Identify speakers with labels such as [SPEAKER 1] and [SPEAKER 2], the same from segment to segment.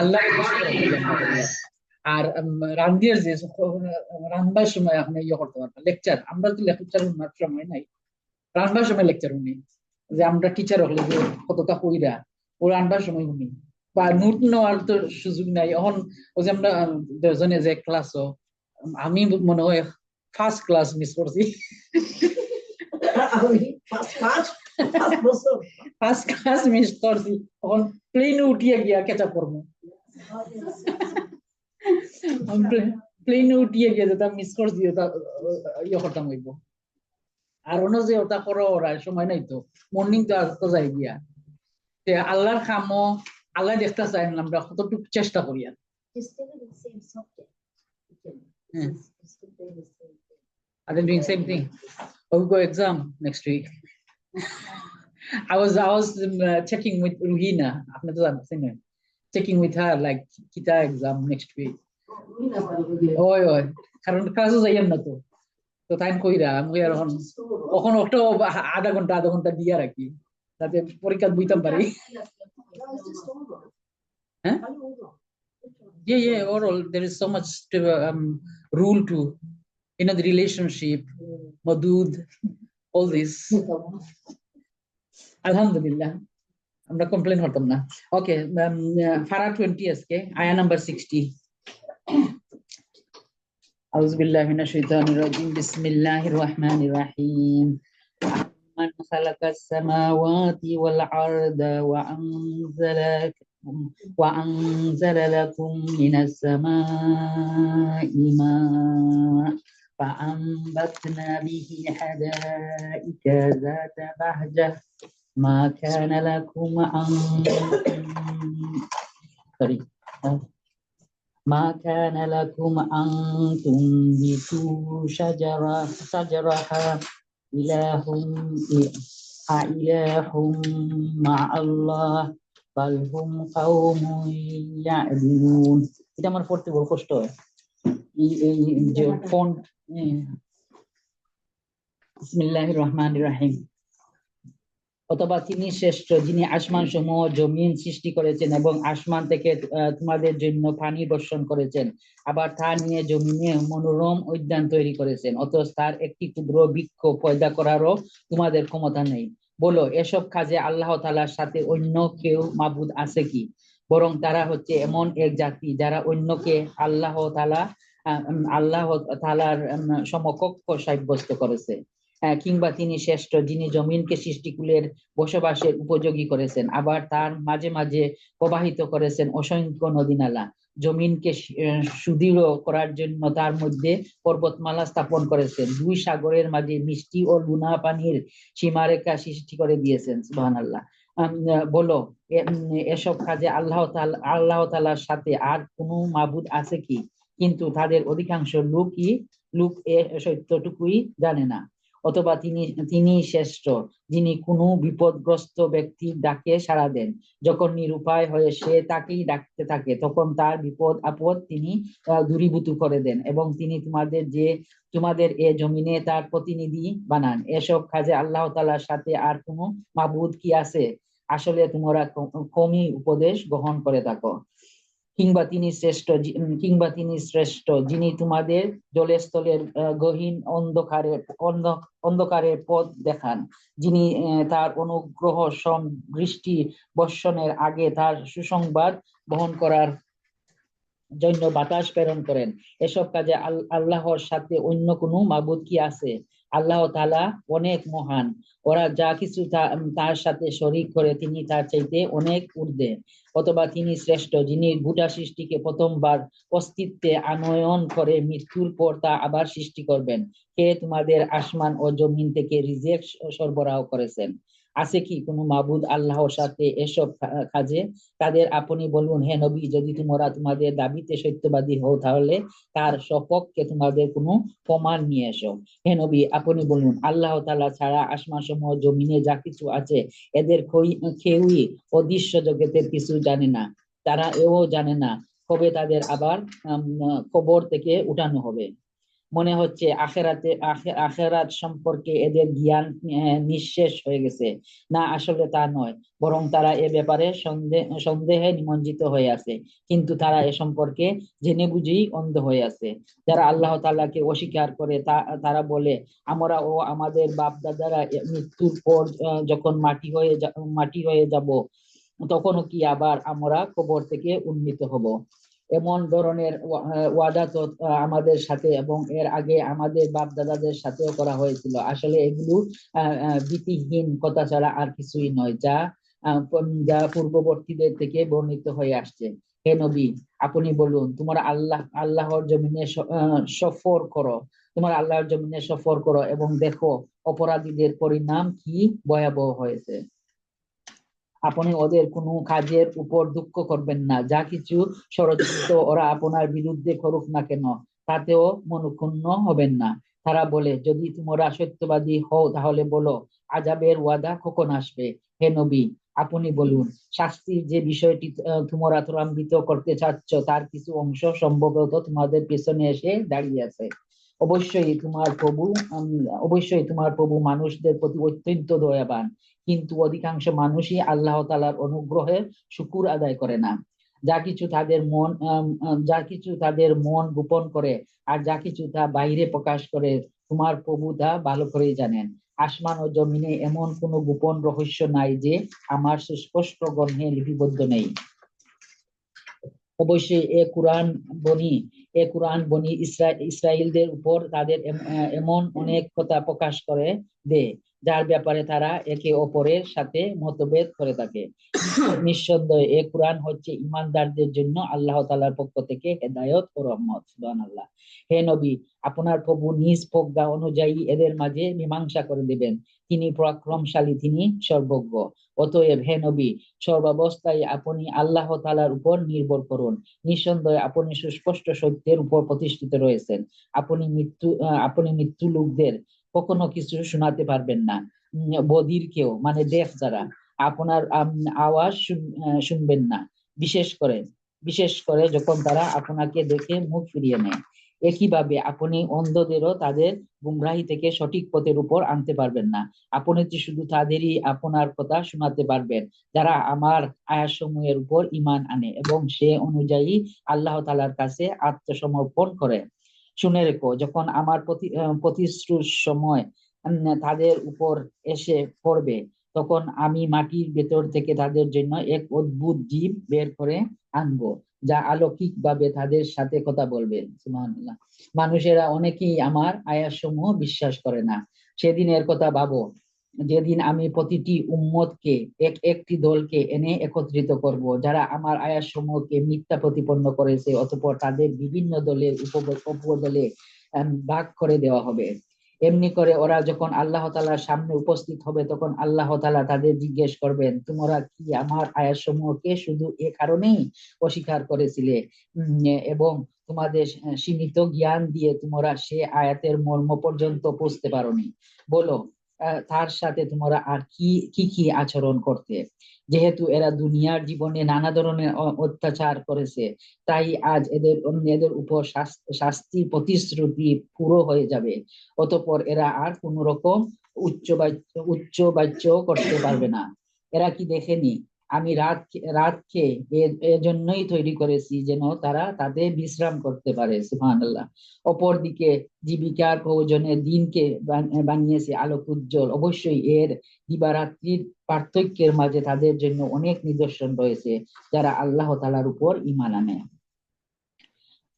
[SPEAKER 1] আল্লাহ আর রান্দিয়ার যে রান্নার সময় আপনি ইয়ে করতে পারবেন লেকচার, আমরা তো লেকচার শোনার সময় নাই, রান্নার সময় লেকচার শুনি, যে আমরা টিচার হলে যে কতটা কইরা ও রান্নার সময় শুনি, বা নোট নেওয়ার তো সুযোগ নাই এখন। ওই যে আমরা দুজনে যে ক্লাসও, আমি মনে হয় ফার্স্ট ক্লাস মিস করছি।
[SPEAKER 2] আমি পাঁচ বছর
[SPEAKER 1] ফার্স্ট ক্লাস মিস করছি, তখন প্লেনে উঠিয়ে গিয়া কেঁচা পড়বো, প্লেনে উঠিয়ে গিয়ে যেটা মিস করছি ওটা ইয়ে করতাম হইব। আর অন্য যে ওটা করো ওরা সময় নাই তো, মর্নিং তো আসতে যাই গিয়া তে আল্লাহর খামো আল্লাহ দেখতে চাই না, আমরা কতটুকু চেষ্টা করি আর। হ্যাঁ, are they doing same thing? Oh, we go exam next week. I was checking with Ruhina, আপনি তো জানেন, checking with her like kita exam next week. ওই ওই কারণ ক্লাসে যাইয়াম না তো, তো টাইম কইরা আমি এখন ওখানে একটা আধা ঘন্টা দিয়া রাখি, যাতে পরীক্ষা বুঝতাম পারি। হ্যাঁ, yeah, overall there is so much to, rule to, the relationship, madud, all this. Alhamdulillah, আমরা কমপ্লেন করতাম না। ওকে, ফারা 20 আজকে আয়া নাম্বার 60। أعوذ بالله من الشيطان الرجيم بسم الله الرحمن الرحيم من خلق السماوات والأرض وأنزل لكم من السماء ماء فأنبتنا به حدائق ذات بهجة ما كان لكم أن تنبتوا شجرها إله مع الله بل هم قوم يعدلون। এটা আমার পড়তে বড় কষ্ট হয়, এই যে ফন্ট। বিসমিল্লাহির রহমানির রহিম। অথবা তিনি শ্রেষ্ঠ, যিনি আসমান সমূহ জমিন সৃষ্টি করেছেন এবং আসমান থেকে তোমাদের জন্য পানি বর্ষণ করেছেন, আবার তা নিয়ে জমিনে মনোরম উদ্যান তৈরি করেছেন, অথচ তার একটি ক্ষুদ্র বৃক্ষ পয়দা করারও তোমাদের ক্ষমতা নেই। বলো, এসব কাজে আল্লাহ তাআলার সাথে অন্য কেউ মাবুদ আছে কি? বরং তারা হচ্ছে এমন এক জাতি যারা অন্যকে আল্লাহ তাআলার সমকক্ষ সাব্যস্ত করেছে। কিংবা তিনি শ্রেষ্ঠ, যিনি জমিনকে সৃষ্টিকুলের বসবাসের উপযোগী করেছেন, আবার তার মাঝে মাঝে প্রবাহিত করেছেন অসংখ্য নদী-নালা। জমিনকে সুদৃঢ় করার জন্য তার মধ্যে পর্বতমালা স্থাপন করেছেন। দুই সাগরের মাঝে মিষ্টি ও লুনা পানির সীমারেখা সৃষ্টি করে দিয়েছেন। সুবহানাল্লাহ। বলো, এসব কাজে আল্লাহ তাআলার সাথে আর কোনো মাবুদ আছে কি? কিন্তু তাদের অধিকাংশ লোক এ সত্যটুকুই জানে না। অথবা তিনি শ্রেষ্ঠ, যিনি কোনো বিপদগ্রস্ত ব্যক্তির ডাকে সাড়া দেন। যখন নিরুপায় হয়ে সে তাকেই ডাকতে থাকে, তখন তার বিপদ আপদ তিনি দূরীভূত করে দেন, এবং তিনি তোমাদের এ জমিনে তার প্রতিনিধি বানান। এসব কাজে আল্লাহ তাআলার সাথে আর কোনো মাবুদ কি আছে? আসলে তোমরা কমই উপদেশ গ্রহণ করে থাকো। কিংবা তিনি শ্রেষ্ঠ, যিনি তোমাদের জলস্থলের গহীন অন্ধকারের পথ দেখান, যিনি তার অনুগ্রহ বৃষ্টি বর্ষণের আগে তার সুসংবাদ বহন করার জন্য বাতাস প্রেরণ করেন। এসব কাজে আল্লাহর সাথে অন্য কোনো মাবুদ কি আছে? আল্লাহ তাআলা অনেক মহান, ওরা যা কিছু তার সাথে শরীক করে তিনি তার চাইতে অনেক ঊর্ধ্বে। অথবা তিনি শ্রেষ্ঠ, যিনি গোটা সৃষ্টিকে প্রথমবার অস্তিত্বে আনয়ন করে মৃত্যুর পর তা আবার সৃষ্টি করবেন। কে তোমাদের আসমান ও জমিন থেকে রিজিক সরবরাহ করেছেন? আছে কি কোনো মাবুদ আল্লাহর সাথে এসব কাজে? তাদের আপনি বলুন, হে নবী, যদি তোমরা তোমাদের দাবিতে সত্যবাদী হও, তাহলে তার সপক্ষে তোমাদের কোনো প্রমাণ নিয়ে এসো। হে নবী, আপনি বলুন, আল্লাহ তাআলা ছাড়া আসমান সমূহ জমিনে যা কিছু আছে, এদের কেউই অদৃশ্য জগতের কিছু জানে না। তারা এও জানে না কবে তাদের আবার কবর থেকে উঠানো হবে। মনে হচ্ছে আখেরাত সম্পর্কে এদের জ্ঞান নিঃশেষ হয়ে গেছে। না, আসলে তা নয়, বরং তারা এ ব্যাপারে সন্দেহে নিমজ্জিত হয়ে আছে, কিন্তু তারা এ সম্পর্কে জেনে বুঝেই অন্ধ হয়ে আছে। যারা আল্লাহ তাআলাকে অস্বীকার করে তারা বলে, আমরা ও আমাদের বাপ দাদারা মৃত্যুর পর যখন মাটি হয়ে যাব, তখনও কি আবার আমরা কবর থেকে উন্নীত হব? এমন ধরনের ওয়াদা তো আমাদের সাথে এবং এর আগে আমাদের বাপ দাদাদের সাথেও করা হয়েছিল। আসলে এগুলো ভিত্তিহীন কথা ছাড়া আর কিছুই নয়, যা পূর্ববর্তীদের থেকে বর্ণিত হয়ে আসছে। হে নবী, আপনি বলুন, তোমরা আল্লাহর জমিনে সফর করো এবং দেখো অপরাধীদের পরিণাম কি ভয়াবহ হয়েছে। আপনি ওদের কোনো কাজের উপর দুঃখ করবেন না। যা কিছু ষড়যন্ত্র ওরা আপনার বিরুদ্ধে করুক না কেন, তাতেও মনক্ষুণ্ণ হবেন না। তারা বলে, যদি তোমরা সত্যবাদী হও তাহলে বলো, আযাবের ওয়াদা কখন আসবে? হে নবী, আপনি বলুন, শাস্তির যে বিষয়টি তোমরা ত্বরান্বিত করতে চাচ্ছ তার কিছু অংশ সম্ভবত তোমাদের পেছনে এসে দাঁড়িয়ে আছে। অবশ্যই তোমার প্রভু মানুষদের প্রতি অত্যন্ত দয়াবান, কিন্তু অধিকাংশ মানুষই আল্লাহ তাআলার অনুগ্রহের শুকর আদায় করে না। যা কিছু তাদের মন গোপন করে আর যা কিছু তা বাইরে প্রকাশ করে, তোমার প্রভু তা ভালো করেই জানেন। আসমান ও জমিনে এমন কোনো গোপন রহস্য নাই যে আমার সুস্পষ্ট গ্রন্থে লিপিবদ্ধ নেই। অবশ্যই এ কুরআন বনি ইসরাইলদের উপর তাদের এমন অনেক কথা প্রকাশ করে দেয় যার ব্যাপারে তারা একে অপরের সাথে মতভেদ করে থাকে। নিঃসন্দেহে এ কুরআন হচ্ছে ঈমানদারদের জন্য আল্লাহ তাআলার পক্ষ থেকে হেদায়েত ও রহমত। সুবহানাল্লাহ। হে নবী, আপনার প্রভু নিজ প্রজ্ঞা অনুযায়ী এদের মাঝে মীমাংসা করে দিবেন। তিনি পরাক্রমশালী, তিনি সর্বজ্ঞ। অতএব হে নবী, সর্বাবস্থায় আপনি আল্লাহ তাআলার উপর নির্ভর করুন। নিঃসন্দেহে আপনি সুস্পষ্ট সত্যের উপর প্রতিষ্ঠিত রয়েছেন। আপনি মৃত্যু লোকদের কখনো কিছু শোনাতে পারবেন না। বধিরকেও, মানে দেখ যারা, আপনার আওয়াজ শুনবেন না, বিশেষ করে বিশেষ করে যখন তারা আপনাকে দেখে মুখ ফিরিয়ে নেয়। একইভাবে আপনি অন্ধদেরও তাদের গুমরাহি থেকে সঠিক পথের উপর আনতে পারবেন না। আপনি যে শুধু তাদেরই আপনার কথা শোনাতে পারবেন যারা আমার আয়াতসমূহের উপর ঈমান আনে এবং সে অনুযায়ী আল্লাহ তাআলার কাছে আত্মসমর্পণ করে। শুনে রেখো, যখন আমার প্রতিশ্রুতির সময় তাদের উপর এসে পড়বে, তখন আমি মাটির ভেতর থেকে তাদের জন্য এক অদ্ভুত জীব বের করে আনবো, যা অলৌকিক ভাবে তাদের সাথে কথা বলবে। সুবহানাল্লাহ। মানুষেরা অনেকেই আমার আয়াতসমূহ বিশ্বাস করে না। সেদিনের কথা ভাবো, যেদিন আমি প্রতিটি উম্মতকে একটি দলকে এনে একত্রিত করব, যারা আমার আয়াতসমূহকে মিথ্যা প্রতিপন্ন করেছে, অতঃপর তাদের বিভিন্ন দলের উপদলে ভাগ করে দেওয়া হবে। এমনি করে ওরা যখন আল্লাহ তাআলার সামনে উপস্থিত হবে, তখন আল্লাহ তাআলা তাদের জিজ্ঞেস করবেন, তোমরা কি আমার আয়াতসমূহকে শুধু এ কারণেই অস্বীকার করেছিলে এবং তোমাদের সীমিত জ্ঞান দিয়ে তোমরা সে আয়াতের মর্ম পর্যন্ত বুঝতে পারোনি? বলো, তার সাথে তোমরা আর কি কি আচরণ করতে? যেহেতু এরা দুনিয়ার জীবনে নানা ধরনের অত্যাচার করেছে, তাই আজ এদের উপর শাস্তির প্রতিশ্রুতি পুরো হয়ে যাবে। অতঃপর এরা আর কোন রকম উচ্চ বাচ্য করতে পারবে না। এরা কি দেখেনি আমি রাতকে এজন্যই তৈরি করেছি যেন তারা তাতে বিশ্রাম করতে পারে? সুবহানাল্লাহ। অপরদিকে জীবিকার প্রয়োজনে দিনকে বানিয়েছে আলোক উজ্জ্বল। অবশ্যই এর দিবারাত্রির পার্থক্যের মাঝে তাদের জন্য অনেক নিদর্শন রয়েছে যারা আল্লাহ তাআলার উপর ঈমান আনে।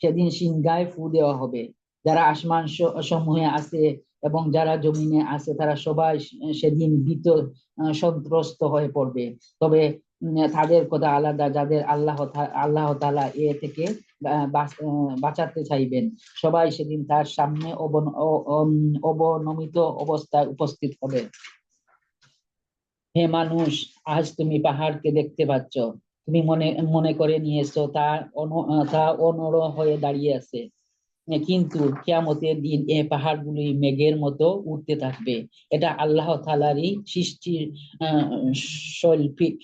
[SPEAKER 1] সেদিন সিংহায় ফু দেওয়া হবে। যারা আসমান সমূহে আছে এবং যারা জমিনে আছে তারা সবাই সেদিন ভীত সন্ত্রস্ত হয়ে পড়বে। তবে তাদের কথা আলাদা, যাদের আল্লাহ তাআলা এ থেকে বাঁচাতে চাইবেন। সবাই সেদিন তার সামনে অবনমিত অবস্থায় উপস্থিত হবে। হে মানুষ, আজ তুমি পাহাড়কে দেখতে পাচ্ছ। তুমি মনে মনে করে নিয়েছো তা অনড় হয়ে দাঁড়িয়ে আছে, কিন্তু কিয়ামতের দিন এই পাহাড়গুলি মেঘের মতো উঠতে থাকবে। এটা আল্লাহ তাআলারই সৃষ্টির শৈল্পিক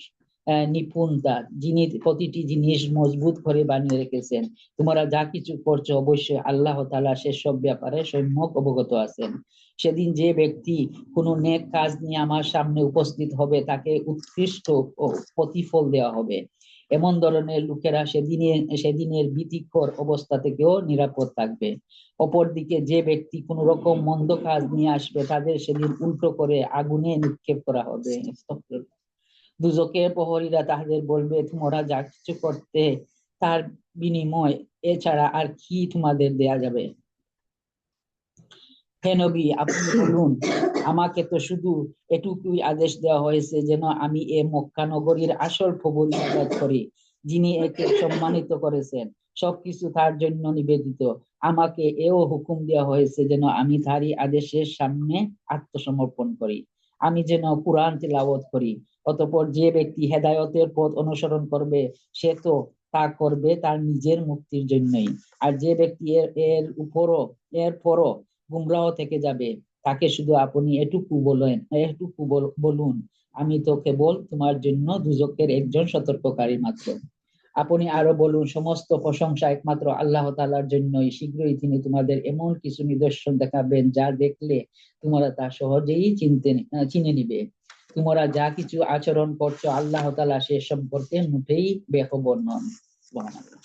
[SPEAKER 1] নিপুণতা, যিনি প্রতিটি জিনিস মজবুত করে বানিয়ে রেখেছেন। তোমরা যা কিছু করছো অবশ্যই আল্লাহ তাআলা সেসব ব্যাপারে সম্যক অবগত আছেন। সেদিন যে ব্যক্তি কোনো নেক কাজ নিয়ে আমার সামনে উপস্থিত হবে তাকে উৎকৃষ্ট প্রতিফল দেওয়া হবে। এমন ধরনের লোকেরা সেদিনের ভীতিকর অবস্থা থেকেও নিরাপদ থাকবে। অপরদিকে যে ব্যক্তি কোন রকম মন্দ কাজ নিয়ে আসবে তাদের সেদিন উল্টো করে আগুনে নিক্ষেপ করা হবে। দুজকের প্রহরীরা তাদের বলবে, তোমরা যা কিছু করতে তার বিনিময় এছাড়া আর কি তোমাদের দেয়া যাবে? হে নবী, আপনি বলুন, আমাকে তো শুধু এটুকুই আদেশ দেওয়া হয়েছে যেন আমি এ মক্কা নগরীর আসল প্রভুর ইবাদত করি, যিনি একে সম্মানিত করেছেন, সবকিছু তার জন্য নিবেদিত। আমাকে এও হুকুম দেওয়া হয়েছে যেন আমি তারই আদেশের সামনে আত্মসমর্পণ করি, আমি যেন কুরআন তিলাওয়াত করি। অতঃপর যে ব্যক্তি হেদায়েতের পথ অনুসরণ করবে সে তো তা করবে তার নিজের মুক্তির জন্যই, আর যে ব্যক্তি এরপরও গুমরাহ থেকে যাবে তাকে শুধু আপনি এটুকু বলুন, আমি তো কেবল তোমার জন্য দুজকের একজন সতর্ককারী মাত্র। আপনি আরো বলুন, সমস্ত প্রশংসা একমাত্র আল্লাহ তাআলার জন্যই, শীঘ্রই তিনি তোমাদের এমন কিছু নিদর্শন দেখাবেন যা দেখলে তোমরা তা সহজেই চিনে নিবে। তোমরা যা কিছু আচরণ করছো আল্লাহ তাআলা সে সম্পর্কে মোটেই বেখবর নন। সুবহানাল্লাহ।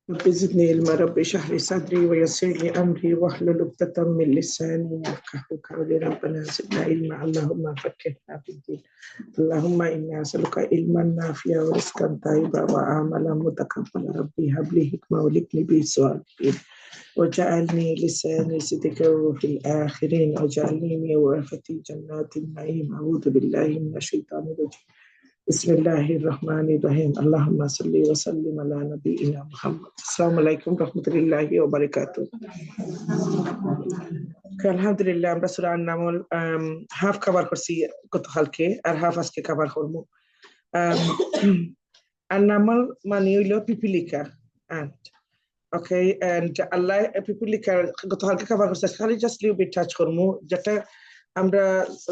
[SPEAKER 3] رب زدني علما رب اشرح لي صدري ويسر لي امري واحلل عقدة من لساني يفقهوا قولي ربنا زدنا علما اللهم فقهنا في الدين اللهم اني اسالك علما نافعا ورزقا طيبا وعملا متقبلا ربي هب لي حكمة والحقني بالصالحين وجعلني لساني صدق في الاخرين وجعلني من ورثة جنات النعيم اعوذ بالله من الشيطان الرجيم بسم الله الرحمن الرحيم اللهم صل وسلم على نبينا محمد السلام عليكم ورحمة الله وبركاته আলহামদুলিল্লাহ আমরা সূরা আন-নামল হাফ কভার করছি গতকালকে আর হাফ আজকে কভার করব। আন-নামল মানে হইল পিপিলিকা and okay and আল্লাহ পিপিলিকা গতকালকে কভার করছে, খালি জাস্ট লিভ বিট টাচ করব যেটা আমরা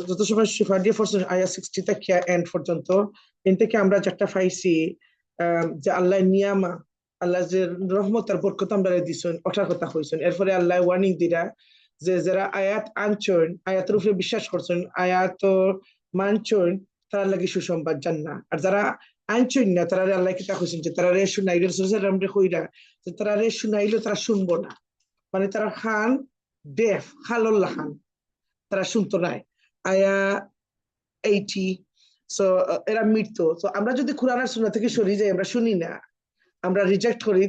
[SPEAKER 3] যত সময় শিফা দিয়ে ফরছে আয়া 60 থেকে এন্ড পর্যন্ত এন থেকে আমরা যেটা পাইছি যে আল্লাহ নিয়ামা, আল্লাহ যে রহমত আর বরকত আমরা দিছেন ওটার কথা কইছেন। এরপরে আল্লাহ ওয়ার্নিং দিরা যে যারা আয়াত আনছেন, আয়াতের উপরে বিশ্বাস করছেন, আয়াত মানছেন, তারা লাগি সুসংবাদ জান্নাত। আর যারা আনছেন না তারা আল্লাহ কিতা কইছেন যে তারা রে শুনাইলে রাসূলুল্লাহ আমরা কইরা যে তারা রে শুনাইলে তারা শুনবো না, মানে তারা খান দেফ খালুল্লাহ খান, তারা শুনতো নাই। আয়া 80 সো এরা মৃত্যু। তো আমরা যদি কোরআন আর সুন্নাহ থেকে সরে যাই, আমরা শুনি না, আমরা রিজেক্ট করি,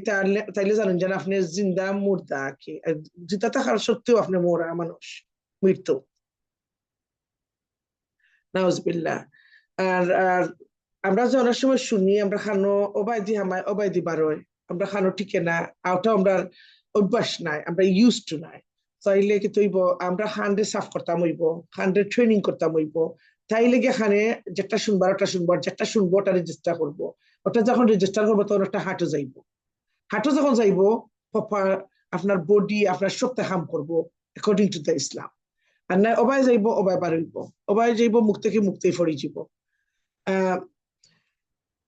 [SPEAKER 3] তাইলে জানেন যেন আপনি জিন্দা মুর্দা কি জিন্দা থাকার সত্ত্বেও আপনি মোরা মানুষ, মৃত্যু। নাউজুবিল্লাহ। আর আমরা যে অনেক সময় শুনি আমরা খানো ওবায়দি হামায় ওবায়দি বারোয়, আমরা খানো ঠিক না, আওটাও আমরা অভ্যাস নাই, আমরা ইউজ টু নাই। তাইলে কি তৈব আমরা খান্ডে সাফ করতাম হইব, খান্ডে ট্রেনিং করতাম হইব, তাইলে গিয়ে খানে যেটা শুনবার ওটা শুনবো, যেটা শুনবো ওটা রেজিস্টার করবো, ওটা যখন রেজিস্টার করবো তখন একটা হাঁটু যাইব, হাঁটু যখন যাইব আপনার বডি আপনার সবটা হাম করবো অ্যাকর্ডিং টু দ্য ইসলাম। আর না অবাই যাইব অবাই বার হইব, অবাই যাইব মুখ থেকে মুক্তি ফরি যাব।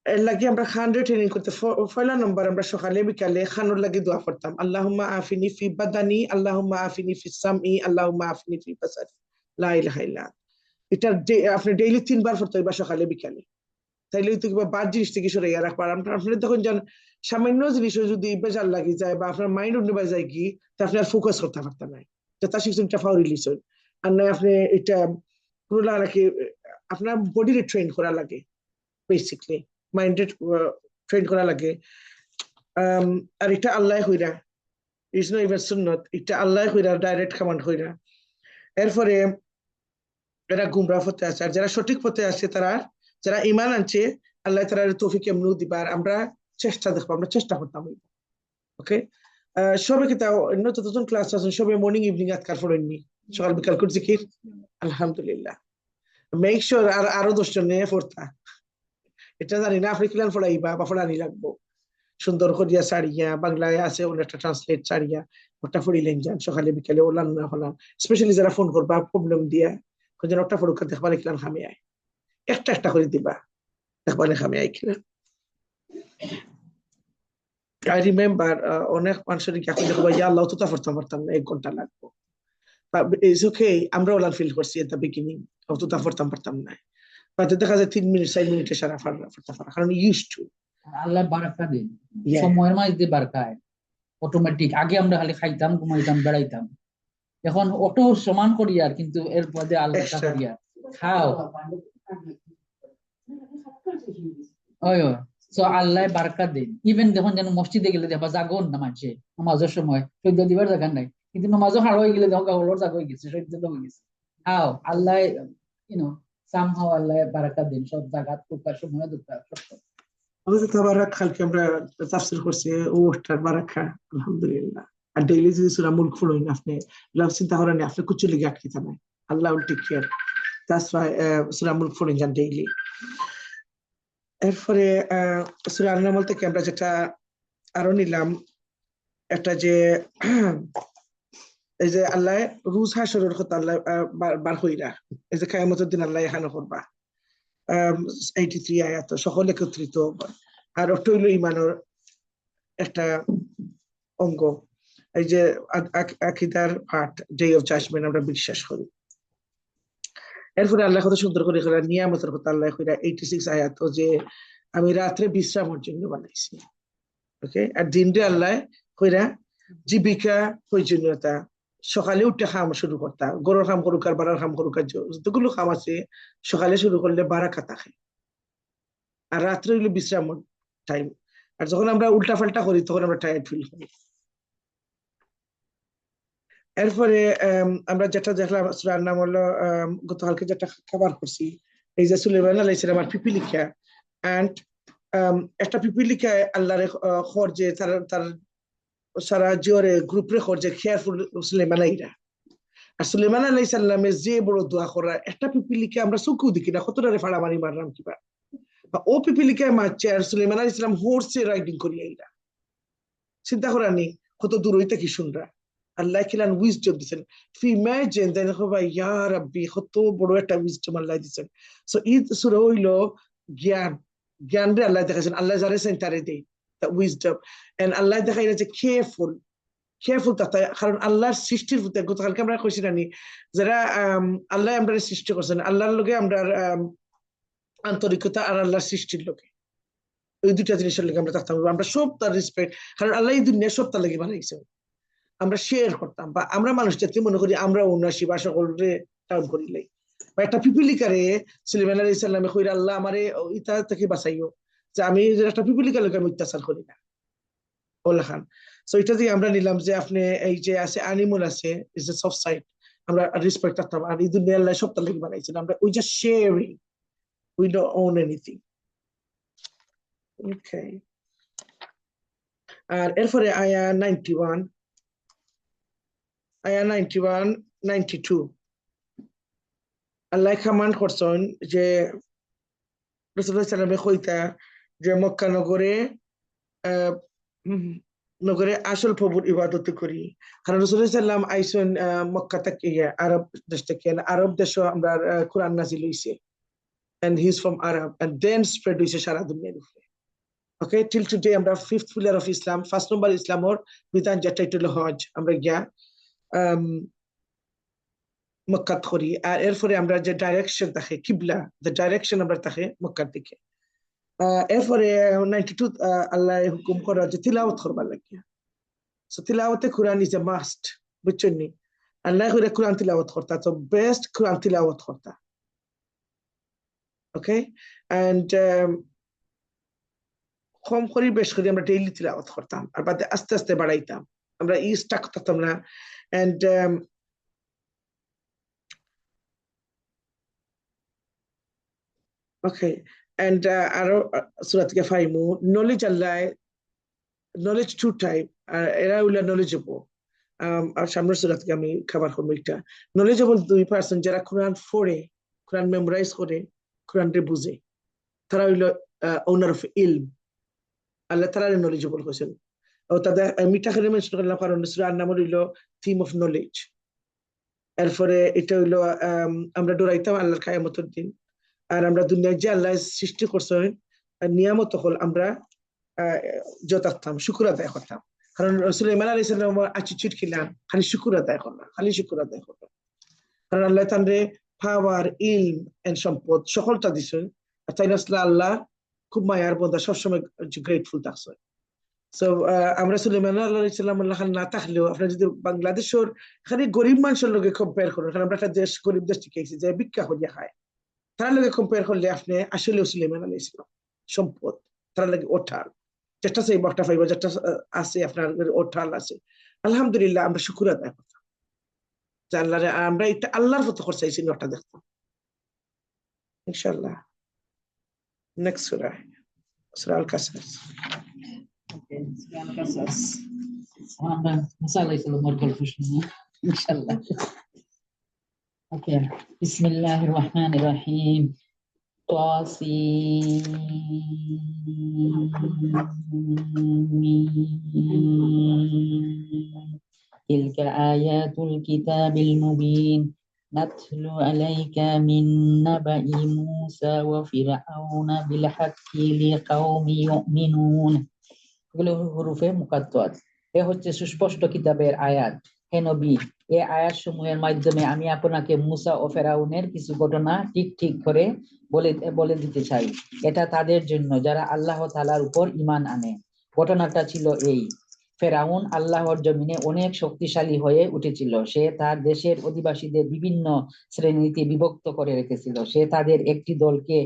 [SPEAKER 3] এর লাগে আমরা খান্ডে ট্রেনিং করতে পয়লা নম্বর আমরা সকালে বিকালে খানোর লাগে দোয়া করতাম, আল্লাহুম্মা আফিনি ফি বাদানি আল্লাহুম্মা আফিনি ফি সামই আল্লাহুম্মা আফিনি ফি বাসারি লা ইলাহা ইল্লা। এটা আপনি ডেইলি 3 বার পড়তে হইবা সকালে বিকালে, তাইলে তো কিবা বাদ জিনিস থেকে সরাইয়া রাখবার। আপনি তখন যান সামান্য জিনিস যদি বেজার লাগি যায় বা আপনার মাইন্ড অন্য বাই যায় কি, তা আপনি আর ফোকাস করতে পারতেন না, যেটা সিস্টেমটা ফাউরি লিসন। আর না আপনি এটা পুরো লাগে আপনার বডিরে ট্রেন করা লাগে, বেসিকলি মাইন্ডে ট্রেন করা লাগে। আর এটা আল্লাহ হইরা, ইজ নো ইভেন সুন্নত, এটা আল্লাহ হইরা ডাইরেক্ট কমান্ড হইরা। এরপরে এরা গুমরাহ পথে আছে, আর যারা সঠিক পথে আছে তারা যারা ঈমান আনছে আল্লাহ তাআলার তৌফিক এমনু দিবার। আমরা চেষ্টা দেখবো, আমরা চেষ্টা করতাম। ওকে, সবে কি তাও অন্য যতজন ক্লাস আছেন সবে মর্নিং ইভিনিং আজকাল পড়েননি, সকাল বিকাল করে জিকির আলহামদুলিল্লাহ। মেক শিওর আর আরো 10 জন নিয়ে পড়তা, এটা জানি না আপনি কিলান পড়াইবা বা পড়ানি লাগবো। সুন্দর করিয়া ছাড়িয়া বাংলায় আছে অনেকটা ট্রান্সলেট ছাড়িয়া ওটা পড়িলেন যান সকালে বিকালে ওলান না হলাম। স্পেশালি যারা ফোন করবা প্রবলেম দিয়া যেন একটা পরীক্ষা দেখবার কিলান খামে আয়, একটা একটা করে দিবা, দেখবা না আমি আইকিনা। আই রিমেম্বার অনেক মানুষের কি এখন দেখো ইয়া আল্লাহ তো তা পারতাম না, 1 ঘন্টা লাগবো। ইটস ওকে, আমরা ওলান ফিল করছি এট দ্য বিগিনিং, অত তা পারতাম না, বাট দেখা যায় 3 মিনিট 4 মিনিটে সারা ফারতে পারা, কারণ ইউজ টু।
[SPEAKER 1] আল্লাহ বারাকা দিন, সময়ের মাঝে বারকায় অটোমেটিক। আগে আমরা খালি খাইতাম, ঘুমাইতাম, বেড়াইতাম, এখন অটো সমান করি আর, কিন্তু এর মধ্যে আল্লাহ
[SPEAKER 3] Extra.
[SPEAKER 1] করি আর খাও। ওই সো আল্লাহ বারাকা দিন। ইভেন দেখুন যেন মসজিদে গেলে দেখবা জাগন না মানছে নামাজের সময়, সহ্য দিবার জায়গা নাই, কিন্তু নামাজও হার হয়ে গেলে দেখো গাওয়ার জায়গা হয়ে গেছে, সহ্য হয়ে গেছে। খাও আল্লাহ ইউনো সামহাও আল্লাহ বারাকা দিন সব জায়গা, টুকার সময় দুঃখার সব।
[SPEAKER 3] আমাদের তাবারাক কালকে আমরা তাফসীর করছি, ওটার বারাকা আলহামদুলিল্লাহ। আর ডেইলি যদি সূরা মুলক পড়েন আপনি, লাভ চিন্তা করেন আপনি কিছু লিগে আটকিতে নাই, Allah will take care. That's why সূরা মুলক পড়েন যান ডেইলি। এরপরে সূরা আন-নামল থেকে আমরা যেটা আরো নিলাম, একটা যে এই যে আল্লাহ রুজ হাসরের কথা আল্লাহ বার হইরা, এই যে কিয়ামতের দিন আল্লাহ এখানে করবা, 83 আয়াত সকল একত্রিত। আর ওটা হইল ইমানের একটা অঙ্গ, এই যে আকীদার পার্ট, ডে অফ জাজমেন্ট আমরা বিশ্বাস করি। এরপরে আল্লাহ কত সুন্দর করে নিয়ামতের কথা আল্লাহ কইরা 86 আয়াত, যে আমি রাত্রে বিশ্রামের জন্য বানাইছি। ওকে, আর দিনটা আল্লাহ কইরা জীবিকা প্রয়োজনীয়তা, সকালে উঠে খাম শুরু করতা, গরুর খাম করুক আর বাড়ার খাম করুক, আর যতগুলো খাম আছে সকালে শুরু করলে বারাকা থাকে, আর রাত্রে হইলো বিশ্রাম টাইম। আর যখন আমরা উল্টা পাল্টা করি তখন আমরা টায়ার্ড ফিল করি। এরপরে আমরা যেটা দেখলাম সূরার নাম হলো, গতকালকে যেটা খাবার করছি, এই যে সুলাইমান আলাইহিস সালাম আর পিপিলিকা, এন্ড একটা পিপিলিকায় আল্লাহর খরজে তার সারা জিওরে গ্রুপ রে খরজে কেয়ারফুল সুলাইমান আলাইহিরা। আর সুলাইমান আলাইহিস সালামের যে বড় দোয়া করা, একটা পিপিলিকা আমরা চোখেও দেখি না, কতটারে ফাড়া মারি মারলাম কিবা, ও পিপিলিকায় মারছে আর সুলাইমান আলাইহিস সালাম হোর্সে রাইডিং করি আইরা। চিন্তা করা নেই কত দূর হইতে কি শুনরা, আল্লাহ কিলান উইজডম দিচ্ছেন। ইমাজিন দেন ভাই ইয়া রাব্বি, কত বড় একটা উইজডম আল্লাহ দিচ্ছেন। সো ঈদ সূরা হইল জ্ঞান, জ্ঞান রে আল্লাহ দেখাইছেন, আল্লাহ যারে সেন্টারে দেই দ্য উইজডম। এন্ড আল্লাহ দেখাইরা যে কেয়ারফুল, কেয়ারফুল তা, কারণ আল্লাহর সৃষ্টির প্রতি গতকালকে আমরা কইছি নানি, যারা আল্লাহ আমরা সৃষ্টি করছেন, আল্লাহর লগে আমরা আন্তরিকতা আর আল্লাহর সৃষ্টির লোকে, ওই দুইটা জিনিসের লোকে আমরা থাকতাম, আমরা সব তার রেসপেক্ট, কারণ আল্লাহ এই দুনিয়া সব তার লাগে বানাইছে, আমরা শেয়ার করতাম, বা আমরা মানুষ জাতি মনে করি আমরা উন্নয়সী বা সকলরে টাউন করিলাই। বা একটা পিপিলিকারে সুলাইমান আলাইহিস সালামে কইরা আল্লাহ আমারে ইতা থেকে বাঁচাইও, যে আমি একটা পিপিলিকার লোকে আমি অত্যাচার করি না ওলা খান। সো এটা দিয়ে আমরা নিলাম যে আপনি এই যে আছে অ্যানিমাল আছে, ইজ এ সফট সাইড, আমরা রেসপেক্ট করতাম, আর এই দুনিয়া আল্লাহ সব তার লাগে বানাইছেন, আমরা we just sharing, we don't own anything. Okay, আর এরপরে আয়া 91, আয়া 91 92 আল্লাহ কমান্ড করছেন যে রাসূলুল্লাহ সাল্লাল্লাহু আলাইহি কইতা যে মক্কা নগরে নগরে আসল প্রভুর ইবাদত করি, কারণ রাসূলুল্লাহ সাল্লাল্লাহু আলাইহি আইসন মক্কা থেকে আরব দেশ থেকে, আরব দেশে আমরা কোরআন নাযিল হইছে, and he's from Arab, and then spread হইছে সারা দুনিয়ার উপরে। ওকে, till today আমরা fifth pillar of Islam, first number ইসলামর বিধান যেটা এটা হলো হজ, আমরা গিয়া মক্কাত করি, আর এরপরে আমরা যে ডাইরেকশন থাকে কিবলা, দ্য ডাইরেকশন আমরা থাকে মক্কার দিকে। এরপরে 92 আল্লাহ হুকুম করা যে তিলাওয়াত করবার লাগিয়া, সো তিলাওয়াতে কোরআন ইজ এ মাস্ট, বুঝছেন নি? আল্লাহ করে কোরআন তিলাওয়াত করতা, তো বেস্ট কোরআন তিলাওয়াত করতা। ওকে, এন্ড কম করি বেশ করি আমরা ডেইলি তিলাওয়াত করতাম, আর বাদে আস্তে আস্তে বাড়াইতাম, আমরা স্টাক করতাম না। এন্ড ওকে, এন্ড আরো সূরা থেকে ফাইমু knowledge, Allah knowledge two type, আর এরা হইল নলেজেবল। আর সামনের সূরা থেকে আমি খাবার করবো একটা নলেজেবল 2%, যারা কোরআন পড়ে, কোরআন মেমোরাইজ করে, কোরআনকে বুঝে, তারা হইল ওনার অফ ইলম, আল্লাহ তারা নলেজেবল হয়েছেন। ও তাদের মিঠা খেলে মেনশন করলাম কারণ সূরার নাম হইল থিম অফ নলেজ। এরপরে এটা হইলো আমরা ডরাইতাম আল্লাহর কিয়ামতের দিন, আর আমরা দুনিয়ায় যে আল্লাহ সৃষ্টি করছেন নিয়ামত হল আমরা যথার্থম শুকুর আদায় করতাম। কারণ সুলাইমান আলাইহিস সালাম আচিচিট খিলান খালি শুকুর আদায় করলাম, খালি শুকুর আদায় করলাম। কারণ আল্লাহ তানরে পাওয়ার ইলম এন্ড সম্পদ সকলটা দিছেন। আর তাই আসলে আল্লাহ খুব মায়ার বন্ধা, সবসময় গ্রেটফুল থাকছে। সো আমরা সুলাইমান আলাইহিস সালাম না থাকলেও আপনার যদি বাংলাদেশের খালি গরিব মানুষের লগে কম্পেয়ার করেন, কারণ আমরা একটা দেশ গরিব দেশ থেকে যে ভিক্ষা করিয়া খায়, তার লগে কম্পেয়ার করলে আপনি আসলে সুলাইমান আলাইহিস সালাম সম্পদ তার লাগে ওঠাল যেটা সেই বকটা পাইব, যেটা আছে আপনার ওঠাল আছে। আলহামদুলিল্লাহ আমরা শুকুর আদায় করতাম যে আল্লাহ, আমরা এটা আল্লাহর মতো খরচ চাইছি ওটা দেখতাম ইনশাআল্লাহ। নেক্সট সূরা সূরা আল কাসাস।
[SPEAKER 1] Okay, sekian kasas. আমরা masalah itu nomor golfusnya, insyaallah. Okay, Bismillahirrahmanirrahim. Tasin. Tilka ayatul kitabil mubin. Natlu alaika min naba'i Musa wa Fir'auna bil haqqi liqaumi yu'minun. এগুলো হুরুফে মুকাত্তাত। এ হচ্ছে সুস্পষ্ট কিতাবের আয়াত। হে নবী, এই আয়াত সমূহের মাধ্যমে আমি আপনাকে মুসা ও ফেরাউনের কিছু ঘটনা ঠিক ঠিক করে বলে দিতে চাই। এটা তাদের জন্য যারা আল্লাহ তাআলার উপর ঈমান আনে। ঘটনাটা ছিল এই: ফেরাউন আল্লাহর জমিনে অনেক শক্তিশালী হয়ে উঠেছিল। সে তার দেশের অধিবাসীদের বিভিন্ন শ্রেণীতে বিভক্ত করে রেখেছিল। সে তাদের একটি দলকে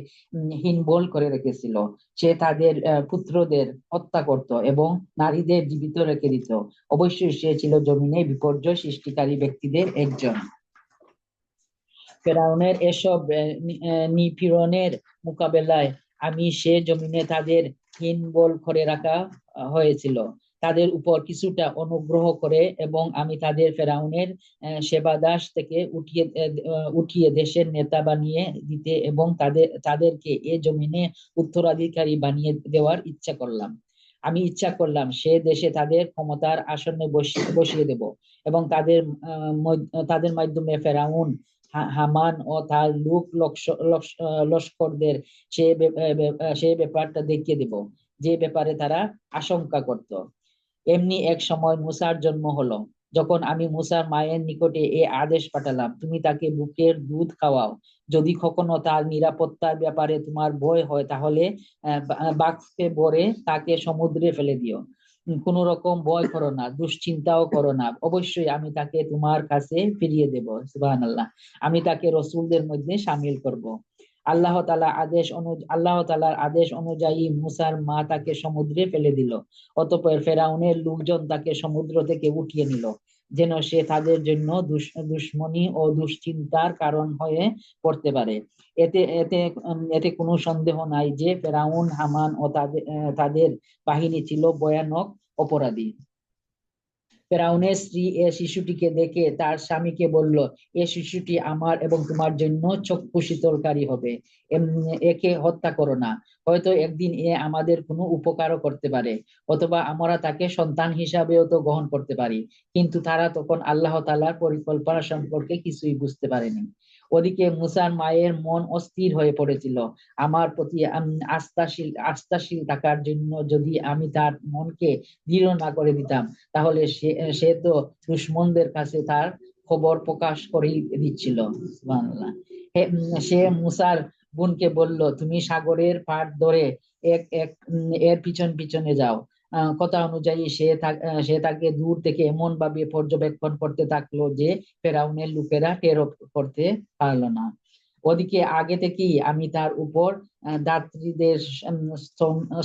[SPEAKER 1] হীনবল করে রেখেছিল। সে তাদের পুত্রদের হত্যা করত এবং নারীদের জীবিত রেখে দিত। অবশ্যই সে ছিল জমিনে বিপর্যয় সৃষ্টিকারী ব্যক্তিদের একজন। ফেরাউনের এসব নিপীড়নের মোকাবেলায় সে জমিনে তাদের হীনবল করে রাখা হয়েছিল, তাদের উপর কিছুটা অনুগ্রহ করে, এবং আমি তাদের ফেরাউনের সেবাদাস থেকে উঠিয়ে দেশের নেতা বানিয়ে দিতে এবং তাদেরকে এ জমিনে উত্তরাধিকারী বানিয়ে দেওয়ার ইচ্ছা করলাম। আমি ইচ্ছা করলাম সে দেশে তাদের ক্ষমতার আসনে বসিয়ে দেব এবং তাদের মাধ্যমে ফেরাউন, হামান ও তার লস্করদের সে ব্যাপারটা দেখিয়ে দেব যে ব্যাপারে তারা আশঙ্কা করত। এমনি এক সময় মুসার জন্ম হলো। যখন আমি মুসার মায়ের নিকটে এ আদেশ পাঠালাম, তুমি তাকে বুকের দুধ খাওয়াও। যদি কখনো তার নিরাপত্তার ব্যাপারে তোমার ভয় হয় তাহলে বাক্সে ভরে তাকে সমুদ্রে ফেলে দিও। কোন রকম ভয় করো না, দুশ্চিন্তাও করো না, অবশ্যই আমি তাকে তোমার কাছে ফিরিয়ে দেব। সুবহানাল্লাহ। আমি তাকে রসুলদের মধ্যে শামিল করব। আল্লাহ তাআলার আদেশ অনুযায়ী মুসার মা তাকে সমুদ্রে ফেলে দিল। অতঃপর ফেরাউনের লোকজন তাকে সমুদ্র থেকে উঠিয়ে নিল, যেন সে তাদের জন্য দুশমনি ও দুশ্চিন্তার কারণ হয়ে পড়তে পারে। এতে কোনো সন্দেহ নাই যে ফেরাউন, হামান ও তাদের বাহিনী ছিল ভয়ানক অপরাধী। ফেরাউনের স্ত্রী এ শিশুটিকে দেখে তার স্বামীকে বলল, এ শিশুটি আমার এবং তোমার জন্য চক্ষু শীতলকারী হবে। একে হত্যা করো না, হয়তো একদিন এ আমাদের কোনো উপকারও করতে পারে, অথবা আমরা তাকে সন্তান হিসাবেও তো গ্রহণ করতে পারি। কিন্তু তারা তখন আল্লাহ তাআলার পরিকল্পনা সম্পর্কে কিছুই বুঝতে পারেনি। ওদিকে মুসার মায়ের মন অস্থির হয়ে পড়েছিল। আমার প্রতি আস্থাশীল থাকার জন্য যদি আমি তার মনকে দৃঢ় না করে দিতাম, তাহলে সে তো দুশমনদের কাছে তার খবর প্রকাশ করেই দিচ্ছিল। সুবহানাল্লাহ। সে মুসার বোনকে বলল, তুমি সাগরের পাড় ধরে এর পিছনে যাও। কথা অনুযায়ী সে তাকে দূর থেকে এমন ভাবে পর্যবেক্ষণ করতে থাকলো যে ফেরাউনের লোকেরা টের করতে পারলো না। ওদিকে আগে থেকেই আমি তার উপর দাত্রীদের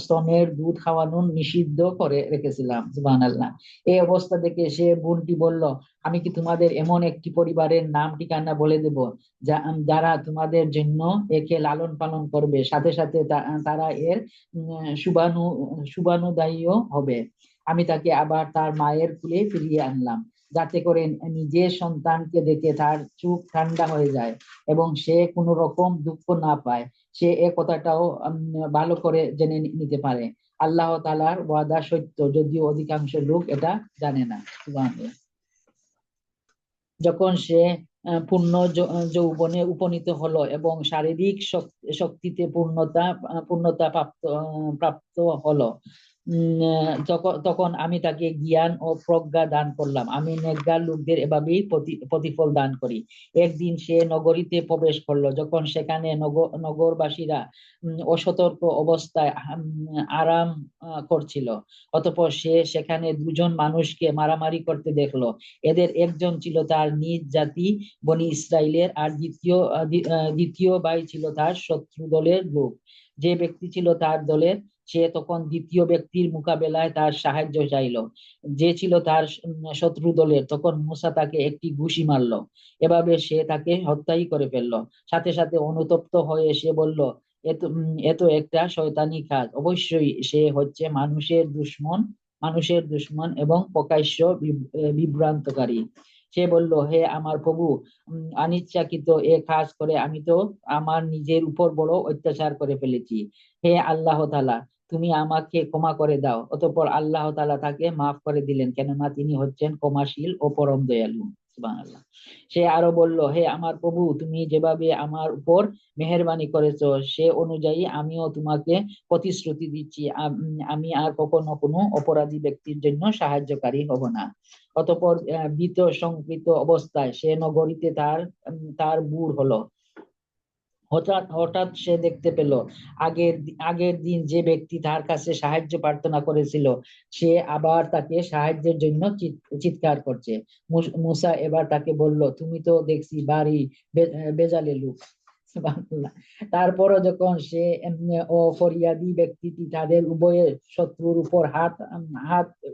[SPEAKER 1] স্তনের দুধ খাওয়ানো নিষিদ্ধ করে রেখেছিলাম। সুবহানাল্লাহ। এই অবস্থা দেখে সে বোনটি বলল, আমি কি তোমাদের এমন একটি পরিবারের নাম ঠিকানা বলে দেব যারা তোমাদের জন্য একে লালন পালন করবে, সাথে সাথে তারা এর শুভানুদায়ীও হবে। আমি তাকে আবার তার মায়ের কুলে ফিরিয়ে আনলাম, যাতে করে নিজের সন্তানকে দেখে তার চোখ ঠান্ডা হয়ে যায় এবং সে কোনো রকম দুঃখ না পায়। সে এ কথাটাও ভালো করে জেনে নিতে পারে আল্লাহ তাআলার ওয়াদা সত্য, যদিও অধিকাংশ লোক এটা জানে না। সুবহানাল্লাহ। যখন সে পূর্ণ যৌবনে উপনীত হলো এবং শারীরিক শক্তিতে পূর্ণতা প্রাপ্ত হলো, তখন আমি তাকে জ্ঞান ও প্রজ্ঞা দান করলাম। আমি নেককার লোকদের এভাবেই প্রতিফল দান করি। একদিন সে নগরীতে প্রবেশ করলো, যখন সেখানে নগরবাসীরা অসতর্ক অবস্থায় আরাম করছিল। অতঃপর সে সেখানে দুজন মানুষকে মারামারি করতে দেখলো। এদের একজন ছিল তার নিজ জাতি বনি ইসরায়েলের, আর দ্বিতীয় ভাই ছিল তার শত্রু দলের লোক। যে ব্যক্তি ছিল তার দলের, সে তখন দ্বিতীয় ব্যক্তির মোকাবেলায় তার সাহায্য চাইলো। যে ছিল তার শত্রু দলের, তখন মূসা তাকে একটি ঘুষি মারলো। এভাবে সে তাকে হত্যাই করে ফেললো। সাথে সাথে অনুতপ্ত হয়ে সে বলল, এত একটা শয়তানি কাজ। অবশ্যই সে হচ্ছে মানুষের দুশমন এবং প্রকাশ্য বিভ্রান্তকারী। সে বলল, হে আমার প্রভু, অনিচ্ছাকৃত এ কাজ করে আমি তো আমার নিজের উপর বড় অত্যাচার করে ফেলেছি। হে আল্লাহ তাআলা, তুমি আমাকে ক্ষমা করে দাও। অতঃপর আল্লাহ তাআলা তাকে মাফ করে দিলেন, কেননা তিনি হচ্ছেন ক্ষমাশীল ও পরম দয়ালু। সুবহানাল্লাহ। সে আরো বলল, হে আমার প্রভু, তুমি যেভাবে আমার উপর মেহেরবানি করেছো, সে অনুযায়ী আমিও তোমাকে প্রতিশ্রুতি দিচ্ছি, আমি আর কখনো কোনো অপরাধী ব্যক্তির জন্য সাহায্যকারী হব না। অতঃপর ভীত সংকৃত অবস্থায় সে নগরীতে তার বুড় হলো। হঠাৎ হঠাৎ সে দেখতে পেল, আগের আগের দিন যে ব্যক্তি তার কাছে সাহায্য প্রার্থনা করেছিল, সে আবার তাকে সাহায্যের জন্য চিৎকার করছে। মূসা এবার তাকে বলল, তুমি তো দেখছি বাড়ি বেজালে লোক। সুবহানাল্লাহ। তারপরও যখন সে ও ফরিয়াদি ব্যক্তিটি তাদের উভয়ের শত্রুর উপর হাত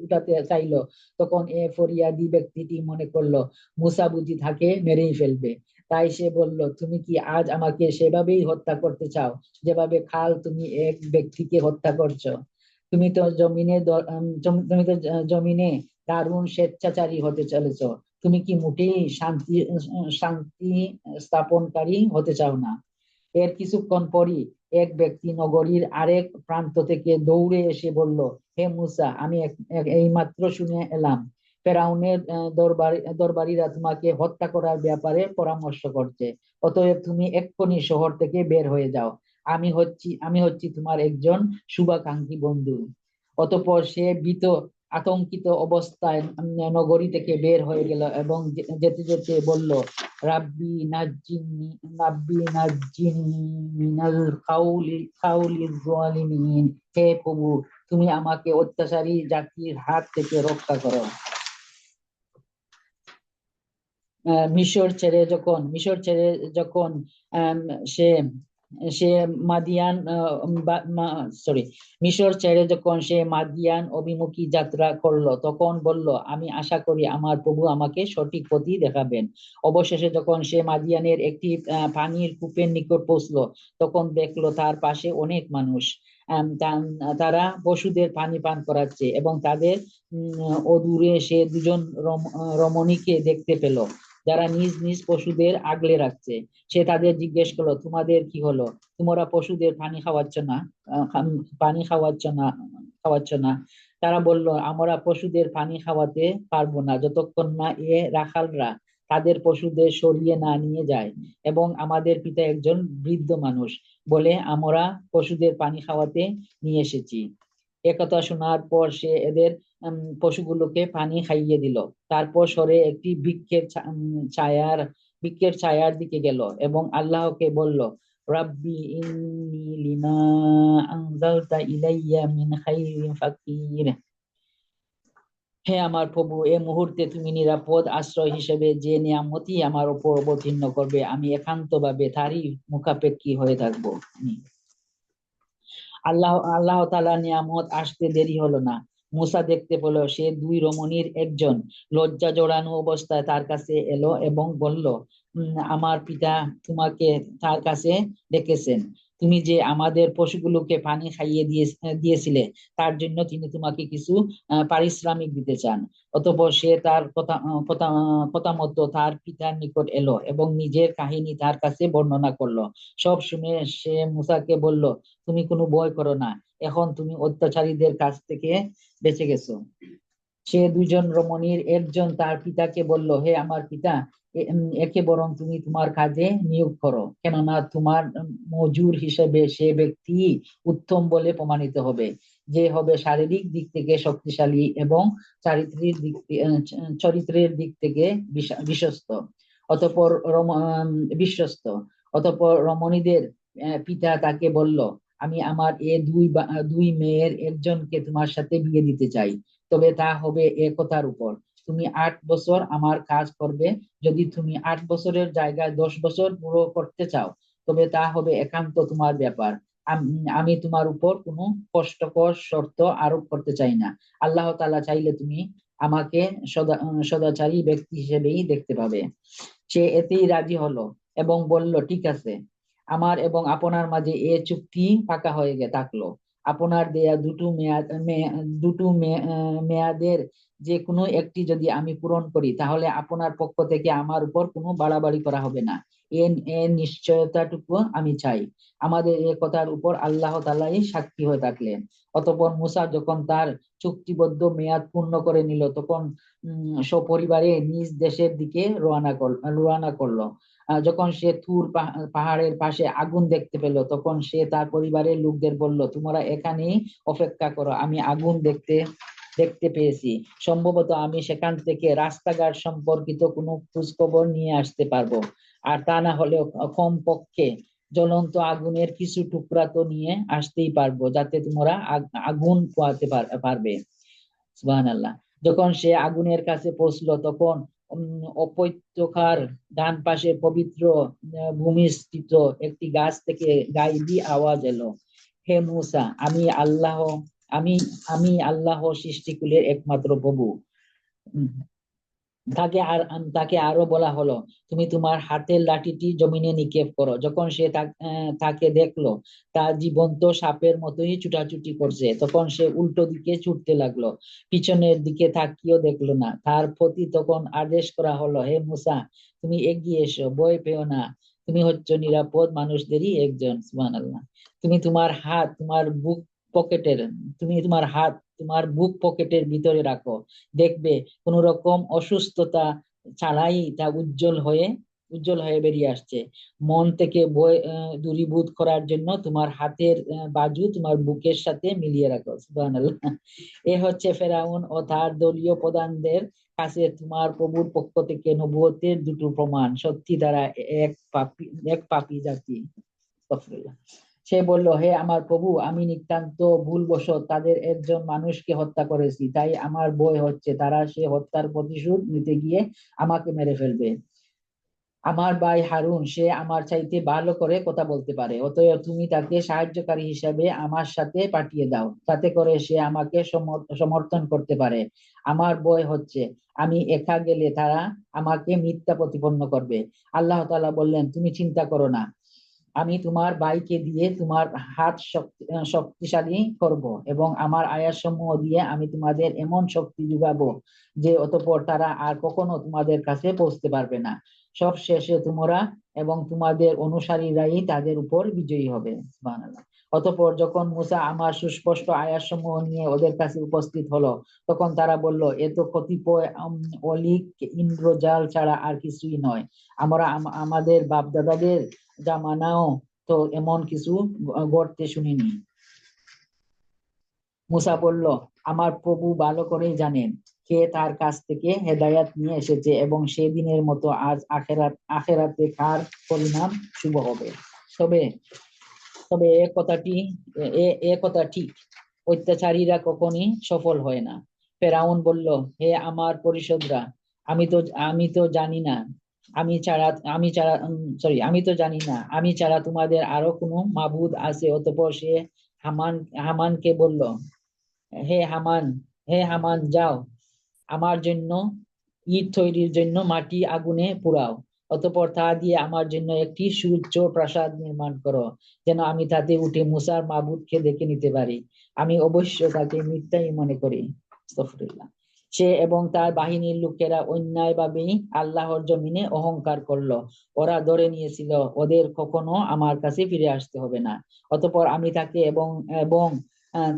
[SPEAKER 1] উঠাতে চাইলো, তখন এ ফরিয়াদি ব্যক্তিটি মনে করলো মূসা বুঝি তাকে মেরেই ফেলবে। তাই সে বলল, তুমি কি আজ আমাকে সেভাবেই হত্যা করতে চাও, যেভাবে কাল তুমি এক ব্যক্তিকে হত্যা করছো? তুমি তো জমিনে দারুণ স্বেচ্ছাচারী হতে চলেছো। তুমি কি মোটেই শান্তি স্থাপনকারী হতে চাও না? এর কিছুক্ষণ পরই এক ব্যক্তি নগরীর আরেক প্রান্ত থেকে দৌড়ে এসে বলল, হে মূসা, আমি এইমাত্র শুনে এলাম ফেরাউনের দরবারীরা তোমাকে হত্যা করার ব্যাপারে পরামর্শ করছে। অতএব তুমি এক্ষুনি শহর থেকে বের হয়ে যাও। আমি হচ্ছি তোমার একজন শুভাকাঙ্ক্ষী বন্ধু। অতঃপর সে ভীত আতঙ্কিত অবস্থায় নগরী থেকে বের হয়ে গেল এবং যেতে যেতে বলল, রাব্বি নাজ্জিনি মিনাল কাউলিজ জালিমিন। হে প্রভু, তুমি আমাকে অত্যাচারী জাতির হাত থেকে রক্ষা করো। মিশর ছেড়ে যখন আম, সে সে মাদিয়ান সরি মিশর ছেড়ে যখন সে মাদিয়ান অভিমুখী যাত্রা করলো, তখন বলল, আমি আশা করি আমার প্রভু আমাকে সঠিক পথই দেখাবেন। অবশেষে যখন সে মাদিয়ানের একটি পানির কূপের নিকট পৌঁছলো, তখন দেখলো তার পাশে অনেক মানুষ। তারা পশুদের পানি পান করাচ্ছে এবং তাদের অদূরে সে দুজন রমণীকে দেখতে পেল, যারা নিজ নিজ পশুদের আগলে রাখছে। সে তাদের জিজ্ঞেস করলো, তোমাদের কি হলো? তোমরা পশুদের পানি খাওয়াচ্ছ না? তারা বলল, আমরা পশুদের পানি খাওয়াতে পারবো না যতক্ষণ না এ রাখালরা তাদের পশুদের সরিয়ে না নিয়ে যায়, এবং আমাদের পিতা একজন বৃদ্ধ মানুষ বলে আমরা পশুদের পানি খাওয়াতে নিয়ে এসেছি। একথা শোনার পর সে এদের পশুগুলোকে পানি খাইয়ে দিল। তারপর সরে একটি বৃক্ষের ছায়ার দিকে গেল এবং আল্লাহকে বলল, রাব্বি ইন্নী লিমা আনজালতা ইলাইয়া মিন খাইরিন ফাকির। হে আমার প্রভু, এ মুহূর্তে তুমি নিরাপদ আশ্রয় হিসেবে যে নিয়ামতই আমার উপর অবতীর্ণ করবে, আমি একান্তভাবে তারই মুখাপেক্ষী হয়ে থাকবো। আল্লাহ তাআলার নিয়ামত আসতে দেরি হলো না। মূসা দেখতে পেল সে দুই রমণীর একজন লজ্জা জড়ানো অবস্থায় তার কাছে এলো এবং বলল, আমার পিতা তোমাকে তার কাছে ডেকেছেন। তুমি যে আমাদের পশুগুলোকে পানি খাইয়ে দিয়েছিলে, তার জন্য তিনি তোমাকে কিছু পারিশ্রমিক দিতে চান। অতঃপর সে তার কথা মতো তার পিতার নিকট এলো এবং নিজের কাহিনী তার কাছে বর্ণনা করলো। সব শুনে সে মূসাকে বলল, তুমি কোনো ভয় করো না, এখন তুমি অত্যাচারীদের কাছ থেকে বেঁচে গেছো। সে দুজন রমণীর একজন তার পিতাকে বলল, হে আমার পিতা, একে বরং তুমি তোমার কাজে নিয়োগ করো, কেননা তোমার মজুর হিসেবে সে ব্যক্তি উত্তম বলে প্রমাণিত হবে, যে হবে শারীরিক দিক থেকে শক্তিশালী এবং চরিত্রের দিক থেকে বিশ্বস্ত। অতঃপর বিশ্বস্ত। অতঃপর রমণীদের পিতা তাকে বলল, আমি আমার এ দুই মেয়ের একজনকে তোমার সাথে বিয়ে দিতে চাই, তবে তা হবে একতার উপর। তুমি 8 বছর আমার কাজ করবে। যদি তুমি 8 বছরের জায়গায় 10 বছর পুরো করতে চাও, তবে তা হবে একান্ত তোমার ব্যাপার। আমি তোমার উপর কোনো কষ্টকর শর্ত আরোপ করতে চাই না। আল্লাহ তাআলা চাইলে তুমি আমাকে সদাচারী ব্যক্তি হিসেবেই দেখতে পাবে। সে এতেই রাজি হলো এবং বলল, ঠিক আছে, আমার এবং আপনার মাঝে এ চুক্তি পাকা হয়ে থাকলো। আপনার দেয়া দুটো মেয়াদের যে কোনো একটি যদি আমি পূরণ করি, তাহলে আপনার পক্ষ থেকে আমার উপর কোনো বাড়াবাড়ি করা হবে না। এর নিশ্চয়তাটুকু আমি চাই। আমাদের এ কথার উপর আল্লাহ তাআলাই সাক্ষী হয়ে থাকলেন। অতঃপর মুসা যখন তার চুক্তিবদ্ধ মেয়াদ পূর্ণ করে নিল, তখন সপরিবারে নিজ দেশের দিকে রওনা করলো। যখন সে তুর পাহাড়ের পাশে আগুন দেখতে পেল, তখন সে তার পরিবারের লোকদের বলল, তোমরা এখানেই অপেক্ষা করো, আমি আগুন দেখতে পেয়েছি। সম্ভবত আমি সেখান থেকে রাস্তাঘাট সম্পর্কিত কোনো খোঁজখবর নিয়ে আসতে পারবো। আর তা না হলেও কমপক্ষে জ্বলন্ত আগুনের কিছু টুকরা তো নিয়ে আসতেই পারবো, যাতে তোমরা আগুন পোহাতে পারবে। সুবহানাল্লাহ। যখন সে আগুনের কাছে পৌঁছলো, তখন উপত্যকার ডান পাশে পবিত্র ভূমিস্থিত একটি গাছ থেকে গাইবী আওয়াজ এলো, হে মূসা, আমি আমি আল্লাহ সৃষ্টিকুলের একমাত্র প্রভু। উম, তাকে আরো বলা হলো, তুমি তোমার হাতের লাঠিটি জমিনে নিক্ষেপ করো। যখন সে তাকে দেখলো তা জীবন্ত সাপের মতোই ছুটাছুটি করছে, তখন সে উল্টো দিকে ছুটতে লাগলো, পিছনের দিকে তাকিয়েও দেখলো না। তার প্রতি তখন আদেশ করা হলো, হে মুসা, তুমি এগিয়ে এসো, ভয় পেও না, তুমি হচ্ছ নিরাপদ মানুষদেরই একজন। সুবহানাল্লাহ। তুমি তোমার হাত তোমার বুক পকেটের তুমি তোমার হাত তোমার বুক পকেটের ভিতরে রাখো, দেখবে কোন রকম অসুস্থতা ছাড়াই তা উজ্জ্বল হয়ে বেরিয়ে আসছে। মন থেকে ভয় দূরীভূত করার জন্য তোমার হাতের বাজু তোমার বুকের সাথে মিলিয়ে রাখো। সুবহানাল্লাহ। এ হচ্ছে ফেরাউন ও তার দলীয় প্রধানদের কাছে তোমার প্রভুর পক্ষ থেকে নবুয়তের দুটো প্রমাণ। সত্যি তারা এক পাপী জাতি। আস্তাগফিরুল্লাহ। সে বলল, হে আমার প্রভু, আমি নিতান্ত ভুলবশত তাদের একজন মানুষকে হত্যা করেছি, তাই আমার ভয় হচ্ছে তারা সে হত্যার প্রতিশোধ নিতে গিয়ে আমাকে মেরে ফেলবে। আমার ভাই হারুন, সে আমার চাইতে ভালো করে কথা বলতে পারে, অতএব তুমি তাকে সাহায্যকারী হিসাবে আমার সাথে পাঠিয়ে দাও, তাতে করে সে আমাকে সমর্থন করতে পারে। আমার ভয় হচ্ছে আমি একা গেলে তারা আমাকে মিথ্যা প্রতিপন্ন করবে। আল্লাহ তাআলা বললেন, তুমি চিন্তা করো না, আমি তোমার ভাইকে দিয়ে তোমার হাত শক্তিশালী করব এবং আমার আয়াতসমূহ দিয়ে আমি তোমাদের এমন শক্তি যোগাবো যে অতঃপর তারা আর কখনো তোমাদের কাছে পৌঁছতে পারবে না। সব শেষে তোমরা এবং তোমাদের অনুসারীরাই তাদের উপর বিজয়ী হবে। সুবহানাল্লাহ। অতঃপর যখন মুসা আমার সুস্পষ্ট আয়াতসমূহ নিয়ে ওদের কাছে উপস্থিত হলো, তখন তারা বলল, এ তো কতিপয় অলীক ইন্দ্রজাল ছাড়া আর কিছুই নয়। আমরা আমাদের বাপদাদাদের জামানাও তো এমন কিছু গড়তে শুনিনি। মুসা বলল, আমার প্রভু ভালো করেই জানেন কে তার কাছ থেকে হেদায়াত নিয়ে এসেছে এবং সেদিনের মতো আজ আখেরাতে কার পরিণাম শুভ হবে। তবে তবে এ কথা ঠিক, অত্যাচারীরা কখনই সফল হয় না। ফেরাউন বলল, হে আমার পরিষদরা, আমি তো জানি না আমি ছাড়া তোমাদের আরো কোনো মাবুদ আছে। অতঃপর সে হামানকে বলল, হে হামান হে হামান, যাও, আমার জন্য ইট তৈরির জন্য মাটি আগুনে পোড়াও। অতঃপর তা দিয়ে আমার জন্য একটি সুউচ্চ প্রাসাদ নির্মাণ করো, যেন আমি তাতে উঠে মুসার মাবুদকে দেখে নিতে পারি। আমি অবশ্য তাকে মিথ্যাই মনে করি। আস্তাগফিরুল্লাহ। সে এবং তার বাহিনীর লোকেরা অন্যায়ভাবেই আল্লাহর জমিনে অহংকার করলো। ওরা ধরে নিয়েছিল ওদের কখনো আমার কাছে ফিরে আসতে হবে না। অতঃপর আমি তাকে এবং এবং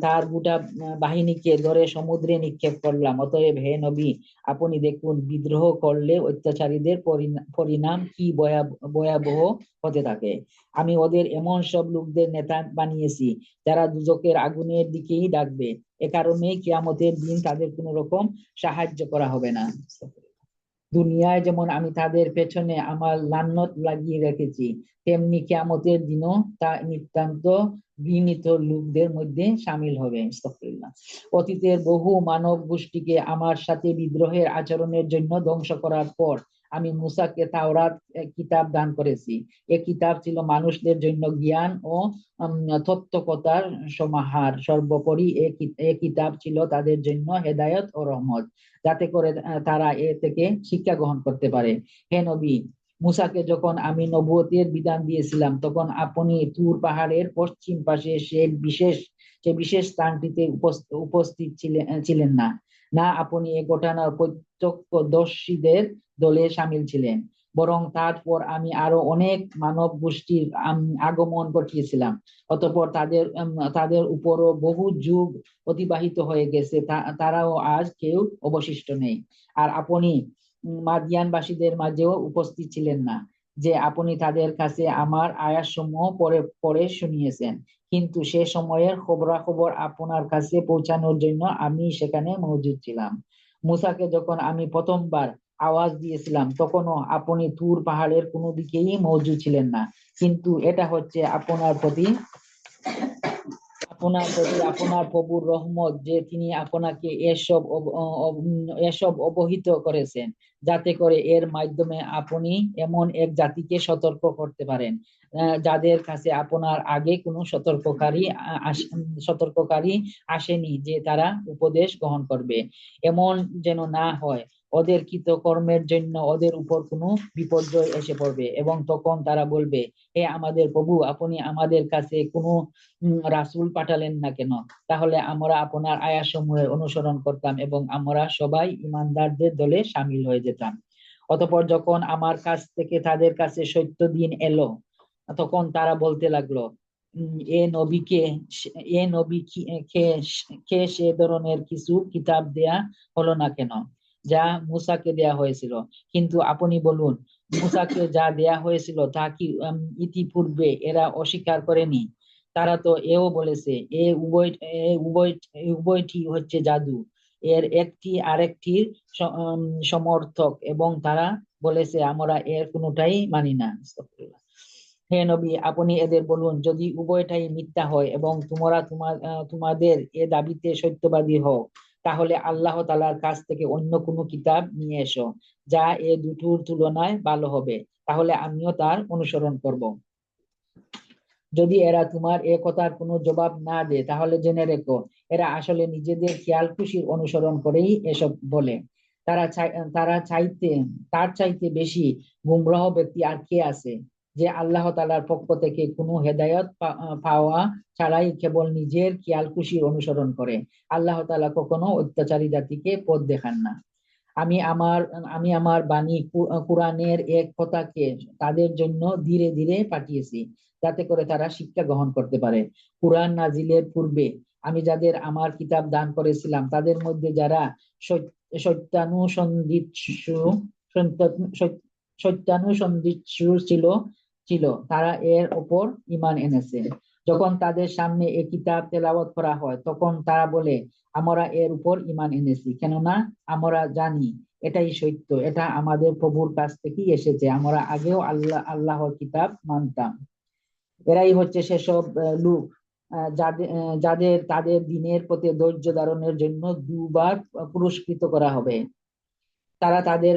[SPEAKER 1] তার গোটা বাহিনীকে ধরে সমুদ্রে নিক্ষেপ করলাম। অতএব হে নবী, আপনি দেখুন বিদ্রোহ করলে অত্যাচারীদের পরিণাম কি ভয়াবহ হতে থাকে। আমি ওদের এমন সব লোকদের নেতা বানিয়েছি যারা দুজকের আগুনের দিকেই ডাকবে। এ কারণেই কিয়ামতের দিন তাদের কোনো রকম সাহায্য করা হবে না। দুনিয়ায় যেমন আমি তাদের পেছনে আমার লান্নত লাগিয়ে রেখেছি, তেমনি কিয়ামতের দিনও তা নিতান্ত ঘৃণিত লোকদের মধ্যে সামিল হবে। আস্তাগফিরুল্লাহ। অতীতের বহু মানব গোষ্ঠীকে আমার সাথে বিদ্রোহের আচরণের জন্য ধ্বংস করার পর আমি মূসাকে তাওরাত কিতাব দান করেছি। এ কিতাব ছিল মানুষদের জন্য জ্ঞান ও তত্ত্বকতার সমাহার। সর্বোপরি এ কিতাব ছিল তাদের জন্য হেদায়েত ও রহমত, যাতে করে তারা এ থেকে শিক্ষা গ্রহণ করতে পারে। হে নবী, মূসাকে যখন আমি নবুয়তের বিধান দিয়েছিলাম, তখন আপনি তুর পাহাড়ের পশ্চিম পাশে সে বিশেষ স্থানটিতে উপস্থিত ছিলেন না। না আপনি এ ঘটনার প্রত্যক্ষদর্শীদের দলে সামিল ছিলেন, বরং তারপর আমি আরো অনেক মানব গোষ্ঠীর আগমন ঘটিয়েছিলাম। অতঃপর তাদের উপরও বহু যুগ অতিবাহিত হয়ে গেছে, তারাও আজ কেউ অবশিষ্ট নেই। আর আপনি মাদিয়ানবাসীদের মাঝেও উপস্থিত ছিলেন না, যে আপনি তাদের কাছে আমার আয়াতসমূহ পড়ে শুনিয়েছেন, কিন্তু সে সময়ের খবরাখবর আপনার কাছে পৌঁছানোর জন্য আমি সেখানে মজুদ ছিলাম। মূসাকে যখন আমি প্রথমবার আওয়াজ দিয়েছিলাম, তখনও আপনি তুর পাহাড়ের কোনো দিকেই মজুদ ছিলেন না। কিন্তু এটা হচ্ছে আপনার প্রতি আপনার প্রভুর রহমত যে তিনি আপনাকে এসব অবহিত করেছেন, যাতে করে এর মাধ্যমে আপনি এমন এক জাতিকে সতর্ক করতে পারেন যাদের কাছে আপনার আগে কোনো সতর্ককারী আসেনি, যে তারা উপদেশ গ্রহণ করবে। এমন যেন না হয় ওদের কৃতকর্মের জন্য ওদের উপর কোনো বিপর্যয় এসে পড়বে, এবং তখন তারা বলবে, হে আমাদের প্রভু, আপনি আমাদের কাছে কোনো রাসূল পাঠালেন না কেন? তাহলে আমরা আপনার আয়াতসমূহের অনুসরণ করতাম এবং আমরা সবাই ঈমানদারদের দলে শামিল হয়ে যেতাম। অতঃপর যখন আমার কাছ থেকে তাদের কাছে সত্য দিন এলো, তখন তারা বলতে লাগলো, এ নবীকে এ নবী কে সে ধরনের কিছু কিতাব দেয়া হলো না কেন যা মূসাকে দেয়া হয়েছিল? কিন্তু আপনি বলুন, মূসাকে যা দেয়া হয়েছিল তা কি ইতিপূর্বে এরা অস্বীকার করেনি? তারা তো এও বলেছে, উভয়টি হচ্ছে জাদু, এর একটি আরেকটির সমর্থক, এবং তারা বলেছে আমরা এর কোনোটাই মানি না। আস্তাগফিরুল্লাহ। হে নবী, আপনি এদের বলুন, যদি উভয়টাই মিথ্যা হয় এবং তোমাদের এ দাবিতে সত্যবাদী হও, তাহলে আল্লাহ তাআলার কাছ থেকে অন্য কোনো কিতাব নিয়ে এসো যা এ দুটোর তুলনায় ভালো হবে, তাহলে আমিও তার অনুসরণ করব। যদি এরা তোমার এ কথার কোনো জবাব না দেয়, তাহলে জেনে রেখো এরা আসলে নিজেদের খেয়াল খুশির অনুসরণ করেই এসব বলে। তার চাইতে বেশি গুমরাহ ব্যক্তি আর কে আছে, যে আল্লাহ তাআলার পক্ষ থেকে কোনো হেদায়েত পাওয়া ছাড়াই কেবল নিজের খেয়াল খুশির অনুসরণ করে। আল্লাহ তাআলা কখনো অত্যাচারী জাতিকে পথ দেখান না। আমি আমার বাণী কুরআনের এক কথাকে তাদের জন্য ধীরে ধীরে পাঠিয়েছি, যাতে করে তারা শিক্ষা গ্রহণ করতে পারে। কুরআন নাজিলের পূর্বে আমি যাদের আমার কিতাব দান করেছিলাম, তাদের মধ্যে যারা সত্যানুসন্ধিৎসু ছিল তারা এর উপর ঈমান এনেছে। যখন তাদের সামনে এই কিতাব তেলাওয়াত করা হয়, তখন তারা বলে, আমরা এর উপর ঈমান এনেছি, কেননা আমরা জানি এটাই সত্য, এটা আমাদের প্রভুর কাছ থেকেই এসেছে, আমরা আগেও আল্লাহর কিতাব মানতাম। এরাই হচ্ছে সেসব লোক যাদের তাদের দিনের প্রতি ধৈর্য ধারণের জন্য দুবার পুরস্কৃত করা হবে। তারা তাদের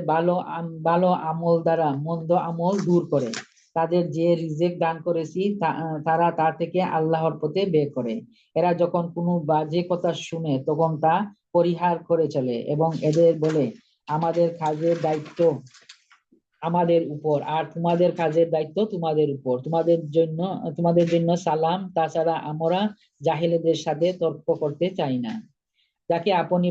[SPEAKER 1] ভালো আমল দ্বারা মন্দ আমল দূর করে। তাদের যে রিজিক দান করেছি তারা তা থেকে আল্লাহর পথে ব্যয় করে। এরা যখন কোনো বাজে কথা শুনে, তখন তা পরিহার করে চলে এবং এদের বলে, আমাদের কাজের দায়িত্ব আমাদের উপর, আর তোমাদের কাজের দায়িত্ব তোমাদের উপর, তোমাদের জন্য সালাম, তাছাড়া আমরা জাহেলেদের সাথে তর্ক করতে চাই না। যাকে আপনি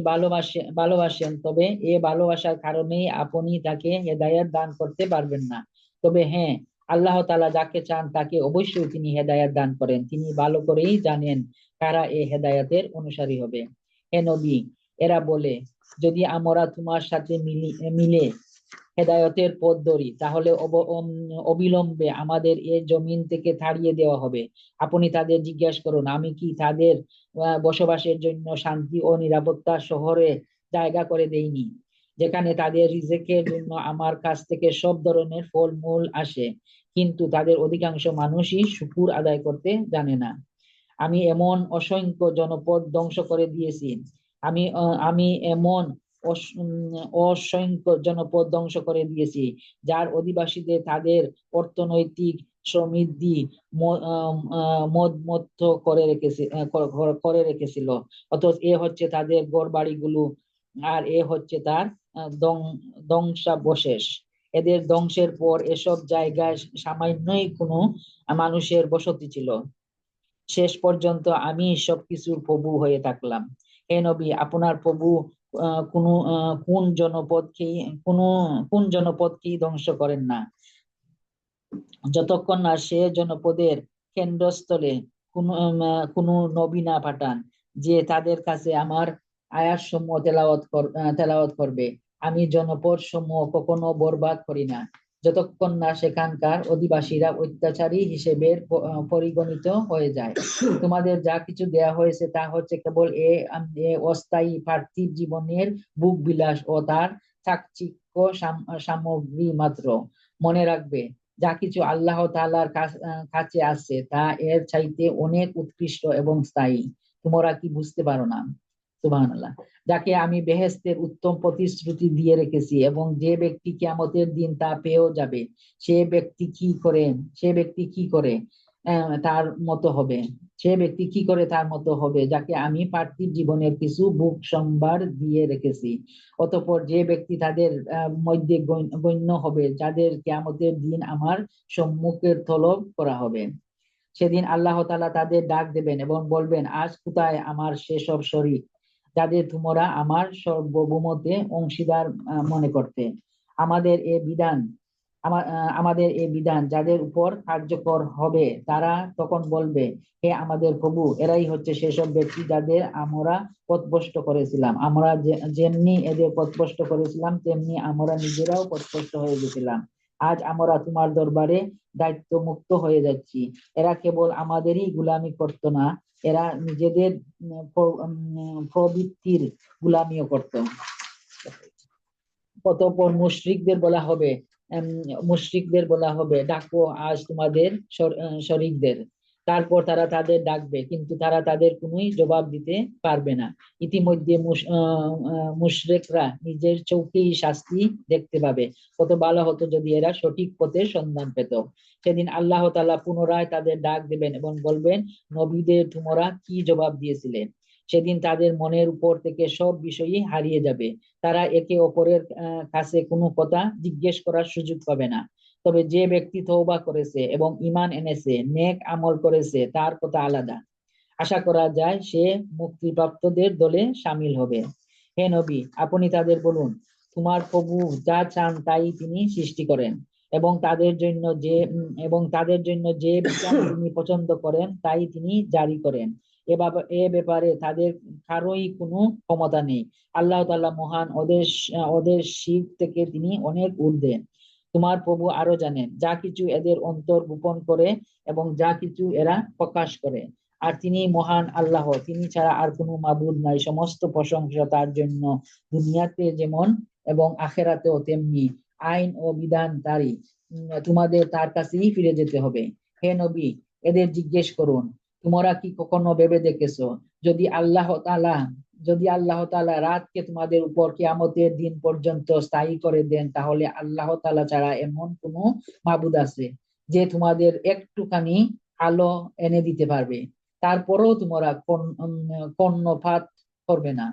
[SPEAKER 1] ভালোবাসেন, তবে এ ভালোবাসার কারণেই আপনি তাকে হেদায়েত দান করতে পারবেন না। তবে হ্যাঁ, আল্লাহ তাআলা যাকে চান তাকে অবশ্যই তিনি হেদায়েত দান করেন, তিনি ভালো করেই জানেন কারা এই হেদায়েতের অনুসারী হবে। হে নবী, এরা বলে, যদি আমরা তোমার সাথে মিলে হেদায়েতের পথ ধরি তাহলে অবিলম্বে আমাদের এই জমিন থেকে তাড়িয়ে দেওয়া হবে। আপনি তাদের জিজ্ঞাসা করুন, আমি কি তাদের বসবাসের জন্য শান্তি ও নিরাপত্তা শহরে জায়গা করে দেইনি, যেখানে তাদের রিজেকের জন্য আমার কাছ থেকে সব ধরনের ফলমূল আসে, কিন্তু তাদের অধিকাংশ মানুষই শুকর আদায় করতে জানে না। আমি এমন অসংখ্য জনপদ ধ্বংস করে দিয়েছি, আমি এমন অসংখ্য জনপদ ধ্বংস করে দিয়েছি যার অধিবাসীদের তাদের অর্থনৈতিক সমৃদ্ধি মদমত্ত করে রেখেছিল, অথচ এ হচ্ছে তাদের ঘরবাড়িগুলো, আর এ হচ্ছে তার ধ্বংসাবশেষ। এদের ধ্বংসের পর এসব জায়গায় সামান্যই কোনো মানুষের বসতি ছিল। শেষ পর্যন্ত আমি সবকিছুর প্রভু হয়ে থাকলাম। হে নবী, আপনার প্রভু কোন জনপদকেই ধ্বংস করেন না যতক্ষণ না সে জনপদের কেন্দ্রস্থলে কোনো নবী না পাঠান যে তাদের কাছে আমার আয়াত সমূহ তেলাওয়াত করবে। আমি জনপদ সমূহ কখনো বরবাদ করি না যতক্ষণ না সেখানকার অধিবাসীরা অত্যাচারী হিসেবে পরিগণিত হয়ে যায়। তোমাদের যা কিছু দেয়া হয়েছে তা হচ্ছে কেবল অস্থায়ী পার্থিব জীবনের বুক বিলাস ও তার চাকচিক্য সামগ্রী মাত্র। মনে রাখবে, যা কিছু আল্লাহ তাআলার কাছে আছে তা এর চাইতে অনেক উৎকৃষ্ট এবং স্থায়ী। তোমরা কি বুঝতে পারো না? সুবহানাল্লাহ। যাকে আমি বেহেশতের উত্তম প্রতিশ্রুতি দিয়ে রেখেছি এবং যে ব্যক্তি কিয়ামতের দিন তা পেয়েও যাবে, সে ব্যক্তি কি করে তার মতো হবে, যাকে আমি পার্থিব জীবনের কিছু ভোগ সম্ভার দিয়ে রেখেছি। অতঃপর যে ব্যক্তি তাদের মধ্যে গণ্য হবে যাদের কিয়ামতের দিন আমার সম্মুখের তলব করা হবে, সেদিন আল্লাহ তাআলা তাদের ডাক দেবেন এবং বলবেন, আজ কোথায় আমার সেসব শরীক যাদের তোমরা আমার সার্বভৌমত্বে অংশীদার মনে করতে? আমাদের এই বিধান যাদের উপর কার্যকর হবে তারা তখন বলবে, হে আমাদের প্রভু, এরাই হচ্ছে সেসব ব্যক্তি যাদের আমরা পথভ্রষ্ট করেছিলাম। আমরা যেমনি এদের পথভ্রষ্ট করেছিলাম তেমনি আমরা নিজেরাও পথভ্রষ্ট হয়ে গেছিলাম। আজ আমরা তোমার দরবারে দায়িত্ব মুক্ত হয়ে যাচ্ছি। এরা কেবল আমাদেরই গোলামি করত না, এরা নিজেদের প্রবৃত্তির গোলামিও করত। অতঃপর মুশরিকদের বলা হবে, ডাকো আজ তোমাদের শরীকদের। তারপর তারা তাদের ডাকবে, কিন্তু তারা তাদের কোনোই জবাব দিতে পারবে না। ইতিমধ্যে মুশরিকরা নিজের চোখেই শাস্তি দেখতে পাবে। কত ভালো হতো যদি এরা সঠিক পথের সন্ধান পেত। সেদিন আল্লাহ তাআলা পুনরায় তাদের ডাক দেবেন এবং বলবেন, নবীদের তোমরা কি জবাব দিয়েছিলে? সেদিন তাদের মনের উপর থেকে সব বিষয়ই হারিয়ে যাবে। তারা একে অপরের কাছে কোনো কথা জিজ্ঞেস করার সুযোগ পাবে না। তবে যে ব্যক্তি তওবা করেছে এবং ঈমান এনেছে, নেক আমল করেছে, তার কথা আলাদা। আশা করা যায় সে মুক্তিপ্রাপ্তদের দলে শামিল হবে। হে নবী, আপনি তাদের বলুন, তোমার প্রভু যা চান তাই তিনি সৃষ্টি করেন এবং তাদের জন্য যে বিধান তিনি পছন্দ করেন তাই তিনি জারি করেন। এ ব্যাপারে তাদের কারোই কোনো ক্ষমতা নেই। আল্লাহ তাআলা মহান, ওদের শিব থেকে তিনি অনেক ঊর্ধ্বে। তোমার প্রভু আরো জানেন যা কিছু এদের অন্তর গোপন করে এবং যা কিছু এরা প্রকাশ করে। আর তিনি মহান আল্লাহ, তিনি ছাড়া আর কোনো মাবুদ নাই। সমস্ত প্রশংসা তার জন্য, দুনিয়াতে যেমন এবং আখিরাতেও তেমনি। আইন ও বিধান তারই। তোমাদের তার কাছেই ফিরে যেতে হবে। হে নবী, এদের জিজ্ঞেস করুন, তোমরা কি কখনো ভেবে দেখেছো যদি আল্লাহ তাআলা রাতকে তোমাদের উপর কিয়ামতের দিন পর্যন্ত স্থায়ী করে দেন, তাহলে আল্লাহ তাআলা ছাড়া এমন কোনো মাবুদ আছে যে তোমাদের একটুখানি আলো এনে দিতে পারবে? তারপরেও তোমরা কর্ণপাত করবে না।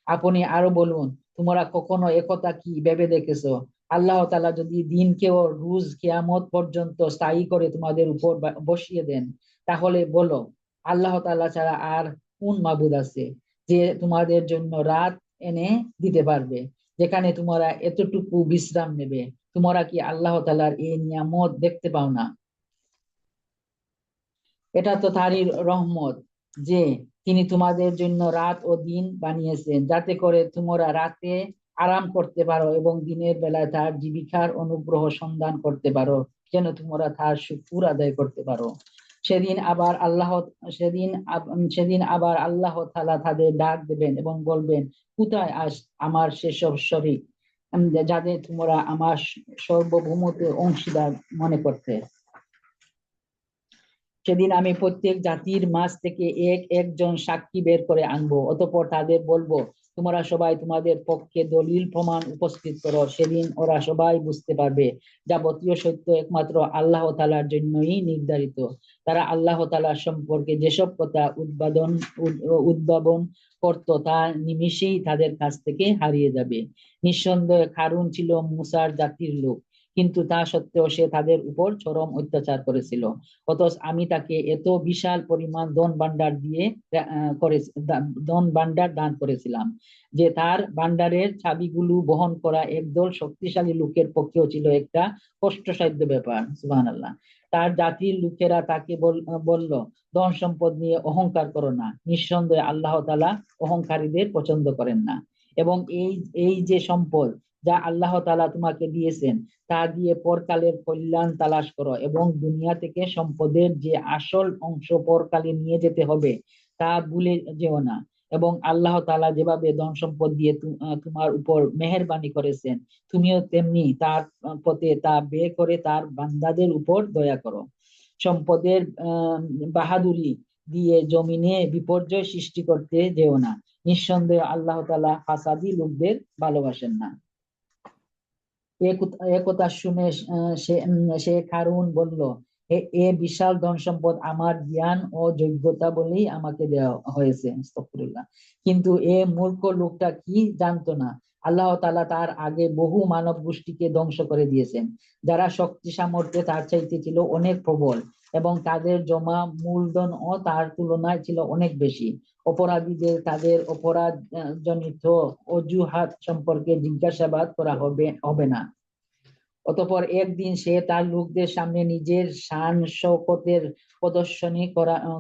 [SPEAKER 1] আপনি আরো বলুন, তোমরা কখনো একথা কি ভেবে দেখেছো, আল্লাহ তাআলা যদি দিনকেও রোজ কিয়ামত পর্যন্ত স্থায়ী করে তোমাদের উপর বসিয়ে দেন, তাহলে বলো, আল্লাহ তাআলা ছাড়া আর কোন মাবুদ আছে যে তোমাদের জন্য রাত এনে দিতে পারবে? যেখানে তোমরা এতটুকু বিশ্রাম নেবে। তোমরা কি আল্লাহ তাআলার এই নিয়ামত দেখতে পাও না? এটা তো তারই রহমত যে তিনি তোমাদের জন্য রাত ও দিন বানিয়েছেন, যাতে করে তোমরা রাতে আরাম করতে পারো এবং দিনের বেলায় তার জীবিকার অনুগ্রহ সন্ধান করতে পারো, যেন তোমরা তার শুকর আদায় করতে পারো। সেদিন আবার আল্লাহ সেদিন আবার আল্লাহ তাআলা তাদের ডাক দেবেন এবং বলবেন, কোথায় আমার সেসব শরীক যাদের তোমরা আমার সার্বভৌমত্বের অংশীদার মনে করতে? সেদিন আমি প্রত্যেক জাতির মাঝ থেকে একজন সাক্ষী বের করে আনবো, অতঃপর তাদের বলবো, তোমরা সবাই তোমাদের পক্ষে দলিল প্রমাণ উপস্থিত করো। সেদিন ওরা সবাই বুঝতে পারবে যাবতীয় সত্য একমাত্র আল্লাহ তাআলার জন্যই নির্ধারিত। তারা আল্লাহ তাআলা সম্পর্কে যেসব কথা উদ্ভাবন করত তা নিমিষেই তাদের কাছ থেকে হারিয়ে যাবে। নিঃসন্দেহে কারূন ছিল মূসার জাতির লোক, কিন্তু তা সত্ত্বেও সে তাদের উপর চরম অত্যাচার করেছিল। অথচ আমি তাকে এত বিশাল পরিমাণ ধন ভাণ্ডার দান করেছিলাম যে তার ভাণ্ডারের চাবিগুলো বহন করা একদল শক্তিশালী লোকের পক্ষেও ছিল একটা কষ্টসাধ্য ব্যাপার। সুবহানাল্লাহ। তার জাতির লোকেরা তাকে বলল, ধন সম্পদ নিয়ে অহংকার করো না, নিঃসন্দেহে আল্লাহ তাআলা অহংকারীদের পছন্দ করেন না। এবং এই এই যে সম্পদ যা আল্লাহ তাআলা তোমাকে দিয়েছেন তা দিয়ে পরকালের কল্যাণ তালাশ করো, এবং দুনিয়া থেকে সম্পদের যে আসল অংশ পরকালে নিয়ে যেতে হবে তা ভুলে যেও না। এবং আল্লাহ তাআলা যেভাবে ধন সম্পদ দিয়ে তোমার উপর মেহেরবানি করেছেন, তুমিও তেমনি তার পথে তা ব্যয় করে তার বান্দাদের উপর দয়া করো। সম্পদের বাহাদুরি দিয়ে জমিনে বিপর্যয় সৃষ্টি করতে যেও না, নিঃসন্দেহে আল্লাহ তাআলা ফাসাদি লোকদের ভালোবাসেন না। একথা শুনে সে কারূন বলল, এ বিশাল ধন সম্পদ আমার জ্ঞান ও যোগ্যতা বলেই আমাকে দেওয়া হয়েছে। আস্তাগফিরুল্লাহ। কিন্তু এ মূর্খ লোকটা কি জানতো না আল্লাহ তাআলা তার আগে বহু মানব গোষ্ঠীকে ধ্বংস করে দিয়েছেন, যারা শক্তি সামর্থ্যে তার চাইতে ছিল অনেক প্রবল এবং তাদের জমা মূলধন ও তার তুলনায় ছিল অনেক বেশি। অপরাধীদের তাদের অপরাধ জনিত অজুহাত সম্পর্কে জিজ্ঞাসাবাদ করা হবে না। অতঃপর একদিন সে তার লোকদের সামনে নিজের শান শওকতের প্রদর্শনী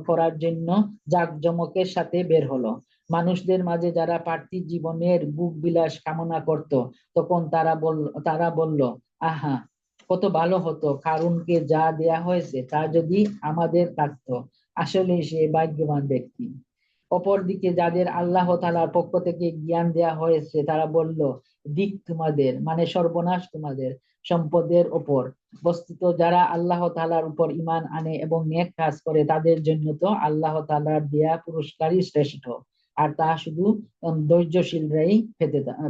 [SPEAKER 1] করার জন্য জাঁকজমকের সাথে বের হলো। মানুষদের মাঝে যারা পার্থিব জীবনের বুক বিলাস কামনা করত, তখন তারা বলল, আহা, কত ভালো হতো কারূনকে যা দেয়া হয়েছে তা যদি আমাদের থাকতো, আসলে সে ভাগ্যবান ব্যক্তি। অপরদিকে যাদের আল্লাহ তাআলার পক্ষ থেকে জ্ঞান দেয়া হয়েছে তারা বলল, দিক তোমাদের, মানে সর্বনাশ তোমাদের সম্পদের ওপর। বস্তুত যারা আল্লাহ তাআলার উপর ঈমান আনে এবং নেক কাজ করে তাদের জন্য তো আল্লাহ তাআলার দেয়া পুরস্কারই শ্রেষ্ঠ, আর তা শুধু ধৈর্যশীলরাই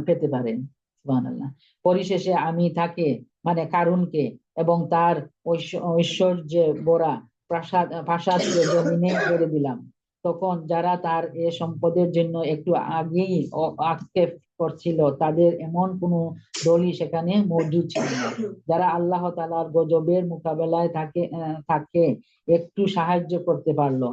[SPEAKER 1] পেতে পারেন। সুবহানাল্লাহ। পরিশেষে আমি তাকে, মানে কারূনকে এবং তার ঐশ্বর্যে ভরা প্রাসাদকে জমিনে ছেড়ে দিলাম। তখন যারা তার এ সম্পদের জন্য একটু আগেই আক্ষেপ করছিল তাদের এমন কোনো দলই সেখানে মজুদ ছিল না যারা আল্লাহ তাআলার গজবের মোকাবেলায় তাকে একটু সাহায্য করতে পারলো।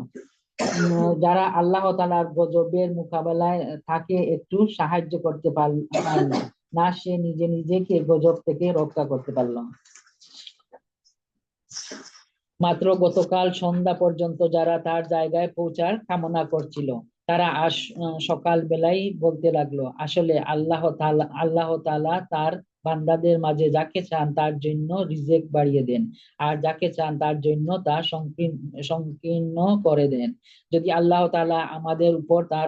[SPEAKER 1] যারা আল্লাহ তাআলার গজবের মোকাবেলায় তাকে একটু সাহায্য করতে পারলো না, সে নিজেকে গজব থেকে রক্ষা করতে পারলো। মাত্র গতকাল সন্ধ্যা পর্যন্ত যারা তার জায়গায় পৌঁছার কামনা করছিল তারা সকাল বেলায় বলতে লাগলো, আসলে আল্লাহ তাআলা তার বান্দাদের মাঝে যাকে চান তার জন্য রিজিক বাড়িয়ে দেন, আর যাকে চান তার জন্য তা সংকীর্ণ করে দেন। যদি আল্লাহ তাআলা আমাদের উপর তার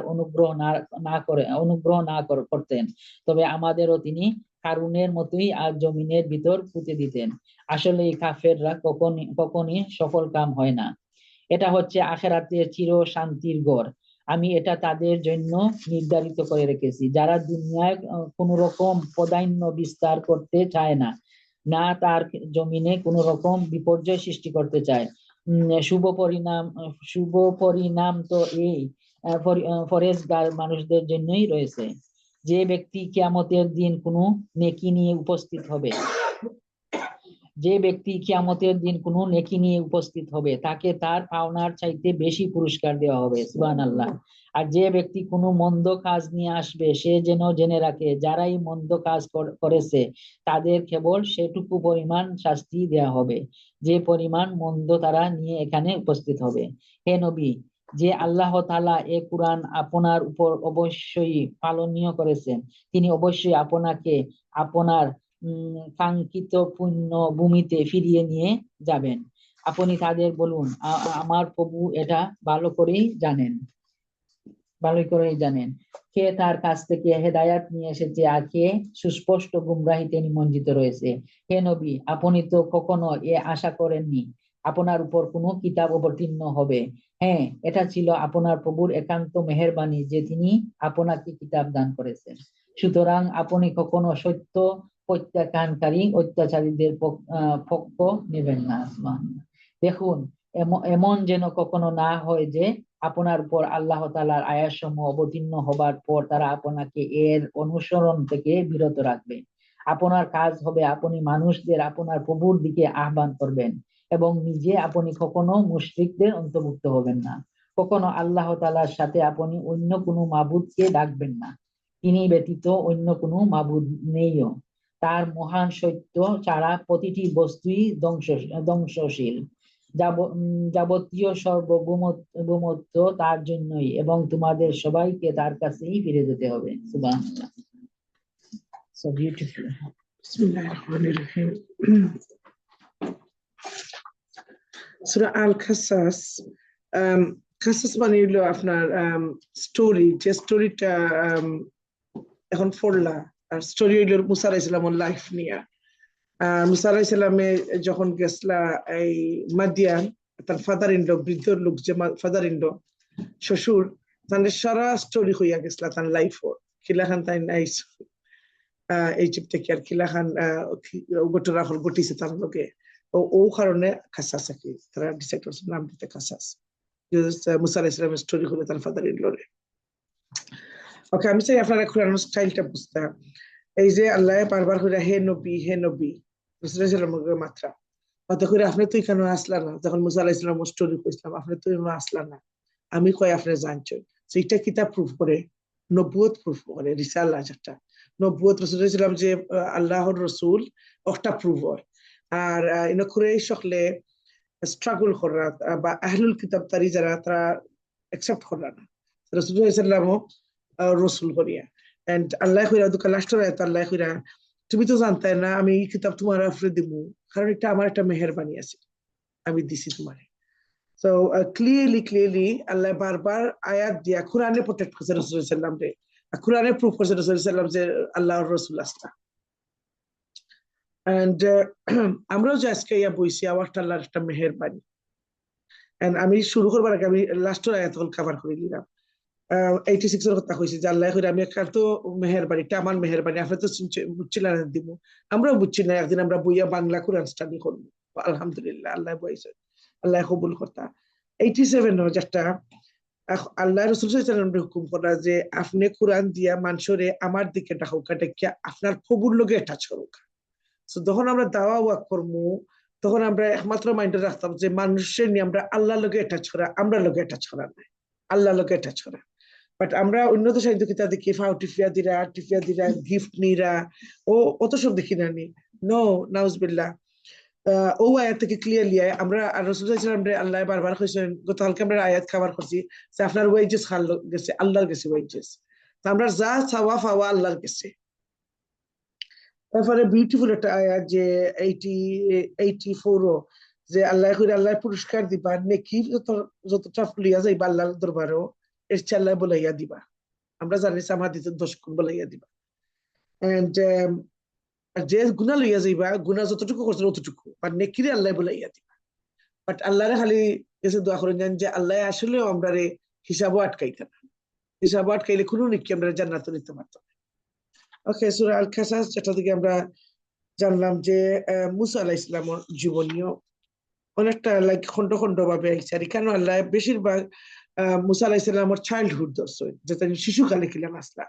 [SPEAKER 1] অনুগ্রহ না করতেন তবে আমাদেরও তিনি কারূনের মতোই আর জমিনের ভিতর পুঁতে দিতেন। আসলে এই কাফেররা কখনই সফল কাম হয় না। এটা হচ্ছে আখিরাতের চির শান্তির গড়। আমি এটা তাদের জন্য নির্ধারিত করে রেখেছি যারা দুনিয়ায় কোন রকম প্রাধান্য বিস্তার করতে চায় না, না তার জমিনে কোন রকম বিপর্যয় সৃষ্টি করতে চায়। শুভ পরিণাম তো এই ফরেজগার মানুষদের জন্যই রয়েছে। যে ব্যক্তি কিয়ামতের দিন কোনো নেকি নিয়ে উপস্থিত হবে যে ব্যক্তি কিয়ামতের দিন কোনো নেকি নিয়ে উপস্থিত হবে তাকে তার পাওনার চাইতে বেশি পুরস্কার দেওয়া হবে, সুবহানাল্লাহ। আর যে ব্যক্তি কোনো মন্দ কাজ নিয়ে আসবে সে যেন জেনে রাখে যারাই মন্দ কাজ করেছে তাদের কেবল সেটুকু পরিমাণ শাস্তি দেওয়া হবে যে পরিমাণ মন্দ তারা নিয়ে এখানে উপস্থিত হবে। হে নবী, যে আল্লাহ তাআলা এ কুরআন আপনার উপর অবশ্যই পালনীয় করেছেন তিনি অবশ্যই আপনাকে আপনার কাঙ্ক্ষিত পুণ্য ভূমিতে ফিরিয়ে নিয়ে যাবেন। আপনি তাদের বলুন, আমার প্রভু এটা ভালো করেই জানেন কে তার কাছ থেকে হেদায়াত নিয়ে এসেছে আর কে সুস্পষ্ট গুমরাহিতে নিমজ্জিত রয়েছে। হে নবী, আপনি তো কখনো এ আশা করেননি আপনার উপর কোনো কিতাব অবতীর্ণ হবে। হ্যাঁ, এটা ছিল আপনার প্রভুর একান্ত মেহেরবানি যে তিনি আপনাকে কিতাব দান করেছেন। সুতরাং আপনি কখনো সত্য প্রত্যাখ্যানকারী অত্যাচারীদের পক্ষ নেবেন না। দেখুন, এমন যেন কখনো না হয় যে আপনার উপর আল্লাহ তাআলার আয়াতসমূহ অবতীর্ণ হবার পর তারা আপনাকে এর অনুসরণ থেকে বিরত রাখবে। আপনার কাজ হবে আপনি মানুষদের আপনার প্রভুর দিকে আহ্বান করবেন এবং নিজে আপনি কখনো মুশরিকদের অন্তর্ভুক্ত হবেন না। কখনো আল্লাহ তাআলার সাথে আপনি অন্য কোনো মাবুদকে ডাকবেন না। তিনি ব্যতীত অন্য কোনো মাবুদ নেইও। তার মহান সত্য ছাড়া প্রতিটি বস্তুই ধ্বংসশীল। যাবতীয় সার্বভৌমত্ব তার জন্যই এবং তোমাদের সবাইকে তার কাছেই ফিরে যেতে হবে। সুবহানাল্লাহ। So beautiful.
[SPEAKER 3] বিসমিল্লাহির-রহমানির-রহিম। সূরা আল কাসাস, কাসাস মানে হলো আপনার স্টোরি, যে স্টোরিটা এখন পড়লা, আর স্টোরি হইল মুসা আলাইহিস সালামের লাইফ নিয়ে। মুসা আলাইহিস সালামে যখন গেছলা এই মাদিয়ান, তার ফাদার ইন ল, বৃদ্ধ লোক যে ফাদার ইন ল, শ্বশুর, তাহলে সারা স্টোরি হইয়া গেছলা তার লাইফ কিলাখান তাই নাইস ইজিপ্ট থেকে আর কিলাখান গোটরা হল গটিছে তার লোকে। ও কারণে কাসাস আর কি তারা ডিসাইড করছে নাম দিতে কাসাস, মুসা আলাইহিস সালামের স্টোরি হলো তার ফাদার ইন লরে। ওকে, আমি চাই আপনারা কোরআনের স্টাইলটা বুঝতে। এই যে আল্লাহ বারবার করে হে নবী হে নবী মাত্রা অত করে আপনি তো এখানে আসলা না, যখন মুসা আলাইহিস সালাম স্টোরি কইছিলাম আপনি তো এখানে আসলা না, আমি কই আপনি জানছেন সেইটা কিতাব প্রুফ করে, নবুয়ত প্রুফ করে, রিসালাত যেটা নবুয়ত রাসূলুল্লাহ সাল্লাল্লাহু আলাইহি ওয়াসাল্লাম যে আল্লাহর রাসূল ওটা প্রুফ হয়। আর ইন করে সকলে স্ট্রাগল করা বা আহলুল কিতাব তারি যারা তারা অ্যাকসেপ্ট করা না রাসূলুল্লাহ সাল্লাল্লাহু আলাইহি ওয়াসাল্লাম রাসূল করিয়া। এন্ড আল্লাহ কইরা দুকা লাস্টের আয়াত আল্লাহ কইরা তুমি তো জানতে না আমি এই কিতাব তোমার উপরে দিব, কারণ এটা আমার একটা মেহেরবানি আছে, আমি দিছি তোমারে। সো ক্লিয়ারলি আল্লাহ বারবার আয়াত দিয়া কোরআনে প্রোটেক্ট করছে রাসূলুল্লাহ সাল্লাল্লাহু আলাইহি ওয়াসাল্লাম, কোরআনে প্রুফ করছে রাসূলুল্লাহ সাল্লাল্লাহু আলাইহি ওয়াসাল্লাম যে আল্লাহর রাসূল আসতা। এন্ড আমরাও যে আজকে ইয়া বইছি আমারটা আল্লাহর একটা মেহেরবানি। এন্ড আমি শুরু করবার আগে আমি লাস্টের আয়াত কভার করে নিলাম। 86 এর কথা কইছি যে আল্লাহ কইরা আমি একটা তো মেহেরবানি, এটা আমার মেহেরবানি, আপনি তো বুঝছিলেন দিব, আমরাও বুঝছি না, একদিন আমরা বইয়া বাংলা কোরআন স্টাডি করব আলহামদুলিল্লাহ আল্লাহ বইছে, আল্লাহ কবুল করতা। 87 যেটা আল্লাহ রাসূল সাল্লাল্লাহু আলাইহি ওয়াসাল্লাম হুকুম করা যে আপনি কোরআন দিয়া মানুষরে আমার দিকে ডাকুকা, ডেকে আপনার প্রভুর লগে অ্যাটাচ করুকা। সো যখন আমরা দাওয়া ওয়াক করবো তখন আমরা একমাত্র মাইন্ডে রাখতাম যে মানুষের নিয়ে আমরা আল্লাহর লগে অ্যাটাচ করা, আমরা লগে অ্যাটাচ করা নাই, আল্লাহর লগে অ্যাটাচ করা। বাট আমরা উন্নত সাহিত্য কিতাব দেখি ফাউ টিফিয়া দিরা গিফট নিরা ও অত সব দেখি না নি। নো নাউজুবিল্লাহ। ও আয়াত থেকে ক্লিয়ারলি আমরা রাসূলুল্লাহ সাল্লাল্লাহু আলাইহি ওয়াসাল্লাম আল্লাহ বারবার কইছেন, গতকালকে আমরা আয়াত কভার করছি যে আপনার ওয়েজেস খাল গেছে আল্লাহর কাছে, ওয়েজেস তো আমরা যা চাওয়া পাওয়া আল্লাহর কাছে। তারপরে বিউটিফুল একটা আয়াত যে 84 যে আল্লাহ কইরা আল্লাহ পুরস্কার দিবা, নেকি যতটা ফুলিয়া যাইবা আল্লাহর দরবারেও এর চেয়ে আল্লাহ বলাইয়া দিবা, আমরা জানি সামাদিতে 10 গুণ বলাইয়া দিবা। এন্ড যে গুনাহ লইয়া যাইবা, গুনাহ যতটুকু করছে ততটুকু, আর নেকিরে আল্লাহ বলাইয়া দিবা। বাট আল্লাহরে খালি এসে দোয়া করেন জান যে আল্লাহ আসলেও আমরারে হিসাবও আটকাইতে না, হিসাবও আটকাইলে কোনো নেকি আমরা জান্নাতে নিতে পারতাম না। ওকে, সূরা আল কাসাস যেটা থেকে আমরা জানলাম যে মুসা আলাইহিস সালামের জীবনীয় অনেকটা লাইক খন্ড খন্ড ভাবে আইছে, আর কেন আল্লাহ বেশিরভাগ মুসা আলাইহিস সালামের চাইল্ডহুড দর্শ যেটা শিশুকালে কিলাম আসলা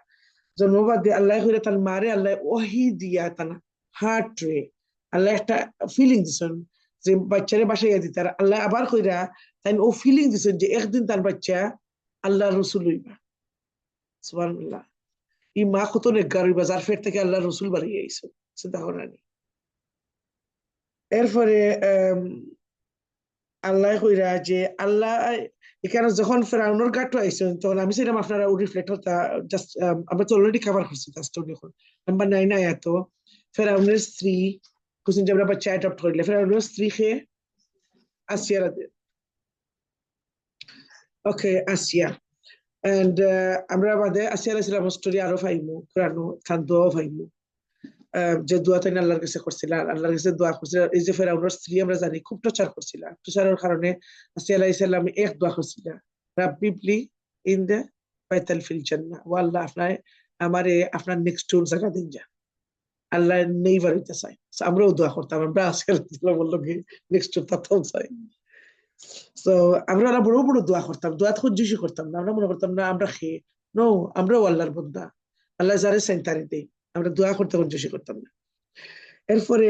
[SPEAKER 3] জন্মবাদ দিয়ে আল্লাহ কইরা তার মারে আল্লাহ ওহী দিয়া তার হার্ট রে আল্লাহ একটা ফিলিং দিছেন যে বাচ্চারে বাসাইয়া দিতে, আর আল্লাহ আবার কইরা তাই ও ফিলিং দিছেন যে একদিন তার বাচ্চা আল্লাহ রসুল হইবা। সুবহানাল্লাহ। এই মা কত নেককার হইবা যার পেট থেকে আল্লাহ রসুল বাড়িয়ে আইছে, চিন্তা করেন। এরপরে আল্লাহ কইরা যে আল্লাহ এখানে যখন ফেরাউনের গাটো আইছেন তখন আমি ছিলাম আপনারা রিফ্লেক্ট হতা জাস্ট আমরা তো অলরেডি কভার করছি তার স্টোরি। এখন নাম্বার 9 আয়াত, ফেরাউনের স্ত্রী কুসিন যে আমরা বাচ্চা অ্যাডপ্ট করিলে ফেরাউনের স্ত্রী খে আসিয়া রাদে। ওকে, আসিয়া এন্ড আমরা বাদে আসিয়া আলাইহিস স্টোরি আরো পাইমু, কোরআনও খান দোয়া পাইমু যে দোয়া তাই আল্লাহর কাছে করছিলেন, আল্লাহর কাছে দোয়া করছিলেন। এই যে ফেরাউনের স্ত্রী আমরা জানি খুব টর্চার করছিলেন, টর্চারের কারণে আসিয়া আলাইহিস সালাম এক দোয়া করছিলেন, রাব্বি প্লি ইন দ্য বাইতাল ফিল জান্নাহ, ও আল্লাহ আপনার আমারে আপনার নেক্সট টুর জায়গা দিন যা, আল্লাহ নেই বাড়িতে চাই। আমরাও দোয়া করতাম, আমরা আসিয়া আলাইহিস সালাম বললো কি নেক্সট টুর তাতেও চাই। তো আমরা বড় বড় দোয়া করতাম, দোয়া তো জুসি করতাম না, আমরা মনে করতাম না আমরা খেয়ে নো, আমরাও আল্লাহর বন্দা, আল্লাহ যারে চাই তারে দেই, আমরা দোয়া করতে জুসি করতাম না। এরপরে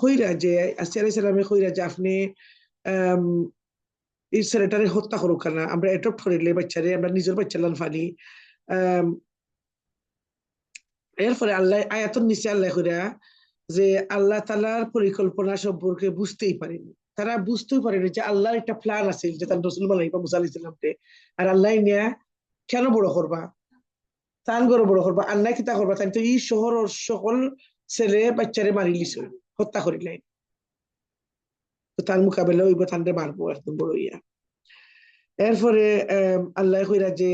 [SPEAKER 3] কইরা যে আসিয়া আলাইহিস সালামে কইরা যে আপনি এই ছেলেটারে হত্যা করুক না, আমরা অ্যাডপ্ট করিলে বাচ্চারে আমরা নিজের বাচ্চা লান ফালি। এরপরে আল্লাহ আয়াতুন নিচে আল্লাহ কইরা যে আল্লাহ তাআলার পরিকল্পনা সম্পর্কে বুঝতেই পারেনি, তারা বুঝতেই পারেনি যে আল্লাহর একটা প্ল্যান আছে যে তার রাসূল মুসা আলাইহিস সালামকে আর আল্লাহ নিয়া কেন বড় করবা, তান বড় করবা, আল্লাহ কিতা করবা, তাই তো এই শহর সকল ছেলে বাচ্চারে মারি লিছে, হত্যা করিলেন, তো তার মোকাবেলা হইব তান্ডে মারবো একদম বড় ইয়া। এরপরে আল্লাহ কইরা যে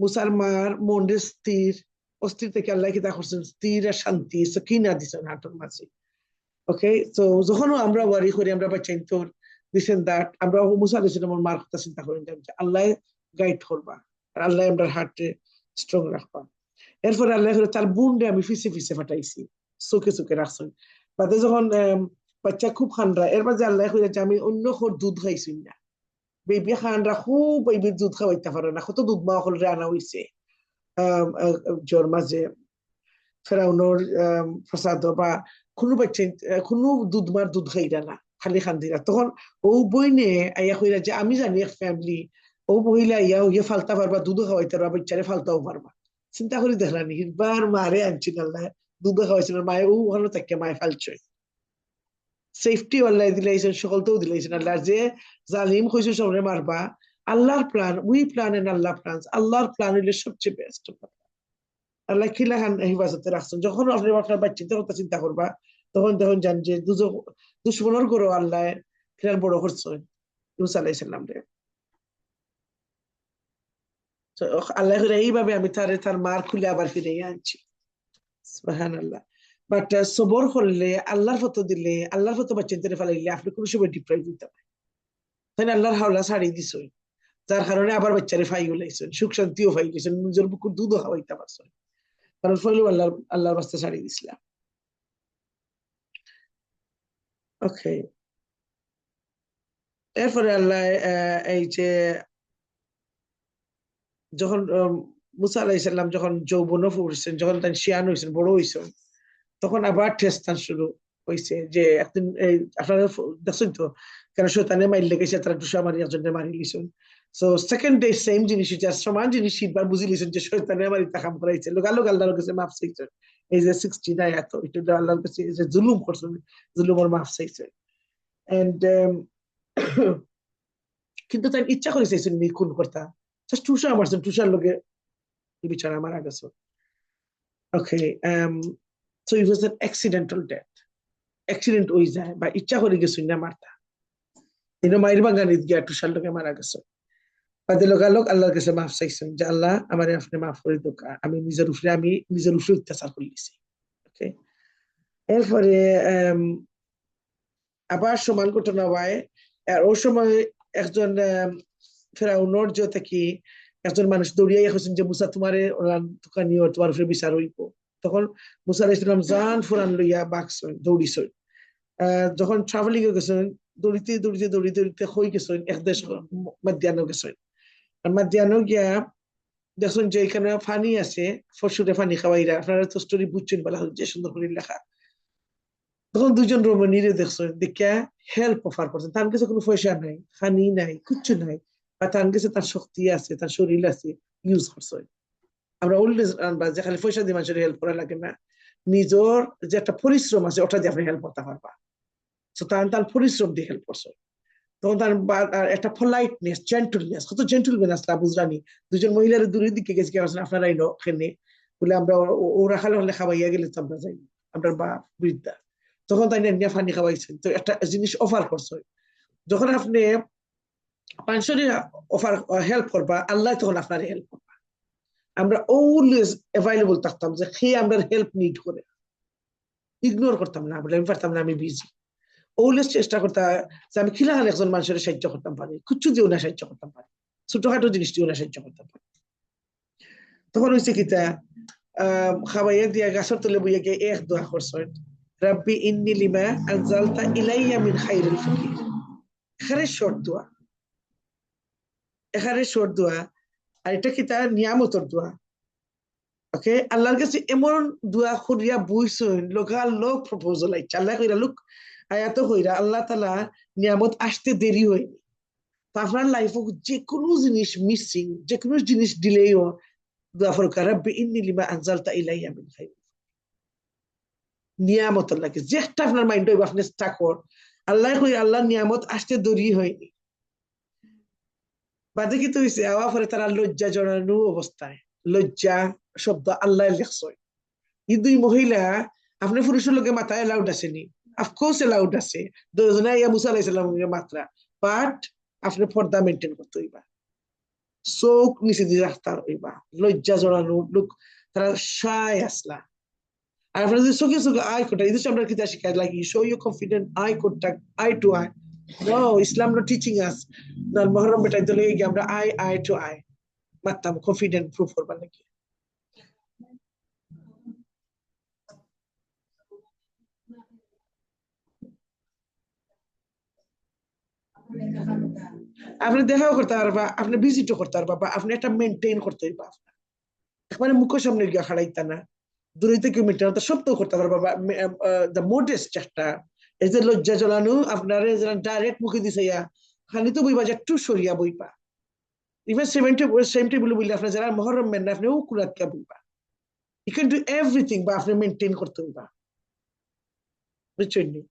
[SPEAKER 3] মুসার মার মনে স্থির অস্থির থেকে আল্লাহ কিতা করছেন স্থির আর শান্তি সকিনা দিছেন হাঁটুর মাঝে। ওকে, তো যখন আমরা ওয়ারি করি আমরা বাচ্চা তোর দিছেন দ্যাট আমরা মুসা আলাইহিস সালামের মার কথা চিন্তা করেন যে আল্লাহ গাইড করবা আর আল্লাহ আমরা হার্টে স্ট্রং রাখবা। এরপরে আল্লাহ তার বুনডে আমি ফিসে ফিসে ফাটাইছি, চোখে চোখে রাখছেন। বাদে যখন বাচ্চা খুব খান্ডা এর মাঝে আল্লাহ কইরা যে আমি অন্য খোর দুধ খাইছি না, বেবি খানরা খুব বেবির দুধ খাওয়াইতে পারে না, কত দুধ মা হল আনা হইছে জোর মাঝে ফেরাউনোর ফসাদ বা কোনো বাচ্চা কোনো দুধ মার দুধ খাইরা না, খালি খান্দিরা। তখন ও বইনে আইয়া কইরা যে আমি জানি এক ফ্যামিলি ও মহিলা ইয়া ইয়ে ফালতা পারবা, দুধও খাওয়াইতে পারবা, বাচ্চারে ফালতাও পারবা। চিন্তা করে দেখলানি হিরবার মারে আনছিল আল্লাহ, দুধও খাওয়াইছিল মায়ে, ও ওখানে থেকে মায়ে ফালছই সেফটি আল্লাহ দিলাইছেন, সকলতেও দিলাইছেন আল্লাহ যে জালিম কইছে সবরে মারবা। আল্লাহর plan, we plan and Allah plan, আল্লাহর প্ল্যান হইলে সবচেয়ে বেস্ট। আল্লাহ খিলাখান হিফাজতে রাখছেন। যখন আপনি আপনার বাচ্চাদের কথা চিন্তা করবা তখন তখন জান যে দুশ্মনের গরো আল্লাহ খিলান বড় করছেন ইউসা আলাইহিস সালাম রে। আল্লাহ এইভাবে আমি তার মার খুলে আবার ফিরে আনছি, সুবহানাল্লাহ। বাট সবর করলে আল্লাহর ফতো দিলে আল্লাহর ফতো বাচ্চাদের ফেলাইলে আপনি কোনো সময় ডিপ্রাইভ দিতে পারেন, তাই আল্লাহর হাওলা ছাড়ি দিছ, যার কারণে আবার বাচ্চারে ফাই গলাইছেন, সুখ শান্তিও ফাই গেছেন, নিজের বুকুর দুধও খাওয়াইতে পারছেন, কারণ ফলেও আল্লাহর রাস্তা ছাড়ি দিছিলাম। ওকে, এরপরে আল্লাহ এই যে যখন মুসা আলাইহিস সালাম যখন যৌবন পড়ছেন, যখন তাই শিয়ান হয়েছেন, বড় হয়েছেন, তখন আবার টেস্টান শুরু হয়েছে যে একদিন আপনারা দেখছেন তো কেন শয়তানে মাইল লেগেছে, তারা টুসা মারি একজনকে মারি লিছেন। সো সেকেন্ড ডে সেম জিনিস হচ্ছে, সমান জিনিস শীতবার বুঝি লিছেন যে শয়তানে মারি তাকাম করাইছে, লোক আল্লাহর কাছে মাফ চাইছেন। এই যে 69 এত একটু আল্লাহর কাছে যে জুলুম করছেন, জুলুমের মাফ চাইছেন। এন্ড কিন্তু তাই ইচ্ছা করে চাইছেন নি খুন করতা, জাস্ট টুসা মারছেন, টুসার লোকে বিচারা মারা গেছে। Okay, so it was an accidental death, accident হয়ে যায় বা ইচ্ছা করে গেছুন না মারতা, কিন্তু মায়ের বাগানিত গিয়া টুসার লোকে মারা গেছে। বাদে লোকালোক আল্লাহর কাছে মাফ চাইছেন যে আল্লাহ আমার আপনি মাফ করে দিক, আমি নিজের উপরে অত্যাচার করলেছি। ওকে, এরপরে আবার সমান ঘটনা হয়। ওই সময় একজন ফেরাউনের যে থেকে একজন মানুষ দৌড়িয়ে হয়েছেন যে মুসা তোমার নিয়ে তোমার উপরে বিচার হইব। তখন মুসা আলাইহিস সালাম জান ফুরান লইয়া বাকছেন, দৌড়িছেন। যখন ট্রাভেলিং এ গেছেন, দৌড়িতে হয়ে গেছেন এক দেশ মাধ্যাহ্ন গেছেন, আর মাধ্যাহ্ন গিয়া দেখছেন যে এখানে ফানি আছে, ফসুরে ফানি খাওয়াইরা, আপনারা তো স্টোরি বুঝছেন বলা যে সুন্দর করে লেখা। তখন দুজন রমণীরে দেখছো দেখে হেল্প অফার করছেন, তার কাছে কোনো পয়সা নাই, খানি নাই, কিচ্ছু নাই, আর তার কাছে তার শক্তি আছে, তার শরীর আছে, ইউজ করছে। আমরা অলওয়েজ যে খালি পয়সা দিয়ে মানুষের হেল্প করা লাগে না, নিজের যে একটা পরিশ্রম আছে ওটা দিয়ে আপনি হেল্প করতে পারবা। তো তার পরিশ্রম দিয়ে হেল্প করছে। তখন তার একটা পলাইটনেস, জেন্টলনেস, কত জেন্টলম্যান আসলে বুঝরানি। দুজন মহিলার দূরের দিকে গেছে, আপনারা এলো এখানে বলে আমরা ওরা খালে হলে খাওয়াইয়া গেলে তো আমরা যাই, আমরা বা বৃদ্ধা। তখন তাই নিয়ে ফানি খাওয়াইছেন, তো একটা জিনিস অফার করছে। যখন আপনি মানুষের অফার হেল্প করবা, আল্লাহ তখন আপনার হেল্প করবা। আমরা অলওয়েজ অ্যাভেলেবল থাকতাম যে খেয়ে আমরা হেল্প নিড করে, ইগনোর করতাম না, বলে আমি পারতাম না, আমি বিজি। অলওয়েজ চেষ্টা করতাম যে আমি খিলাখান একজন মানুষের সাহায্য করতাম পারি, কিচ্ছু দিও না সাহায্য করতাম পারি, ছোটখাটো জিনিস দিও না সাহায্য করতাম পারি। তখন হয়েছে কিতা, খাওয়াইয়া দিয়া গাছের তলে বইয়া গিয়ে এক দোয়া করছেন, রাব্বি ইন্নি লিমা আনজালতা ইলাইয়া মিন খাইরিল ফকির। এখানে শর্ট দোয়া, এখানে শর্ট দোয়া, আর এটা কিতা নিয়ামতর দোয়া। ওকে, আল্লাহর কাছে এমন দোয়া করিয়া বইছেন, লোকাল লোক প্রপোজাল আইছে, আল্লাহ কইরা লোক আয়াত হইরা আল্লাহ তাআলা নিয়ামত আসতে দেরি হয়নি। তো আপনার লাইফে যে কোনো জিনিস মিসিং, যে কোনো জিনিস দিলেও দোয়া ফরকা, রাব্বি ইন্নি লিমা আনজালতা ইলাইয়া মিন খাইর, নিয়ামতের লাগে যে একটা আপনার মাইন্ড হইব আপনি স্টাক কর, আল্লাহ কই আল্লাহ নিয়ামত আসতে দেরি হয়নি। বাদে কি তো হইছে, আওয়া পরে তারা লজ্জা জড়ানো অবস্থায়, লজ্জা শব্দ আল্লাহ লেখছয়। এই দুই মহিলা, আপনি পুরুষের লোকে মাথায় এলাউড আসেনি, অফকোর্স এলাউড আছে, দুজনে ইয়া মুসা আলাইহিস সালামের মাত্রা, বাট আপনি পর্দা মেনটেন করতে হইবা, চোখ নিচে দিয়ে রাখতে হইবা, লজ্জা জড়ানো লোক, তারা শায় আসলা। আর আপনারা যদি চোখে চোখে আই কন্টাক্ট, এই আমরা কিতা শিখাই, like you show you confident eye contact, eye to eye. No, Islam no teaching us না মহরম বেটাই দিলে আমরা আই টু আই মারতাম, কনফিডেন্ট প্রুফ করবার নাকি। আপনি দেখাও করতে পারবা, আপনি ভিজিটও করতে পারবা, বা আপনি একটা মেনটেন করতে হইবা। মানে মুখের সামনে গিয়া খাড়াইতা না, দূরে থেকে মেনটেন সব তো করতে পারবা, বা দ্য মোডেস্ট একটা, এই যে লজ্জা জ্বলানো আপনার ডাইরেক্ট মুখে দিছে ইয়া, খালি তো বইবা যে একটু সরিয়া বইবা। ইভেন সেম টেবিল বললে আপনার যারা মহরম মেন না, আপনি ও কুরাতকা বইবা, ইউ ক্যান ডু এভরিথিং, বা আপনি মেনটেন করতে হইবা, বুঝছেন নি?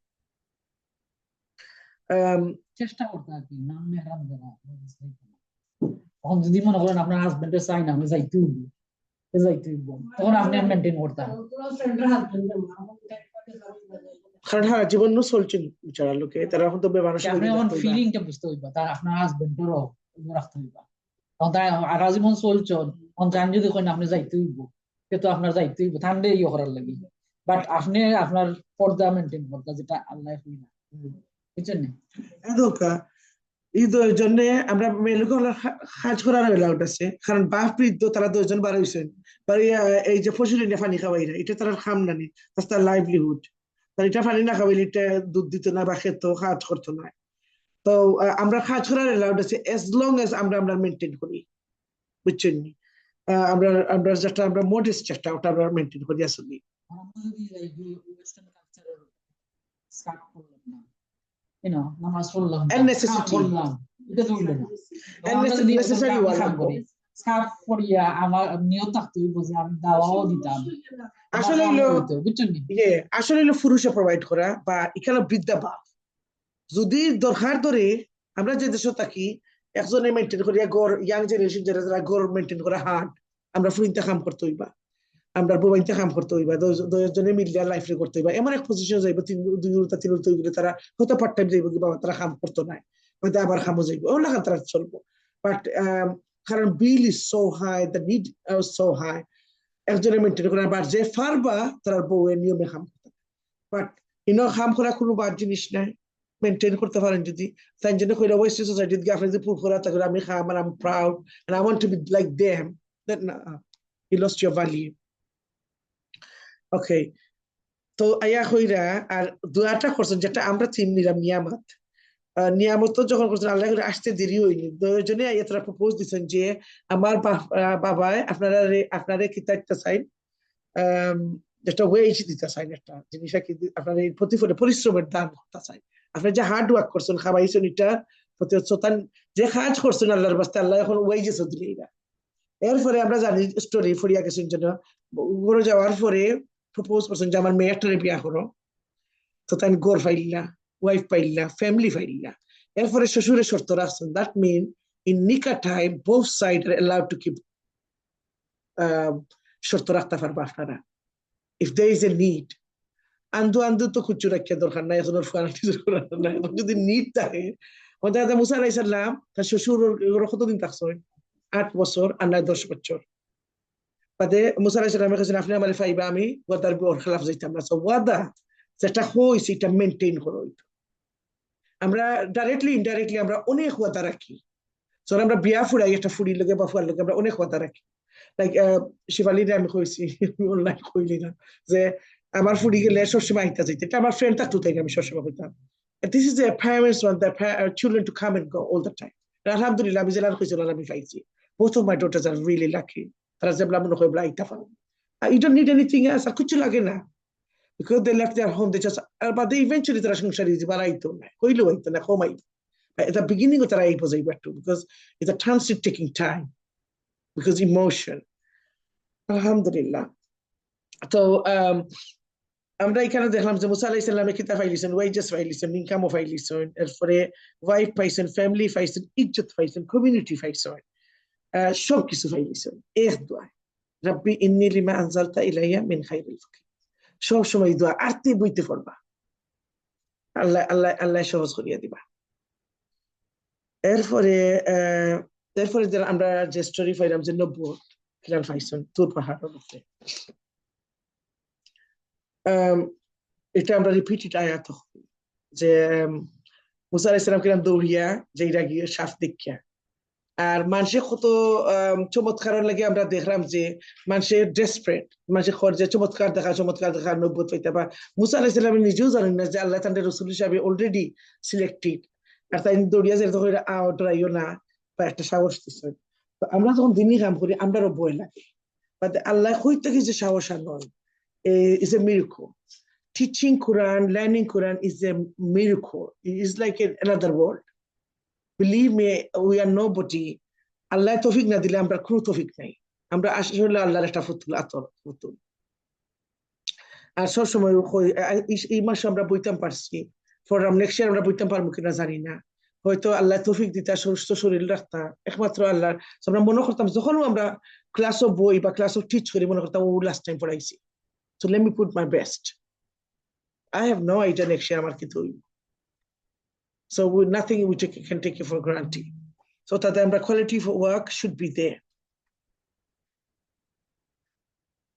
[SPEAKER 1] চেষ্টা করতে আর কি, নাম মেহরাম যারা তখন যদি মনে করেন আপনার হাজবেন্ডের চাই না, আমি যাইতে হইব, তখন আপনি মেনটেন করতে হবে।
[SPEAKER 3] কারণ সারা জীবন চলছেন বিচারা লোকে, তারা এখন তো
[SPEAKER 1] আপনি এখন ফিলিংটা বুঝতে হইবা, তার আপনার হাজবেন্ডেরও রাখতে হইবা, তখন তাই আরা জীবন চলছেন, তখন জান যদি কইন আপনি যাইতে হইব, কিন্তু আপনার যাইতে হইব, ঠান্ডা ইয়ে করার লাগে, বাট আপনি আপনার পর্দা মেনটেন করতে, যেটা আল্লাহ কই না, বুঝছেন না?
[SPEAKER 3] দরকার ঈদের জন্য আমরা মেয়েলোক কাজ করার এলাউড আছে, কারণ বাপ বৃদ্ধ তারা দুজন বার হয়েছেন, এই যে ফসল পানি খাওয়াইরা এটা তারা খাম নানি, তার লাইভলিহুড, তার এটা পানি না খাওয়াইলে এটা দুধ দিত না বা খেত কাজ করতো না। তো আমরা কাজ করার এলাউড আছে এজ লং এজ আমরা আমরা মেনটেন করি, বুঝছেন নি? আমরা আমরা যেটা আমরা মডেস্ট চেষ্টা ওটা আমরা মেনটেন করি আসলে।
[SPEAKER 1] নামাজ পড়লাম,
[SPEAKER 3] And necessity.
[SPEAKER 1] পড়লাম, এটা তো হইলো না।
[SPEAKER 3] And necessary
[SPEAKER 1] স্কার্ফ পরিয়া আমার নিয়ত থাকতে হইব যে আমি দাওয়াও দিতাম,
[SPEAKER 3] আসলে
[SPEAKER 1] বুঝছেন নি?
[SPEAKER 3] আসলে পুরুষে প্রোভাইড করা, বা এখানে বৃদ্ধা বাপ যদি দরকার ধরে, আমরা যে দেশে থাকি একজনে মেনটেন করিয়া গড়, ইয়াং জেনারেশন যারা যারা গড় মেনটেন করা হার্ড, আমরা ফুরিনতে কাম করতে হইবা, আমরা বউবাইতে কাম করতে হইবা, দুজনে মিলিয়া লাইফ রে করতে হইবা, এমন এক পজিশন যাইব তিন তারা হয়তো পার্ট টাইম যাইব, কি বাবা তারা কাম করতো না, হয়তো আবার কামও যাইব, ওগুলা তারা চলবো। বাট কারণ bill is so high, the need so high, একজনে মেনটেন করা, বাট যে ফারবা তার বউয়ের নিয়মে কাম করতে, বাট ইনো কাম করা কোনো বাদ জিনিস নাই, মেনটেন করতে পারেন যদি, তাই জন্য কইরা ওয়েস্টার্ন সোসাইটিতে গিয়ে আপনি যদি প্রুভ করা থাকে আমি খাম আর I am proud and I want to be like them, that you lost your value. ওকে, তো আয়া কইরা আর দুয়াটা করছেন যেটা আমরা চিন নিলাম নিয়ামত, নিয়ামত যখন করছেন আল্লাহ করে আসতে দেরি হয়নি, দুজনে আয়া তারা প্রপোজ দিচ্ছেন যে আমার বাবায় আপনারা কিতা একটা চাই, যেটা ওয়েজ দিতে চাই একটা জিনিস কি আপনার এই প্রতিফলে পরিশ্রমের দান করতে চাই আপনি যে হার্ড ওয়ার্ক করছেন খাবাইছেন এটা প্রতি শতান যে কাজ করছেন আল্লাহর বাস্তে আল্লাহ এখন ওয়েজেস দিলেই না এরপরে আমরা জানি স্টোরি ফরিয়া গেছেন জন্য ঘরে যাওয়ার পরে প্রপোজ করছেন যে আমার মেয়েটারে বিয়া করো তো তাই গড় ফাইল্লা ওয়াইফ পাইল্লা ফ্যামিলি ফাইল্লা এরপরে শ্বশুরের শর্ত রাখছেন দ্যাট মিন ইন নিকা time both side R allowed to keep শর্ত রাখতে পারবো আপনারা if there is a need আন্দু তো কুচু রাখিয়া দরকার নাই এখন যদি নিড থাকে মুসা আলাইহিস সালাম তার শ্বশুর কতদিন থাকছে 8 বছর আর নাই 10 বছর বাদে মুসা আলাইহিস সালাম কাছে আপনি আমার ফাইবা আমি ওয়াদার ওর খেলাফ যাইতাম না সো ওয়াদা যেটা হইছে এটা মেইনটেইন করো আমরা ডাইরেক্টলি ইনডাইরেক্টলি আমরা অনেক ওয়াদা রাখি সো আমরা বিয়া ফুরাই একটা ফুড়ির লগে বা ফুয়ার লগে আমরা অনেক ওয়াদা রাখি লাইক শিবালিরে আমি কইছি অনলাইন কইলি না যে আমার ফুড়ি গেলে সবসময় আইতা যাইতে এটা আমার ফ্রেন্ড থাকতো তাই আমি সবসময় কইতাম this is their parents want their children to come and go all the time alhamdulillah আমি জেলার কইছিলাম আমি পাইছি both of my daughters are really lucky তারা যেবলা মনে কই বলা আইতা পারে you don't need anything else আর কিছু লাগে না because they left their home they just but they eventually তারা সংসারী জীবন আইতো না কইলো আইতো না কমাই at the beginning তারা এই পজাই but because it's a transit taking time because emotion alhamdulillah তো আমরা এখানে দেখলাম যে মুসা আলাইহিস সালামে কিতাব ফাইলিছেন ওয়াইজেস ফাইলিছেন ইনকাম ফাইলিছেন এরপরে ওয়াইফ পাইছেন ফ্যামিলি পাইছেন ইজ্জত পাইছেন কমিউনিটি পাইছেন সব কিছু ফাইলিছেন এক দোয়া রাব্বি ইন্নী লিমা আনজালতা ইলাইয়া মিন খাইরিল ফাকির সব সময় দোয়া আরতে বইতে পড়বা আল্লাহ আল্লাহ আল্লাহ সহজ করিয়া দিবা এরপরে আমরা যে স্টোরি পাইলাম যে নবুয়ত কিরান পাইছেন তুর পাহাড়ের উপরে এটা আমরা রিপিটেড আয়াত যে মুসা আলাইহিস সালাম কিরাম দৌড়িয়া যে ইরা গিয়ে সাপ দেখিয়া আর মানুষের কত চমৎকার লাগে আমরা দেখলাম যে মানুষের ডেসপারেট মানুষের খরচে চমৎকার দেখা নবুয়ত পাইতে বা মুসা আলাইহিস সালাম নিজেও জানেন না যে আল্লাহ তাআলা রাসূল হিসেবে অলরেডি সিলেক্টেড আর তাই দৌড়িয়া যে তখন ডরাইও না বা একটা সাহস দিচ্ছেন তো আমরা যখন দিনই কাম করি আমারও ভয় লাগে বাট আল্লাহ কইতে কি যে সাহস নয় is a miracle. Teaching Quran, learning Quran is a miracle. It is like another world. Believe me, we are nobody. Allah tawfiq na dile amra কোনো তৌফিক নাই আমরা আসলে আল্লাহর একটা ফুতুল আর সব সময় এই মাসে আমরা বইতাম পারছি ফর নেক্সট ইয়ার আমরা বইতাম পারবো কিনা জানি না হয়তো আল্লাহ তৌফিক দিতা সুস্থ শরীর রাখতা একমাত্র আল্লাহ আমরা মনে করতাম যখনও আমরা ক্লাসও বই বা ক্লাসও টিচ করি মনে করতাম ও লাস্ট টাইম পড়াইছি so let me put my best I have no idea next year amar ki doing so nothing we can take it for granted so that the quality for work should be there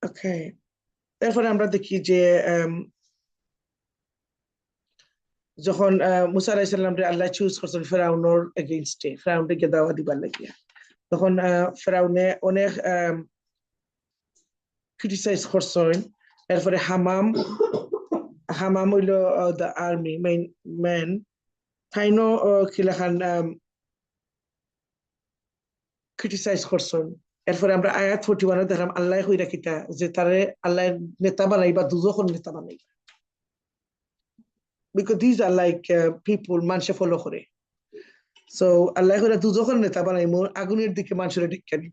[SPEAKER 3] okay therefore আমরা দেখি যে যখন মুসা আলাইহিস সালাম রে আল্লাহ choose করছেন ফেরাউনের এগেইনস্টে ফেরাউনকে কে দাওয়াত দিবার লাগিয়া তখন ফেরাউনে অনেক ক্রিটিসাইজ করছেন এরপরে হামাম হইল দ্য আর্মি মেইন ম্যান তাইনো কিলাখান ক্রিটিসাইজ করছেন এরপরে আমরা আয়াত 41 দেখলাম আল্লাহ কইরা কিতা যে তারে আল্লাহ নেতা বানাইবা দুজখন নেতা বানাইবা because these are like people মানুষে ফলো করে so আল্লাহ কইরা দুজখন নেতা বানাইমু আগুনের দিকে মানুষের ঢেকে দি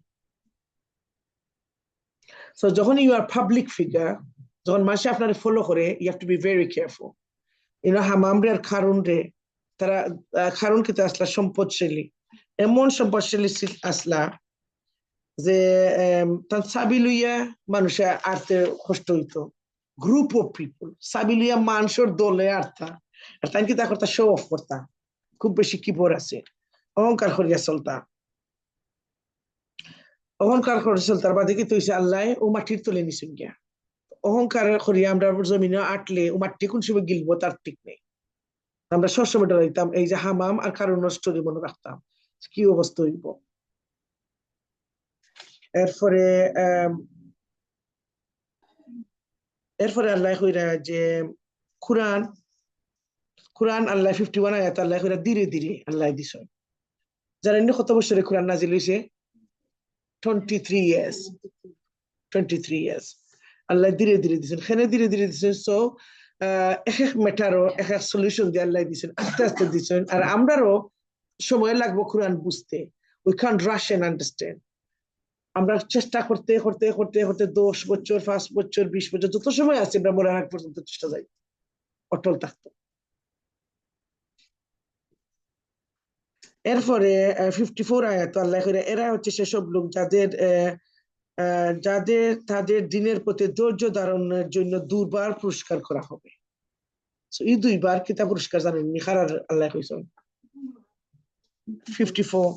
[SPEAKER 3] so যখন you are public figure যখন মানুষ আপনারে ফলো করে you have to be very careful you know হামাম রে আর খারুন রে তারা খারুন কিতে আসলা সম্পদশালী এমন সম্পদশালী আসলা যে তার চাবি লইয়া মানুষে আরতে কষ্ট হইতো গ্রুপ অফ পিপল চাবি লইয়া মানুষের দলে আরতা আর তাই কি তা করতা শো অফ করতা খুব বেশি কিবোর আছে অহংকার করিয়া চলতা অহংকার করে চলতার বাদে কি তৈছে আল্লাহ ও মাটির তলে নিছেন গিয়া অহংকার করিয়া আমরা জমিনে আটলে ও মাটি কোন সময় গিলবো তার ঠিক নেই আমরা সবসময় ডরাইতাম এই যে হামাম আর কারণ নষ্ট মনে রাখতাম কি অবস্থা হইব এরপরে আল্লাহ কইরা যে কোরআন আল্লাহ 51 আয়াত আল্লাহ কইরা ধীরে ধীরে আল্লাহ দিছেন জানেন কত বছরে কোরআন নাজিল হইছে 23 years আল্লাহ ধীরে ধীরে দিচ্ছেন, খেনে ধীরে ধীরে দিচ্ছেন। সো এক এক ম্যাটারও এক এক সলিউশন দিয়ে আল্লাহ দিচ্ছেন, আস্তে আস্তে দিচ্ছেন। আর আমরাও সময় লাগবো কোরআন বুঝতে। We can rush and understand. আমরা চেষ্টা করতে করতে করতে করতে 10 বছর, 5 বছর, 20 বছর, যত সময় আছে আমরা মরার আগ পর্যন্ত চেষ্টা যাই অটল থাকতো। এরপরে 54 আয়াত আল্লাহ করে, এরা হচ্ছে সেসব লোক যাদের তাদের দিনের প্রতি ধৈর্য ধারণের জন্য দুবার পুরস্কার করা হবে। এই দুইবার কিতাব পুরস্কার জানেন নিখারার আল্লাহ কইছেন 54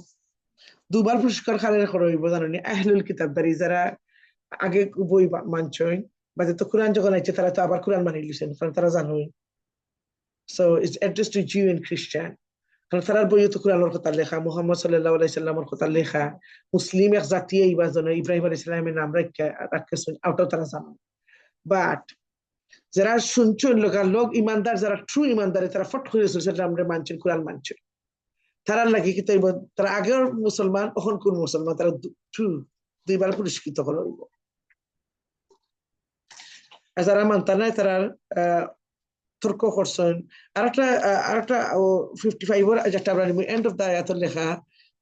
[SPEAKER 3] দুবার পুরস্কার খালের করা হইব জানেন আহলুল কিতাবদারি, যারা আগে বই মানছেন বা তো কোরআন যখন আইছে তারা তো আবার কোরআন মানি লিছেন, কারণ তারা জানোই। So it's address to Jew and Christian, কারণ তারার বইয়ে তো কোরআনের কথা লেখা, মুহাম্মদ সাল্লাল্লাহু আলাইহি সাল্লামের কথা লেখা, মুসলিম এক জাতি এইবার জানো, ইব্রাহিম আলাইহিস সালামের নাম রাখছেন, ওটাও তারা জানো। বাট যারা শুনছেন লোক ইমানদার, যারা ট্রু ইমানদার, তারা ফট করে সেটা আমরা মানছেন, কোরআন মানছেন। তারা লাগে কি তারা আগের মুসলমান, এখন কোন মুসলমান, তারা ট্রু দুইবার পুরস্কৃত করা হইব। আর যারা মানতা নাই তারা তর্ক করছেন। আরেকটা 55 যেটা আমরা এন্ড অফ দা আয়াতের লেখা,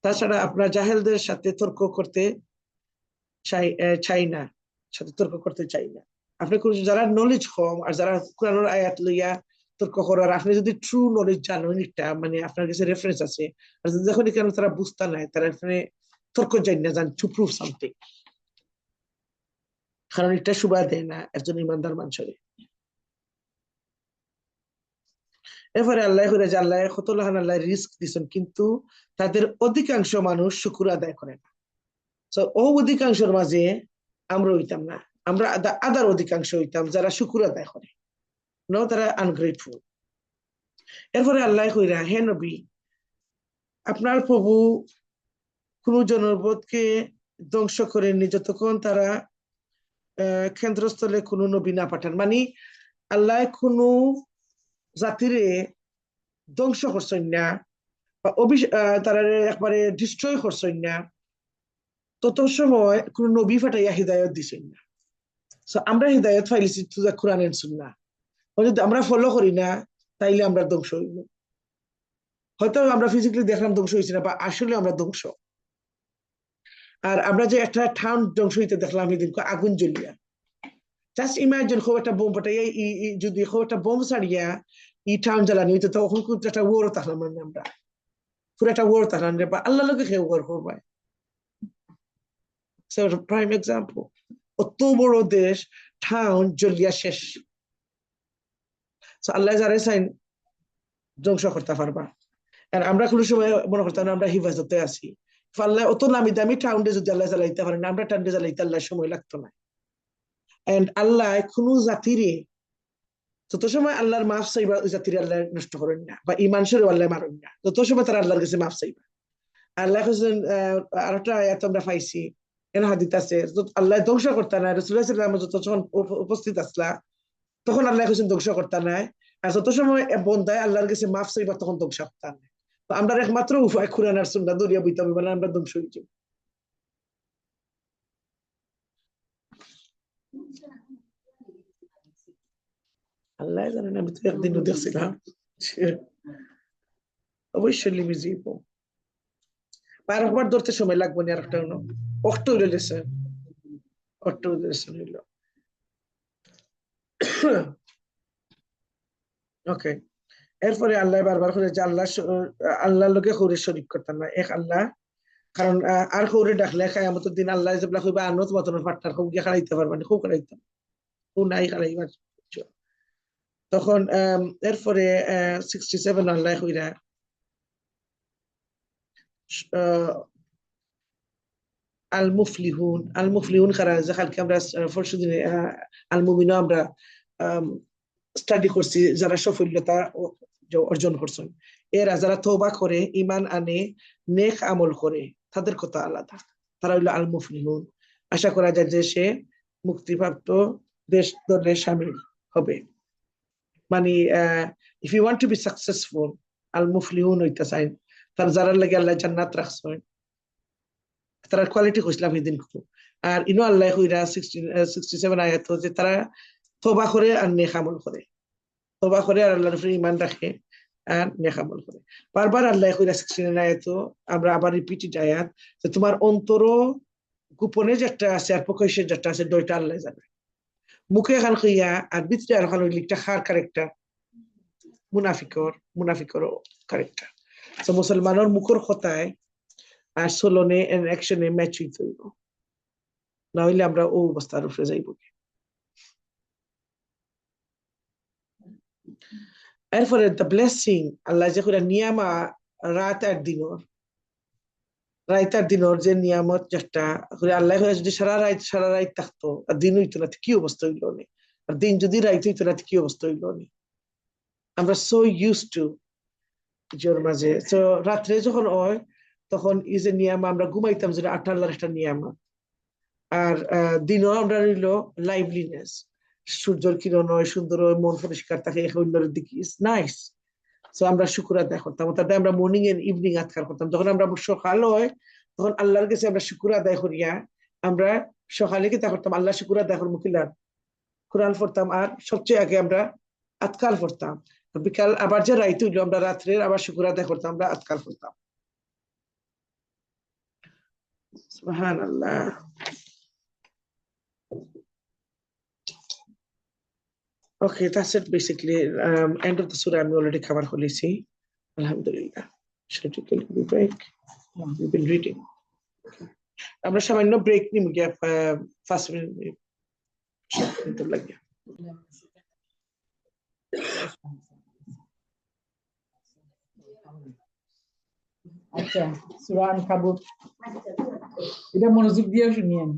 [SPEAKER 3] তাছাড়া আপনার জাহেলদের সাথে তর্ক করতে চাই না, সাথে তর্ক করতে চাই না। আপনি যারা নলেজ কম আর যারা কোরআনের আয়াত লইয়া তর্ক করার, আপনি যদি ট্রু নলেজ জানেন, একটা মানে আপনার কাছে রেফারেন্স আছে, আর যখন এখানে তারা বুঝতে নাই, তারা এখানে তর্ক জানি না, জান টু প্রুভ সামথিং, কারণ এটা শুভা দেয় না একজন ইমানদার মানুষের। এরপরে আল্লাহ করে যে আল্লাহ কতলাহান আল্লাহ রিস্ক দিচ্ছেন, কিন্তু তাদের অধিকাংশ মানুষ শুকর আদায় করে না। ও অধিকাংশের মাঝে আমরা হইতাম না, আমরা আদার অধিকাংশ হইতাম যারা শুকর আদায় করে, তারা আনগ্রেটফুল। এরপরে আল্লাহ কইরা, হে নবী, আপনার প্রভু কোন জনপদকে ধ্বংস করেননি যতক্ষণ তারা কেন্দ্রস্থলে কোন নবী না পাঠান। মানে আল্লাহ কোন জাতিরে ধ্বংস করছেন না বা তারা একবারে ডিস্ট্রয় করছেন না তত সময় কোন নবী ফাটাইয়া হিদায়ত দিছেন না। আমরা হিদায়ত পাইছি কোরআনের সুন্নাহ, যদি আমরা ফলো করি না তাইলে আমরা ধ্বংস হইব। হয়তো আমরা ফিজিক্যালি দেখলাম ধ্বংস হয়েছি না, বা আসলে আমরা ধ্বংস। আর আমরা যে একটা টাউন ধ্বংস হইতে দেখলাম এদিন আগুন জ্বলিয়া, জাস্ট ইমাজিন খুব একটা বোম ফাটাইয়া, যদি খুব একটা বোম ছাড়িয়া ই টাউন জ্বালানি হইতো, তখন কিন্তু একটা ওয়ার থাকলাম আমরা, পুরো একটা ওয়ার থাকলাম, বা আল্লাহ লোকে খেয়ে ওয়ার করবে। প্রাইম এক্সাম্পল, অত বড় দেশ টাউন জ্বলিয়া শেষ। আল্লাহ যারা চাইন ধ্বংস করতে পারবা। আর আমরা কোনো সময় মনে করতাম আমরা হিফাজতে আছি, আল্লাহ অত নামি দামি টাউনে যদি আল্লাহ জ্বালাইতে পারেন, আমরা টাউনে জ্বালাইতে আল্লাহ সময় লাগতো না। এন্ড আল্লাহ কোনো জাতিরে যত সময় আল্লাহর মাফ চাইবা, ওই জাতিরে আল্লাহ নষ্ট করেন না, বা ইমান সরে আল্লাহ মারেন না, যত সময় তারা আল্লাহর কাছে মাফ চাইবা। আল্লাহ আর একটা আয়াত আমরা পাইছি, এন হাদিস আছে, আল্লাহ ধ্বংস করতে নাই, রাসূলুল্লাহ সাল্লাল্লাহু আলাইহি ওয়াসাল্লাম যখন উপস্থিত আসলা তখন আল্লাহ কাছে ধ্বংস করতে নাই, আর যত সময় বন্দায় আল্লাহর কাছে মাফ চাইবা তখন ধ্বংস করতে নাই। তো আমরা একমাত্র উপায় কোরআন আর সুন্নাহ দরিয়া বইতে হবে, আমরা ধ্বংস হয়ে যাব। আল্লাহ জানেন, আমি তো একদিনও দেখছিলাম, অবশ্যই লিমে যাইব। বারবার ধরতে সময় লাগবে না। আর একটা হলো অক্টোলেশন হইল। ওকে, এরপরে আল্লাহ বারবার করে যে আল্লাহর লোকে খৌরে শরীক করতাম না, এক আল্লাহ। কারণ আর খৌরে ডাকলে কিয়ামতের দিন আল্লাহ যেগুলা কইবা আনত মতনের পার্টনার খুব গিয়ে খাড়াইতে পারবা না, খুব খাড়াইতাম, খুব নাই খাড়াইবার। তখন এরপরে 67 আল্লাহ কইরা আল মুফলিহুন কারা, যে কালকে আমরা পরশুদিনে আল মুমিনও আমরা স্টাডি করছি, যারা সফলতা অর্জন করছেন। এরা যারা তওবা করে, ঈমান আনে, নেক আমল করে, তাদের কথা আলাদা, তারা হইল আল মুফলিহুন। আশা করা যায় যে সে মুক্তিপ্রাপ্ত দেশ দলে শামিল হবে। মানে if you want to be successful, আল মুফলিহুন হইতে চাই, তার যারা লাগে আল্লাহ জান্নাত রাখছেন, তারা কোয়ালিটি কইছিলাম এদিন, আর ইনো আল্লাহ কইরা 67 আয়াত যে তারা তওবা করে আর নেক আমল করে, তওবা করে আর আল্লাহর উপরে ঈমান রাখে আর নেক আমল করে। বারবার আল্লাহ কইরা 69 আয়াত আমরা আবার রিপিটেড আয়াত যে তোমার অন্তর গোপনে যেটা আছে আর প্রকাশ্যে যেটা আছে দুইটা আল্লাহ জানে। মুখে খান কইয়া আর ভিতরে আর খান লিখটা খার ক্যারেক্টার মুনাফিকর ক্যারেক্টার। তো মুসলমানের মুখের কথায় আর চলনে এন্ড অ্যাকশনে ম্যাচ হইতে হইব, না হইলে আমরা ও অবস্থার উপরে যাইব। এরপরে দ্য ব্লেসিং আল্লাহ যে কইরা নিয়ামা রাত আর দিনর, রাত আর দিনর যে নিয়ামত যেটা করে আল্লাহ কইরা যদি সারা রাত থাকতো আর দিন হইতো না কি অবস্থা হইল নি, আর দিন যদি রাত হইতো না কি অবস্থা হইল নি। আমরা সো ইউজ টু জোর মাঝে, তো রাত্রে যখন হয় তখন এই যে নিয়ামা আমরা ঘুমাইতাম যেটা আল্লাহর একটা নিয়ামা, আর দিনও আমরা রইল লাইভলিনেস, সূর্যের কিরণ হয়, সুন্দর হয়, মন পরিষ্কার থাকে, এক অন্যের দিকে ইজ নাইস। তো আমরা শুকর আদায় করতাম, তাতে আমরা মর্নিং এন্ড ইভিনিং আজকার করতাম। যখন আমরা সকাল হয় তখন আল্লাহর কাছে আমরা শুকুর আদায় করিয়া আমরা সকালে কি তা করতাম, আল্লাহ শুকুর আদায় করবো কিলার কোরআন পড়তাম, আর সবচেয়ে আগে আমরা আতকার পড়তাম। বিকাল আবার যে রাইত হইলো আমরা রাত্রে আবার শুকুর আদায় করতাম, আমরা আতকার পড়তাম। সুবহানাল্লাহ। Okay, that's it basically. End of the surah আমি already cover করেছি। আলহামদুলিল্লাহ। Should we take a break? We've been reading. আমরা সামান্য ব্রেক নিব গিয়া 5 মিনিট লাগে।
[SPEAKER 1] আচ্ছা, সূরা আনকাবুত এটা মনোযোগ দিয়ে শুনিয়েন,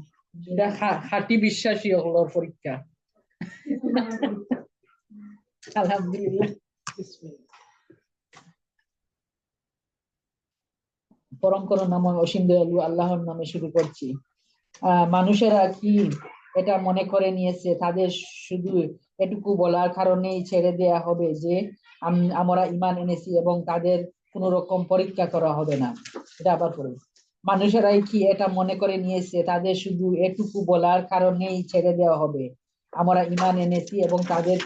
[SPEAKER 1] এটা খাঁটি বিশ্বাসী হলোর পরীক্ষা। আলহামদুলিল্লাহ। পরম করুণাময় অসীম দয়ালু আল্লাহর নামে শুরু করছি। মানুষেরা কি এটা মনে করে নিয়েছে তাদের শুধু এটুকু বলার কারণেই ছেড়ে দেয়া হবে যে আমরা ঈমান এনেছি এবং তাদের কোন রকম পরীক্ষা করা হবে না? এটা আবার পড়ুন। মানুষেরাই কি এটা মনে করে নিয়েছে তাদের শুধু এটুকু বলার কারণেই ছেড়ে দেওয়া হবে আমরা ঈমান এনেছি এবং তাদের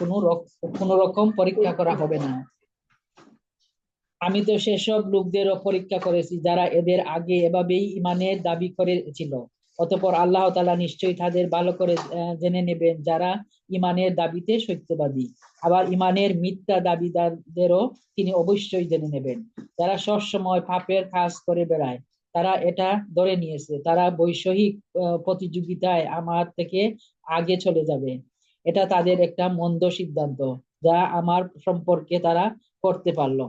[SPEAKER 1] কোন রকম পরীক্ষা করা হবে না? আমি তো সেসব লোকদেরও পরীক্ষা করেছি যারা এদের আগে এভাবেই ঈমানের দাবি করেছিল। অতঃপর আল্লাহ তাআলা নিশ্চয়ই তাদের ভালো করে জেনে নেবেন যারা ঈমানের দাবিতে সত্যবাদী। আবার ঈমানের মিথ্যা দাবিদারদেরও তিনি অবশ্যই জেনে নেবেন। যারা সব সময় পাপের কাজ করে বেড়ায় তারা এটা ধরে নিয়েছে তারা বৈষয়িক প্রতিযোগিতায় আমার থেকে আগে চলে যাবে। এটা তাদের একটা মন্দ সিদ্ধান্ত যা আমার সম্পর্কে তারা করতে পারলো।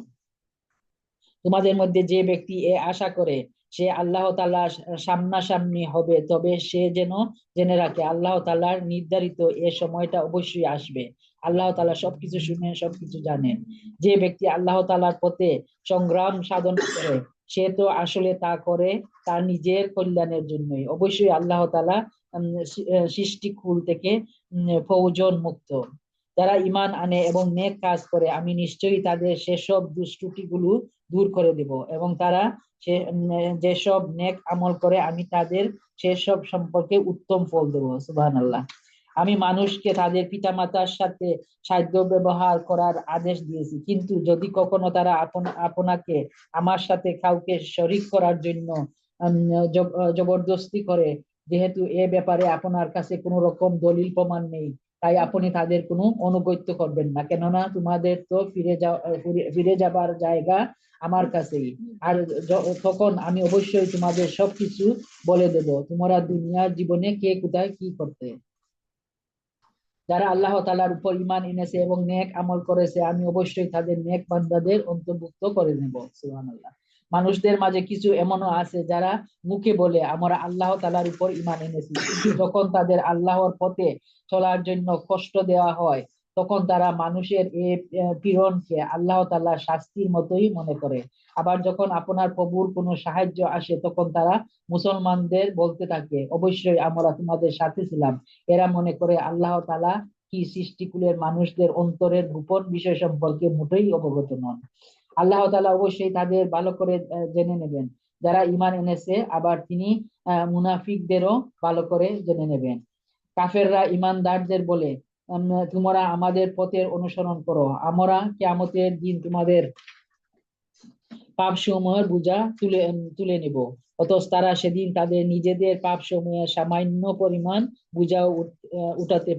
[SPEAKER 1] তোমাদের মধ্যে যে ব্যক্তি এ আশা করে সে আল্লাহ তাআলার সামনাসামনি হবে তবে সে যেন জেনে রাখে আল্লাহ তাআলার নির্ধারিত এ সময়টা অবশ্যই আসবে। আল্লাহ তাআলা সবকিছু শুনেন, সবকিছু জানেন। যে ব্যক্তি আল্লাহ তাআলার পথে সংগ্রাম সাধন করে সে তো আসলে তা করে তার নিজের কল্যাণের জন্যই। অবশ্যই আল্লাহ তাআলা সৃষ্টিকুল থেকে প্রয়োজন মুক্ত। যারা ঈমান আনে এবং নেক কাজ করে আমি নিশ্চয়ই তাদের সেসব দুষ্ত্রুটিগুলো দূর করে দেব এবং তারা যেসব নেক আমল করে আমি তাদের সেসব সম্পর্কে উত্তম ফল দেব। সুবহানাল্লাহ। আমি মানুষকে তাদের পিতামাতার সাথে সাধ্য ব্যবহার করার আদেশ দিয়েছি, কিন্তু যদি কখনো তারা আপনাকে আমার সাথে কাউকে শরীক করার জন্য জবরদস্তি করে, যেহেতু এ ব্যাপারে আপনার কাছে কোনো রকম দলিল প্রমাণ নেই, তাই আপনি তাদের কোনো অনুগত্য করবেন না, কেননা তোমাদের তো ফিরে যাবার জায়গা আমার কাছেই। আর তখন আমি অবশ্যই তোমাদের সবকিছু বলে দেব তোমরা দুনিয়ার জীবনে কে কোথায় কি করতে। যারা আল্লাহ তাআলার উপর ঈমান এনেছে এবং নেক আমল করেছে আমি অবশ্যই তাদের নেক বান্দাদের অন্তর্ভুক্ত করে নেব। সুবহানাল্লাহ। মানুষদের মাঝে কিছু এমনও আছে যারা মুখে বলে আমরা আল্লাহ তাআলার উপর ঈমান এনেছি, কিন্তু যখন তাদের আল্লাহর পথে চলার জন্য কষ্ট দেওয়া হয় তখন তারা মানুষের এই পীড়নকে আল্লাহ তাআলার শাস্তির মতোই মনে করে। আবার যখন আপনার প্রভুর কোনো সাহায্য আসে তখন তারা মুসলমানদের বলতে থাকে অবশ্যই আমরা তোমাদের সাথে ছিলাম। এরা মনে করে আল্লাহ তাআলা কি সৃষ্টিকুলের মানুষদের অন্তরের গোপন বিষয় সম্পর্কে মোটেই অবগত নন। আল্লাহ তাআলা অবশ্যই তাদের ভালো করে জেনে নেবেন। যারা ঈমান এনেছে, আবার তিনি মুনাফিকদেরও ভালো করে জেনে নেবেন। কাফেররা ঈমানদারদের বলে, তোমরা আমাদের পথের অনুসরণ করো, আমরা কিয়ামতের দিন তোমাদের পাপ সমূহের বোঝা তুলে তুলে নিব। অথচ তারা সেদিন তাদের নিজেদের পাপ সমূহের সামান্য পরিমাণ বোঝাও উঠাতে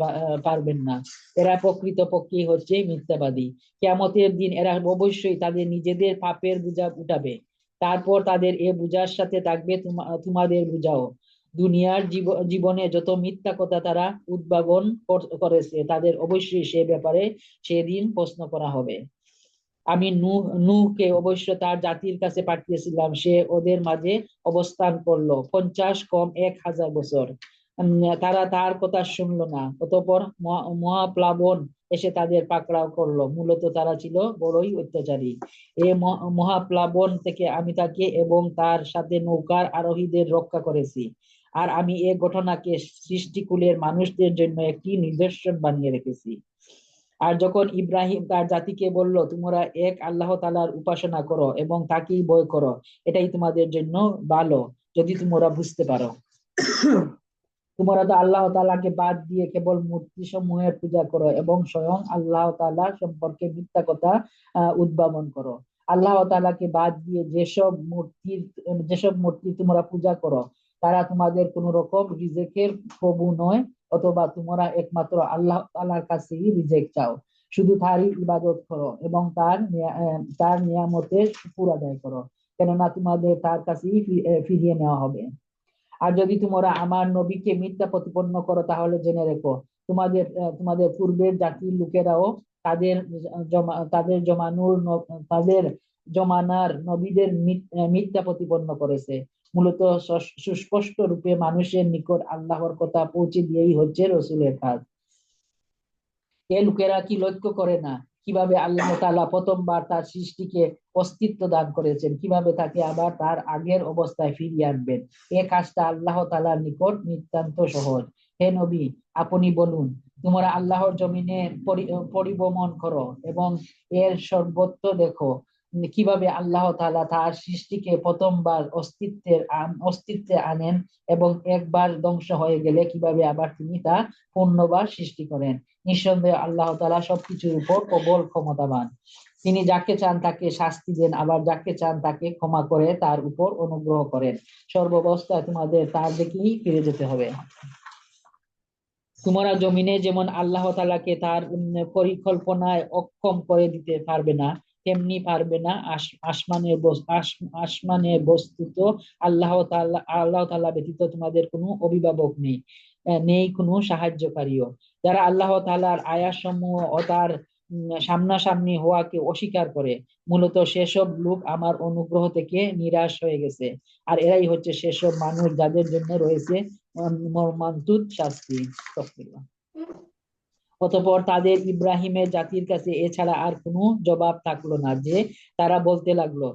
[SPEAKER 1] পারবেন না। এরা প্রকৃতপক্ষে হচ্ছে মিথ্যাবাদী। কিয়ামতের দিন এরা অবশ্যই তাদের নিজেদের পাপের বোঝা উঠাবে, তারপর তাদের এ বোঝার সাথে থাকবে তোমাদের বোঝাও। দুনিয়ার জীবনে যত মিথ্যা কথা তারা উদ্ভাবন করেছে, তাদের অবশ্যই সে ব্যাপারে সেদিন প্রশ্ন করা হবে। আমি নূহকে অবশ্য তার জাতির কাছে পাঠিয়েছিলাম, সে ওদের মাঝে অবস্থান করলো 50 কম 1000 বছর। তারা তার কথা শুনলো না। অতঃপর মহাপ্লাবন এসে তাদের পাকড়াও করলো। মূলত তারা ছিল বড়ই অত্যাচারী। এই মহাপ্লাবন থেকে আমি তাকে এবং তার সাথে নৌকার আরোহীদের রক্ষা করেছি। আর আমি এই ঘটনাকে সৃষ্টিকুলের মানুষদের জন্য একটি নিদর্শন বানিয়ে রেখেছি। আর যখন ইব্রাহিম তার জাতিকে বলল, তোমরা এক আল্লাহ তাআলার উপাসনা করো এবং তাকেই ভয় করো, এটাই তোমাদের জন্য ভালো, যদি তোমরা বুঝতে পারো। তোমরা তো আল্লাহ তাআলাকে বাদ দিয়ে কেবল মূর্তি সমূহের পূজা করো এবং স্বয়ং আল্লাহ তাআলা সম্পর্কে মিথ্যা কথা উদ্ভাবন করো। আল্লাহ তাআলাকে বাদ দিয়ে যেসব মূর্তি তোমরা পূজা করো, তারা তোমাদের কোন রকম রিজেকের প্রভু নয়, অথবা তোমরা একমাত্র আল্লাহ তাআলার কাছেই রিজেক চাও। শুধু তারই ইবাদত করো এবং তার নিয়ামতের শুকর আদায় করো, কেননা তোমাদের তার কাছেই ফিরিয়ে নেওয়া হবে। আর যদি তোমরা আমার নবীকে মিথ্যা প্রতিপন্ন করো, তাহলে জেনে রেখো তোমাদের পূর্বের জাতির লোকেরাও তাদের জমানার নবীদের মিথ্যা প্রতিপন্ন করেছে। মূলত সুস্পষ্ট রূপে মানুষের নিকট আল্লাহর কথা পৌঁছে দিয়েই হচ্ছে রসুলের কাজ। এ লোকেরা কি লক্ষ্য করে না কিভাবে আল্লাহ তাআলা প্রথমবার তার সৃষ্টিকে অস্তিত্ব দান করেছেন, কিভাবে তাকে আবার তার আগের অবস্থায় ফিরিয়ে আনবেন? এ কাজটা আল্লাহ তাআলার নিকট নিতান্ত সহজ। হে নবী, আপনি বলুন, তোমরা আল্লাহর জমিনে পরিভ্রমণ করো এবং এর সর্বত্র দেখো কিভাবে আল্লাহ তাআলা তার সৃষ্টিকে প্রথমবার অস্তিত্বে আনেন এবং একবার ধ্বংস হয়ে গেলে কিভাবে আবার তিনি তা পুনর্বার সৃষ্টি করেন। নিঃসন্দেহে আল্লাহ তাআলা সবকিছুর উপর প্রবল ক্ষমতাবান। তিনি যাকে চান তাকে শাস্তি দেন, আবার যাকে চান তাকে ক্ষমা করে তার উপর অনুগ্রহ করেন। সর্বাবস্থায় তোমাদের তার দিকেই ফিরে যেতে হবে। তোমরা জমিনে যেমন আল্লাহ তাআলাকে তার পরিকল্পনায় অক্ষম করে দিতে পারবে না, তেমনি পারবে না আসমানে বস্তুত আল্লাহ তাআলা ব্যতীত তোমাদের কোনো অভিভাবক নেই কোনো সাহায্যকারীও। যারা আল্লাহ তাআলার আয়াতসমূহ ও তার সামনাসামনি হওয়াকে অস্বীকার করে, মূলত সেসব লোক আমার অনুগ্রহ থেকে নিরাশ হয়ে গেছে। আর এরাই হচ্ছে সেসব মানুষ যাদের জন্য রয়েছে মর্মান্তুদ শাস্তি। অতঃপর তাদের ইব্রাহিমের জাতির কাছে এছাড়া আর কোনো জবাব থাকলো না যে তারা বলতে লাগলো,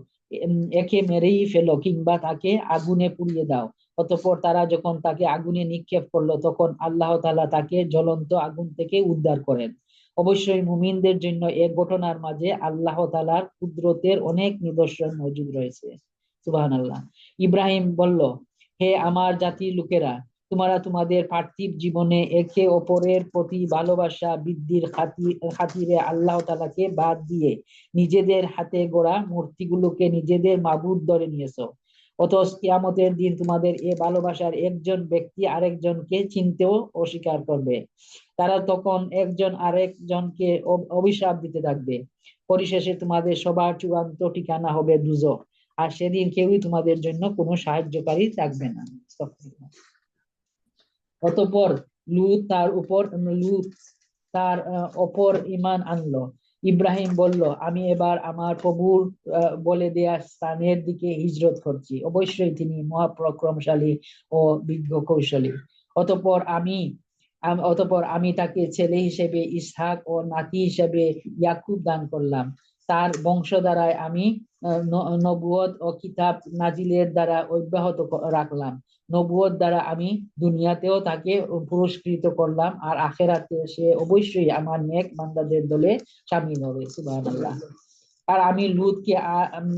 [SPEAKER 1] একে মেরেই ফেলো কিংবা তাকে আগুনে পুড়িয়ে দাও। অতঃপর তারা যখন তাকে আগুনে নিক্ষেপ করলো, তখন আল্লাহ তাআলা তাকে জ্বলন্ত আগুন থেকে উদ্ধার করেন। অবশ্যই মুমিনদের জন্য এই ঘটনার মাঝে আল্লাহ তাআলার কুদরতের অনেক নিদর্শন মজুদ রয়েছে। সুবহানাল্লাহ। ইব্রাহিম বলল, হে আমার জাতির লোকেরা, তোমরা তোমাদের পার্থিব জীবনে একে অপরের প্রতি ভালোবাসা বৃদ্ধির খাতিরে আল্লাহ তাআলাকে বাদ দিয়ে নিজেদের হাতে গড়া মূর্তিগুলোকে নিজেদের মাবুদ ধরে নিয়েছো। অথচ কিয়ামতের দিন তোমাদের এ ভালোবাসার একজন ব্যক্তি আরেকজনকে চিনতেও অস্বীকার করবে। তারা তখন একজন আরেকজনকে অভিশাপ দিতে থাকবে। পরিশেষে তোমাদের সবার চূড়ান্ত ঠিকানা হবে দুজক, আর সেদিন কেউই তোমাদের জন্য কোনো সাহায্যকারী থাকবে না। অতঃপর লূত তার অপর ঈমান আনলো। ইব্রাহিম বলল, আমি এবার আমার প্রভুর বলে দেয়া স্থানের দিকে হিজরত করছি। অবশ্যই তিনি মহাপরাক্রমশালী ও বিজ্ঞ কৌশলী। অতঃপর আমি তাকে ছেলে হিসেবে ইসহাক ও নাতি হিসেবে ইয়াকুব দান করলাম। তার বংশ দ্বারায় আমি নবুয়ত ও কিতাব নাজিলের দ্বারা অব্যাহত রাখলাম। নবুয়ত দ্বারা আমি দুনিয়াতেও তাকে পুরস্কৃত করলাম, আর আখিরাতে সে অবশ্যই আমার নেক বান্দাদের দলে শামিল হবে। সুবহানাল্লাহ। আর আমি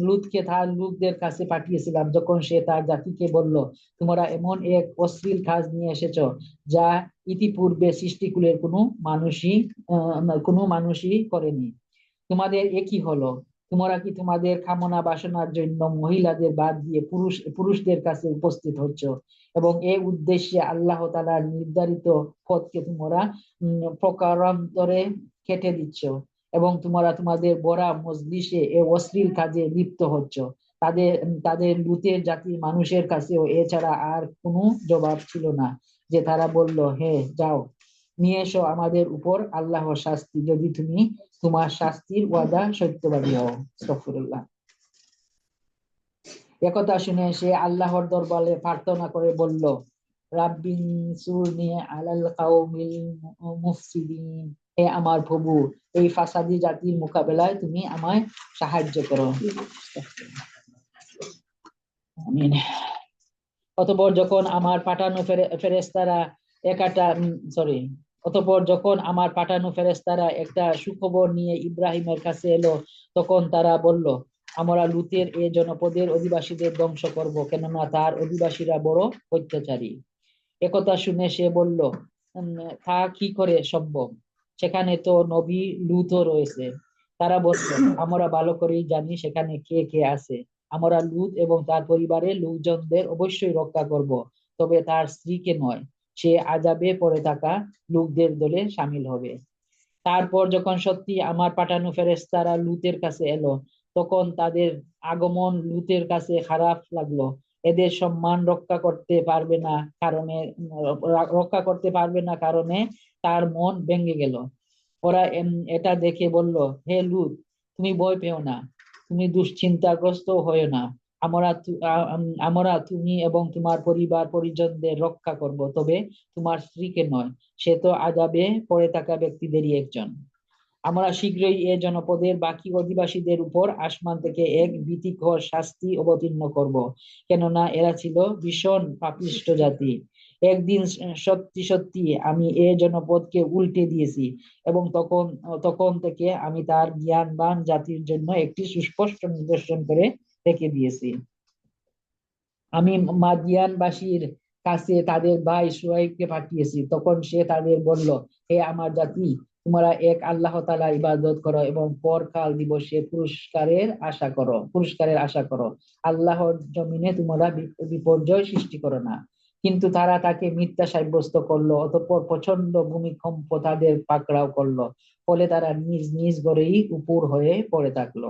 [SPEAKER 1] লুতকে তার লোকদের কাছে পাঠিয়েছিলাম, যখন সে তার জাতিকে বলল, তোমরা এমন এক অশ্লীল কাজ নিয়ে এসেছো যা ইতিপূর্বে সৃষ্টিকুলের কোনো মানুষই করেনি। তোমাদের একই হলো, তোমরা কি তোমাদের কামনা বাসনার জন্য মহিলাদের বাদ দিয়ে পুরুষদের কাছে উপস্থিত হচ্ছ, এবং এই উদ্দেশ্যে আল্লাহ তাআলার নির্ধারিত পথকে তোমরা প্রকারান্তরে কেটে দিচ্ছ, এবং তোমরা তোমাদের বড়া মজলিসে এই অশ্লীল কাজে লিপ্ত হচ্ছ। তাদের তাদের লুতের জাতির মানুষের কাছেও এছাড়া আর কোনো জবাব ছিল না, যে তারা বলল, হে যাও, নিয়ে এসো আমাদের উপর আল্লাহর শাস্তি, যদি তুমি তোমার শাস্তির ওয়াদা সত্যবাদী হও। আস্তাগফিরুল্লাহ। একথা শুনে সে আল্লাহর দরবারে প্রার্থনা করে বলল, রাব্বিনসুরনি আলাল কাওমিল মুফসিদিন, হে আমার প্রভু, এই ফাসাদি জাতির মোকাবেলায় তুমি আমায় সাহায্য করো। আমিন। অতঃপর যখন আমার পাঠানো ফেরেশতারা একটা সুখবর নিয়ে ইব্রাহিমের কাছে এলো, তখন তারা বলল, আমরা লুতের এ জনপদের অধিবাসীদের ধ্বংস করব, কেননা তার অধিবাসীরা বড় অত্যাচারী। একথা শুনে সে বলল, তা কি করে সম্ভব? সেখানে তো নবী লুতও রয়েছে। তারা বলল, আমরা ভালো করেই জানি সেখানে কে কে আছে। আমরা লুত এবং তার পরিবারের লোকজনদের অবশ্যই রক্ষা করব, তবে তার স্ত্রীকে নয়। সে আযাবে পড়ে থাকা লোকদের দলে শামিল হবে। তারপর যখন সত্যি আমার পাঠানো ফেরেশতারা লুতের কাছে এলো, তখন তাদের আগমন লুতের কাছে খারাপ লাগলো। এদের সম্মান রক্ষা করতে পারবে না কারণে তার মন ভেঙে গেল। ওরা এটা দেখে বলল, হে লুত, তুমি ভয় পেও না, তুমি দুশ্চিন্তাগ্রস্ত হয়ো না। আমরা তুমি এবং তোমার পরিবার পরিজনদের রক্ষা করব, তবে তোমার স্ত্রীকে নয়। সে তো আযাবে পড়ে থাকা ব্যক্তিদেরই একজন। আমরা শীঘ্রই এ জনপদের বাকি অধিবাসীদের উপর আসমান থেকে এক ভীতিকর শাস্তি অবতীর্ণ করব, কেননা এরা ছিল ভীষণ পাপিষ্ঠ জাতি। একদিন সত্যি সত্যি আমি এ জনপদকে উল্টে দিয়েছি, এবং তখন থেকে আমি তার জ্ঞানবান জাতির জন্য একটি সুস্পষ্ট নিদর্শন করে রেখে দিয়েছি। আমি মাদিয়ানবাসীর কাছে তাদের ভাই শুআয়বকে পাঠিয়েছি, তখন সে তাদের বলল, হে আমার জাতি, তোমরা এক আল্লাহ তাআলার ইবাদত করো এবং পরকাল দিবসে পুরস্কারের আশা করো। আল্লাহর জমিনে তোমরা বিপর্যয় সৃষ্টি করো না। কিন্তু তারা তাকে মিথ্যা সাব্যস্ত করলো। অতঃপর প্রচন্ড ভূমিকম্প তাদের পাকড়াও করলো, ফলে তারা নিজ নিজ ঘরেই উপুর হয়ে পড়ে থাকলো।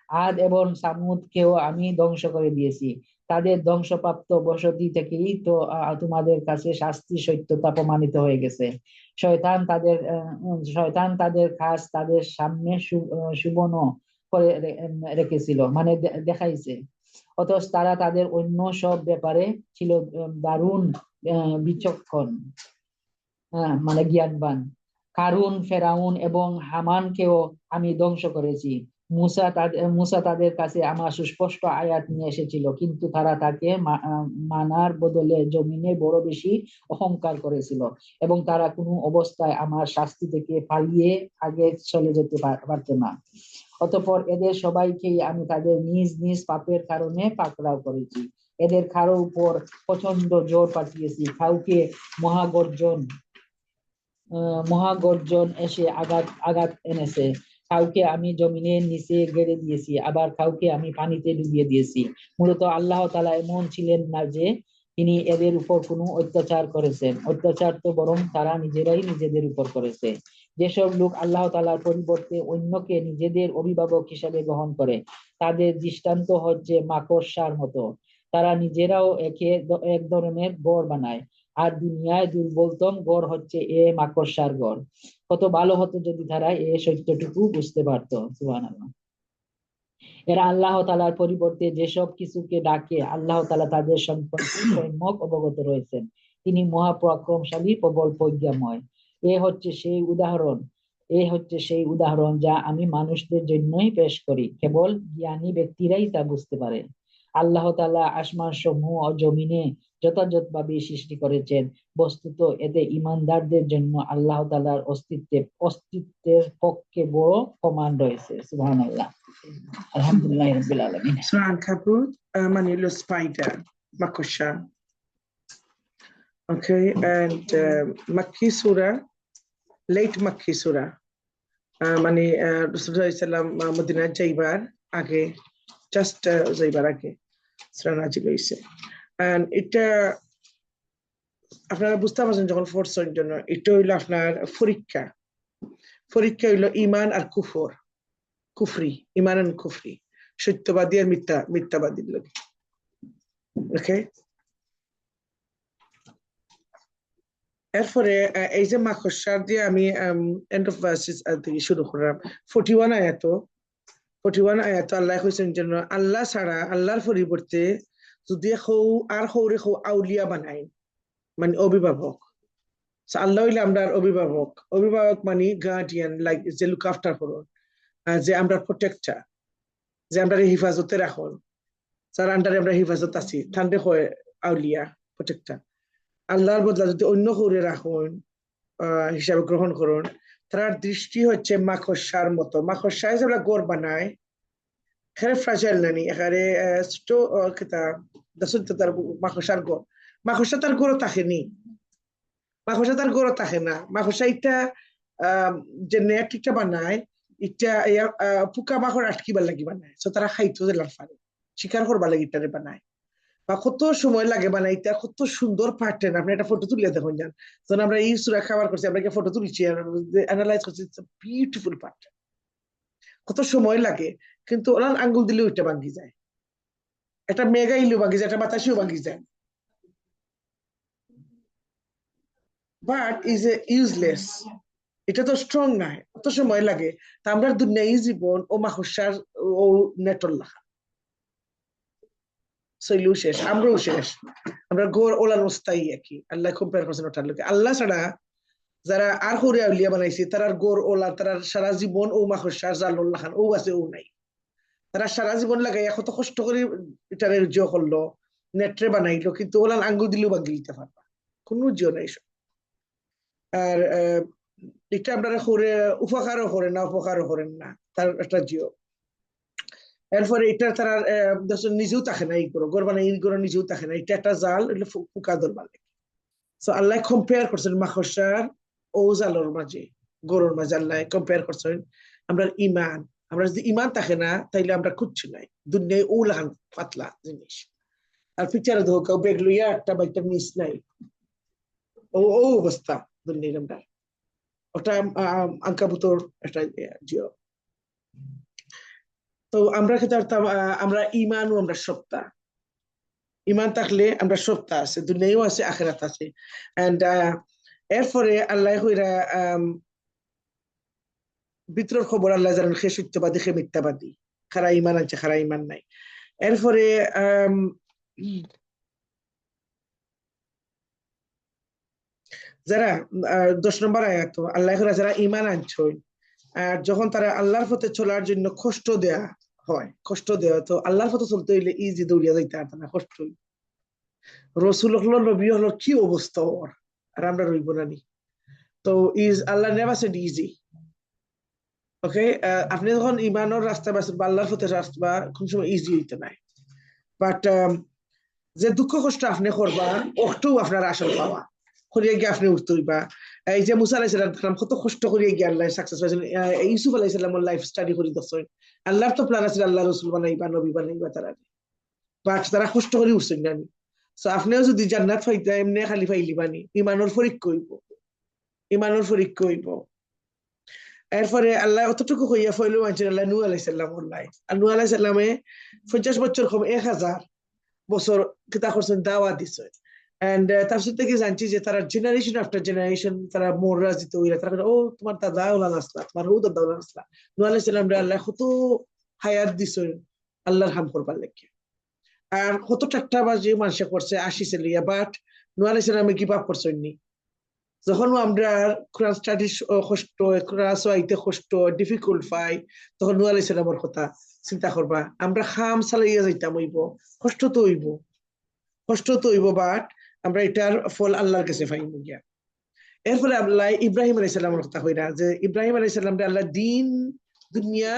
[SPEAKER 1] আদ এবং সামুদকেও আমি ধ্বংস করে দিয়েছি। তাদের ধ্বংসপ্রাপ্ত বসতি থেকেই তো তোমাদের কাছে শাস্তির সত্যতা প্রমাণিত হয়ে গেছে। শয়তান তাদের কাজ তাদের সামনে সুবর্ণ করে রেখেছিল, মানে দেখাইছে। অথচ তারা তাদের অন্য সব ব্যাপারে ছিল দারুণ বিচক্ষণ, মানে জ্ঞানবান। কারুন, ফেরাউন এবং হামানকেও আমি ধ্বংস করেছি। মুসা তাদের কাছে আমার সুস্পষ্ট আয়াত নিয়ে এসেছিল, কিন্তু তারা তাকে মানার বদলে জমিনে বড় বেশি অহংকার করেছিল, এবং তারা কোনো অবস্থায় আমার শাস্তি থেকে পালিয়ে আগে চলে যেতে পারত না। অতঃপর এদের সবাইকেই আমি তাদের নিজ নিজ পাপের কারণে পাকড়াও করেছি। এদের কারো উপর প্রচন্ড জোর পাঠিয়েছি, কাউকে মহাগর্জন এসে আঘাত এনেছে, কাউকে আমি জমিনের নিচে গেড়ে দিয়েছি, আবার কাউকে আমি পানিতে ডুবিয়ে দিয়েছি। মূলত আল্লাহ তাআলা এমন ছিলেন না যে তিনি এদের উপর কোনো অত্যাচার করেছেন। অত্যাচার তো বরং তারা নিজেরাই নিজেদের উপর করেছে। যেসব লোক আল্লাহ তাআলার পরিবর্তে অন্যকে নিজেদের অভিভাবক হিসেবে গ্রহণ করে, তাদের দৃষ্টান্ত হচ্ছে মাকড়সার মতো। তারা নিজেরাও এক ধরনের গড় বানায়, আর দুনিয়ায় দুর্বলতম গড় হচ্ছে এ মাকড়সার গড়। কত ভালো হতো যদি তারা এ সত্যটুকু বুঝতে পারতো। সুবহানাল্লাহ। এরা আল্লাহ তাআলার পরিবর্তে যেসব কিছুকে ডাকে, আল্লাহ তাআলা তাদের সম্পর্কে সম্যক অবগত রয়েছেন। তিনি মহাপরাক্রমশালী, প্রবল প্রজ্ঞাময়। এ হচ্ছে সেই উদাহরণ যা আমি মানুষদের জন্যই পেশ করি, কেবল জ্ঞানী ব্যক্তিরাই তা বুঝতে পারে। আল্লাহ তাআলা আসমান সমূহ ও জমিনে যথাযথভাবে সৃষ্টি করেছেন। বস্তুত এতে ঈমানদারদের জন্য আল্লাহ তাআলার অস্তিত্বের পক্ষে বড় প্রমাণ রয়েছে। সুবহানাল্লাহ। আলহামদুলিল্লাহ রাব্বিল আলামিন।
[SPEAKER 3] Surah Ankabut, Manilo spider, Makosha. Okay, and Makki Surah, late Makki Surah. মানে রাসূলুল্লাহ সাল্লাল্লাহু আলাইহি ওয়াসাল্লাম মদিনা যাইবার আগে, জাস্ট যাইবার আগে সূরা নাজিল হইছে। and এটা আপনারা বুঝতে পারছেন যখন পড়ছেন জন্য এটা হইলো আপনার পরীক্ষা হইলো ঈমান আর কুফরি, ঈমান আর কুফরি, সত্যবাদী আর মিথ্যাবাদীর লাগে। ওকে, এরপরে এই যে মাকসার দিয়ে আমি এন্ড অফ ভার্সেস থেকে শুরু করলাম। 41 আয়াত আল্লাহ কইছেন যেন আল্লাহ ছাড়া, আল্লাহর পরিবর্তে যদি হৌরে আউলিয়া বানাই, মানে অভিভাবক। আল্লাহ হইলে আমরা অভিভাবক মানে গার্ডিয়ান, লাইক যে লুক আফটার করুন, যে আমরা প্রোটেক্টার, যে আমরা হিফাজতে রাখুন, যার আন্ডারে আমরা হিফাজত আছি, ঠান্ডে হয় আউলিয়া প্রোটেক্টার। আল্লাহর বদলা যদি অন্য করে রাখুন হিসাবে গ্রহণ করুন, তার দৃষ্টি হচ্ছে মাকসার মতো। মাকসা হিসেবে গোর বানায়, এখানে ফ্রাজাইল নানি, এখানে তার মাকসা তার গোড় থাকেনি, মাকসা তার গোড় থাকে না। মাকসা এটা যে নেট এটা বানায়, এটা পোকা মাকড় আটকিবার লাগি বানায়, তারা খাইতো জেলার ফারে শিকার করবার লাগি ইটারে বানায়। বা কত সময় লাগে বানাইতে, কত সুন্দর প্যাটার্ন। আপনি একটা ফটো তুলিয়ে দেখুন যান, যখন আমরা এই সূরা খাবার করছি, আমরা ফটো তুলছি, অ্যানালাইজ করছি, বিউটিফুল প্যাটার্ন, কত সময় লাগে, কিন্তু ওনার আঙ্গুল দিলে ওইটা ভাঙ্গি যায়, একটা মেগা ইলেও ভাঙ্গি যায়, একটা বাতাসেও ভাঙ্গি যায়, বাট ইজ এ ইউজলেস। এটা তো স্ট্রং নাই, কত সময় লাগে। তা আমরা দুনিয়ায় জীবন ও মাকসার ও নেটর লাখা শৈলু শেষ, আমরাও শেষ, আমরা গোর ওলার অবস্থায় একই। আল্লাহ কম্পেয়ার করছেন ওটার লোকে। আল্লাহ ছাড়া যারা আর হরে আউলিয়া বানাইছে, তারা গোর ওলা, তারা সারা জীবন ও মাকসার জাল্লাহ খান ও আছে ও নাই। তারা সারা জীবন লাগাই কত কষ্ট করে এটারে জিও করলো, নেটরে বানাইলো, কিন্তু ওলার আঙ্গুল দিলেও বাগিয়ে দিতে পারবা, কোনো জিও নাই। আর এটা আপনারা করে উপকারও করেন না, অপকারও করেন না, তার একটা জিও। এরপরে এটা তারা নিজেও থাকে না, এই করো গর বানাই এই করো, নিজেও থাকে না, এটা একটা জাল, এটা পোকা ধরবার লাগে। সো আল্লাহ কম্পেয়ার করছেন মাকসার ও জালর মাঝে, গরুর মাঝে আল্লাহ কম্পেয়ার করছেন আমরা ইমান। আমরা যদি ইমান থাকে না, তাইলে আমরা কিচ্ছু নাই দুনিয়ায়, ও লাগান পাতলা জিনিস। আর পিকচারে ধোকা বেগ লইয়া একটা বাইকটা মিস নাই, ও অবস্থা দুনিয়ার। আমরা ওটা আঙ্কাবুতর একটা জিও। তো আমরা খেতে পারতাম আমরা ইমান ও আমরা সত্তা, ইমান থাকলে আমরা সত্তা আছে, দুনিয়াও আছে, আখিরাত আছে। এন্ড এরপরে আল্লাহ কইরা ভিতরের খবর আল্লাহ জানেন, সে সত্যবাদী সে মিথ্যাবাদী, খারা ইমান আছে খারা ইমান নাই। এরপরে যারা 10 নম্বর আয়াত, আল্লাহ কইরা যারা ইমান আনছই, আর যখন তারা আল্লাহর পথে চলার জন্য কষ্ট দেয়া হয়, তো আল্লাহর পথে চলতে হইলে ইজি দৌড়িয়া যাইতে পারত না, কষ্ট। রসুল হলো, নবী হলো, কি অবস্থা ওর, আর আমরা রইব না নি। তো আল্লাহ নেভার সেড ইজি। ওকে, আপনি যখন ইমানের রাস্তা বা আল্লাহর পথে রাস্তা, কোন সময় ইজি হইতে নাই। বাট যে দুঃখ কষ্ট আপনি করবা, ওটাও আপনার আসল পাওয়া, করিয়া গিয়ে আপনি উঠতে হইবা। এই যে মুসা আলাইহিস সালাম কত কষ্ট করিয়া গিয়ে আল্লাহ সাকসেস পাইছেন। ইউসুফ আলাইহিস সালামের লাইফ স্টাডি করি দেখছেন, আল্লাহর তো প্ল্যান আছে আল্লাহ রসুল বানাইবা, নবী বানাইবা তারা, বাট তারা কষ্ট করে উঠছেন জানি। সো আপনিও যদি জান্নাত পাইতে এমনি খালি পাইলি বানি, ইমানের পরীক্ষা হইব। এরপরে আল্লাহ অতটুকু হইয়া ফইল মানছেন আল্লাহ নূহ আলাইহিস সালাম অনলাই। আর নূহ আলাইহিস সালামে 50 বছর কম 1000 বছর কিতা করছেন, দাওয়াত দিছেন। এন্ড তাফসীর থেকে জানছি যে তারা জেনারেশন আফটার জেনারেশন তারা মোরাজিত হইরা, তারা ও তোমার দাদা ওলান আসলা, তোমার হুদ দাদা ওলান আসলা। নূহ আলাইহিস সালাম রে আল্লাহ কত হায়াত দিছেন আল্লাহর হাম করবার লাগে। আর কত ঠাট্টা বাজি মানুষে করছে 80 ছেলিয়া, বাট নূহ আলাইহিস সালামে কি পাপ করছেন নি। যখন আমরা কোরআন স্টাডি কষ্ট, কোরআন সহাইতে কষ্ট, ডিফিকাল্ট পাই, তখন নূহ আলাইহিস সালামের কথা চিন্তা করবা। আমরা খাম চালাইয়া যাইতাম হইব, কষ্ট তো হইব, কষ্ট তো হইব বাট আমরা এটার ফল আল্লাহর কাছে পাইব গিয়া। এরপরে আল্লাহ ইব্রাহিম আলাইহিস সালামের কথা কইরা যে ইব্রাহিম আলাইহিস সালাম আল্লাহ দিন দুনিয়া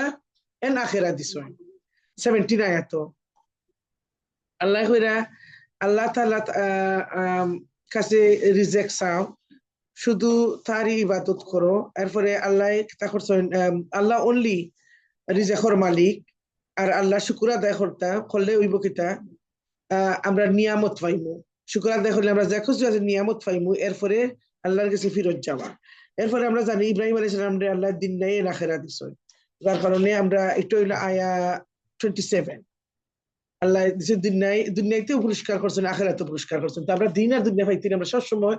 [SPEAKER 3] এন আখিরাত দিছেন 17 আয়াত আল্লাহ কইরা আল্লাহ তাআলা কাছে রিজেক চাও, শুধু তারই ইবাদত করো। এরপরে আল্লাহ তা করছেন আল্লাহ অনলি রিজেকর মালিক, আর আল্লাহ শুকর আদায় করলে হইব কিতা আমরা নিয়ামত পাইমু। শুকর আদায় করলে আমরা দেখো যে নিয়ামত পাইমু, এরপরে আল্লাহর কাছে ফিরত যাওয়া। এরপরে আমরা জানি ইব্রাহিম আলাইহিস সালাম আল্লাহ দিন নাই আখিরাত দিছেন, যার কারণে আমরা একটু হইলো আয়া 27 আল্লাহ দুনিয়াতেও পুরস্কার করছেন, আখিরাতেও পুরস্কার করছেন। তো আমরা দিন আর দুনিয়া পাইতে আমরা সবসময়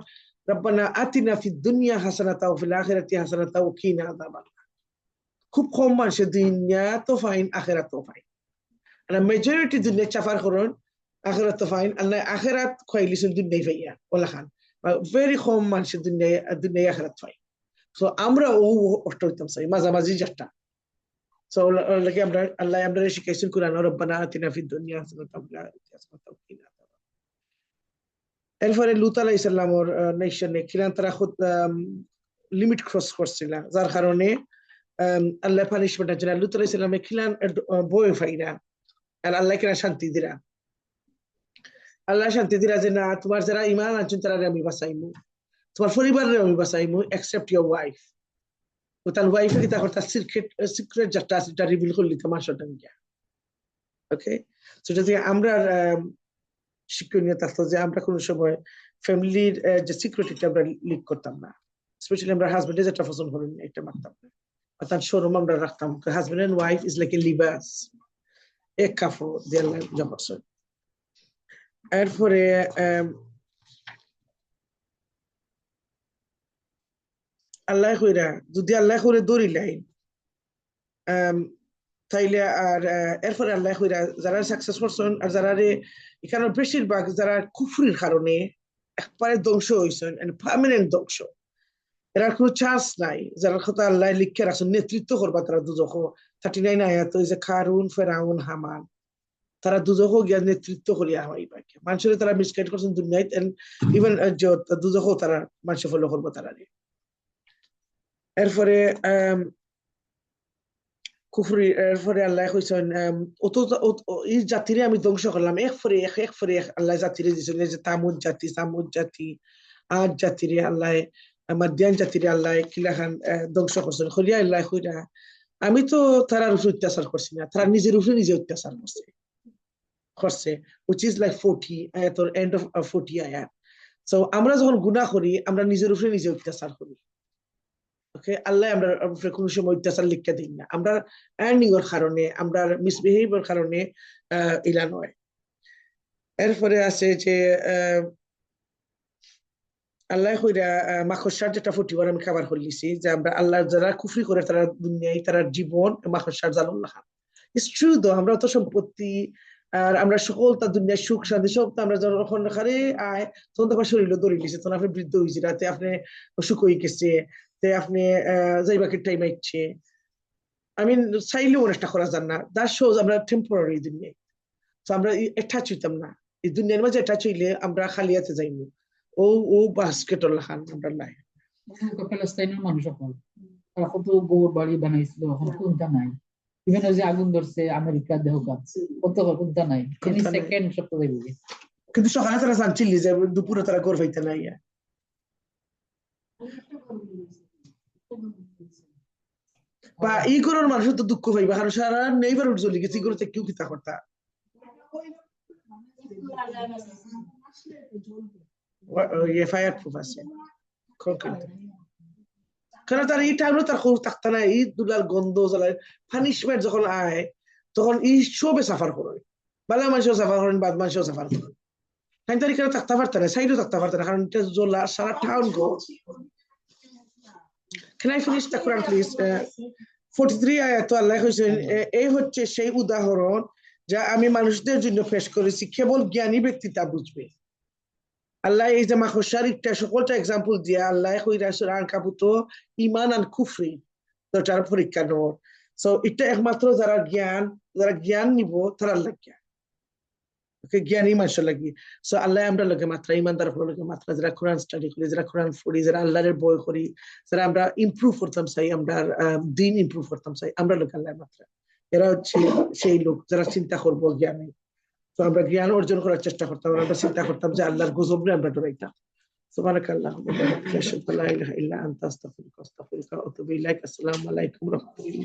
[SPEAKER 3] রব্বানা আতিনা ফিদ দুনিয়া হাসানাতা ওয়া ফিল আখিরাতি হাসানাতা ওয়া কিনা আযাবান্নার। খুব কম মানুষের দুনিয়া তো ফাইন, আখিরাত তো ফাইন। আর মেজরিটি দুনিয়া চাফার করুন, আখিরাত তো ফাইন। আল্লাহ আখিরাত খাইলিছেন দুনিয়াই ফাইয়া ওলা খান, ভেরি কম মানুষের দুনিয়া আখিরাত ফাইন। সো আমরা ও কষ্ট হইতাম চাই মাঝামাঝি যেটা। সো লাগে আমরা আল্লাহ আমরা শিখাইছেন কুরআন রব্বানা আতিনা ফিদ দুনিয়া হাসানাতাও ওয়া ফিল আখিরাতি হাসানাতাও ওয়া কিনা আযাবান্নার। এরপরে লূত আলাইহিস সালামের নেশনে কিলান তারা খুদ লিমিট ক্রস করছিল, যার কারণে আল্লাহ পানিশমেন্টের জন্য লূত আলাইহিস সালামে কিলান বই ফাইরা আর আল্লাহ কিনা শান্তি দিরা। আল্লাহ শান্তি দিরা যে না তোমার যারা ঈমান আনছেন তারা আমি বাঁচাইমু, তোমার পরিবারের আমি বাঁচাইমু এক্সেপ্ট ইওর ওয়াইফ। তো তার ওয়াইফে কি তার সিক্রেট যেটা আছে এটা রিভিল করলি তোমার সাথে গিয়া। ওকে, সেটা থেকে আমরা শিক্ষণীয় থাকতো যে আমরা কোনো সময় ফ্যামিলির যে সিকিউরিটিটা আমরা লিক করতাম না, স্পেশালি আমরা হাজবেন্ডে যেটা পছন্দ করেন এটা মারতাম না, অর্থাৎ শোরুম আমরা রাখতাম। Husband and wife is like a লিবাস, এক কাপড় দিয়ে জবরদস্ত। এরপরে আল্লাহ কইরা যদি আল্লাহ করে দৌড়িলাই তাইলে আর এরপরে আল্লাহ কইরা যারা সাকসেস করছেন আর যারা এখানে বেশিরভাগ যারা কুফরির কারণে একবারে ধ্বংস হয়েছেন, পার্মানেন্ট ধ্বংস, এরা কোনো চান্স নাই। যারা কথা আল্লাহ লিখে রাখছেন নেতৃত্ব করবা তারা দুজখ 39 আয়াত ওই যে কারুন ফেরাউন হামান তারা দুজখ গিয়া নেতৃত্ব করিয়া হইবা। মানুষের তারা মিসগাইড করছেন দুনিয়ায়, ইভেন দুজখ তারা মানুষ ফলো করবো তারা। এরপরে কুফরি এরপরে আল্লাহ কইছেন এই জাতিরে আমি ধ্বংস করলাম এক আল্লাহ জাতিরে দিয়েছেন যে তামুদ জাতি আদ জাতিরে আল্লাহ মাদিয়ান জাতিরে আল্লাহ কিলাখান ধ্বংস করছেন। খলিয়া আল্লাহ কইরা আমি তো তারার উপর অত্যাচার করছি না, তারা নিজের উপরে নিজে অত্যাচার করছে which is like 40 আয়াত or end of 40 আয়াত। সো আমরা যখন গুনাহ করি আমরা নিজের উপরে নিজে অত্যাচার করি। ওকে, আল্লাহ আমরা কোনো সময় অত্যাচার লিখতে দিই না, আমরা আর্নিং এর কারণে আমরা মিসবিহেভিয়ার কারণে ইলা নয়। এরপরে আছে যে আল্লাহ কইরা মাখসার যেটা 41 আমি খাবার করলিছি যে আমরা আল্লাহ যারা কুফরি করে তারা দুনিয়ায় তারা জীবন মাখসার জানুল্লাহ খান। ইটস ট্রু দো আমরা অত সম্পত্তি আর আমরা সকল তার দুনিয়ার সুখ শান্তি সব আমরা যখন খারে আয় তখন তোমার শরীর দৌড়ে লিছে, তখন আপনি বৃদ্ধ হয়েছে রাতে আপনি অসুখ হয়ে গেছে, আপনি যাইবাকে টাইম আইছে। আমি চাইলেও অনেকটা করা যান না, দ্যাট শোজ আমরা টেম্পোরারি দুনিয়ায়। তো আমরা অ্যাটাচ হইতাম না এই দুনিয়ার মাঝে, অ্যাটাচ হইলে আমরা খালিয়াতে যাইমু। ও বাস্কেটর লাখান আমরা নাই।
[SPEAKER 1] প্যালেস্টাইনের মানুষ এখন তারা কত গোবর বাড়ি বানাইছিল, এখন কোনটা নাই। ইভেন যে আগুন ধরছে আমেরিকা দেহ কত কোনটা নাই, সেকেন্ড সত্য দেখবে।
[SPEAKER 3] কিন্তু সকালে তারা জানছিল যে দুপুরে তারা গড় পাইতে নাই। বা এই করার মানুষের তো দুঃখ পাইবা, কারণ সারা নেইবারহুড চলে গেছে, এই করতে কেউ কিতা করতা ফায়ার প্রুফ আছে। কারণ তার এই টাইমে তার কোনো থাকতা না, এই দুলার গন্ধ জ্বালায় পানিশমেন্ট যখন আয় তখন এই সবে সাফার করে, বালা মানুষও সাফার করেন বাদ মানুষও সাফার করেন। তাই তার এখানে থাকতে পারত না, সাইডও থাকতে পারত না, কারণ এটা জ্বলা সারা টাউন গো। Can I finish the Quran please? 43 আয়াত আল্লাহ কইছেন এই হচ্ছে সেই উদাহরণ যা আমি মানুষদের জন্য পেশ করেছি, কেবল জ্ঞানী ব্যক্তি তা বুঝবে। আল্লাহ এই যে মাখসার একটা সকলটা এক্সাম্পল দিয়া আল্লাহ কইরা সূরা আনকাবুত ঈমান আর কুফরি দুটার পরীক্ষা নেব। সো এটা একমাত্র যারা জ্ঞান নিব তারা আল্লাহ জ্ঞান। ওকে জ্ঞানী মানুষ লাগি সো আল্লাহ আমরা লগে মাত্রা ইমানদার হলো লগে মাত্রা যারা কোরআন স্টাডি করি যারা কোরআন পড়ি যারা আল্লাহর বই করি যারা আমরা ইমপ্রুভ করতাম চাই আমরা দিন ইমপ্রুভ করতাম চাই আমরা লোক আল্লাহ মাত্রা এরা হচ্ছে সেই লোক যারা চিন্তা করবো জ্ঞানী তো আমরা জ্ঞান অর্জন করার চেষ্টা করতাম আমরা চিন্তা করতাম যে আল্লাহর গজবরে আমরা ডরাইতাম سبحانك اللهم وبحمدك اشهد ان لا اله الا انت استغفرك واستغفرك واتوب اليك السلام عليكم ورحمه الله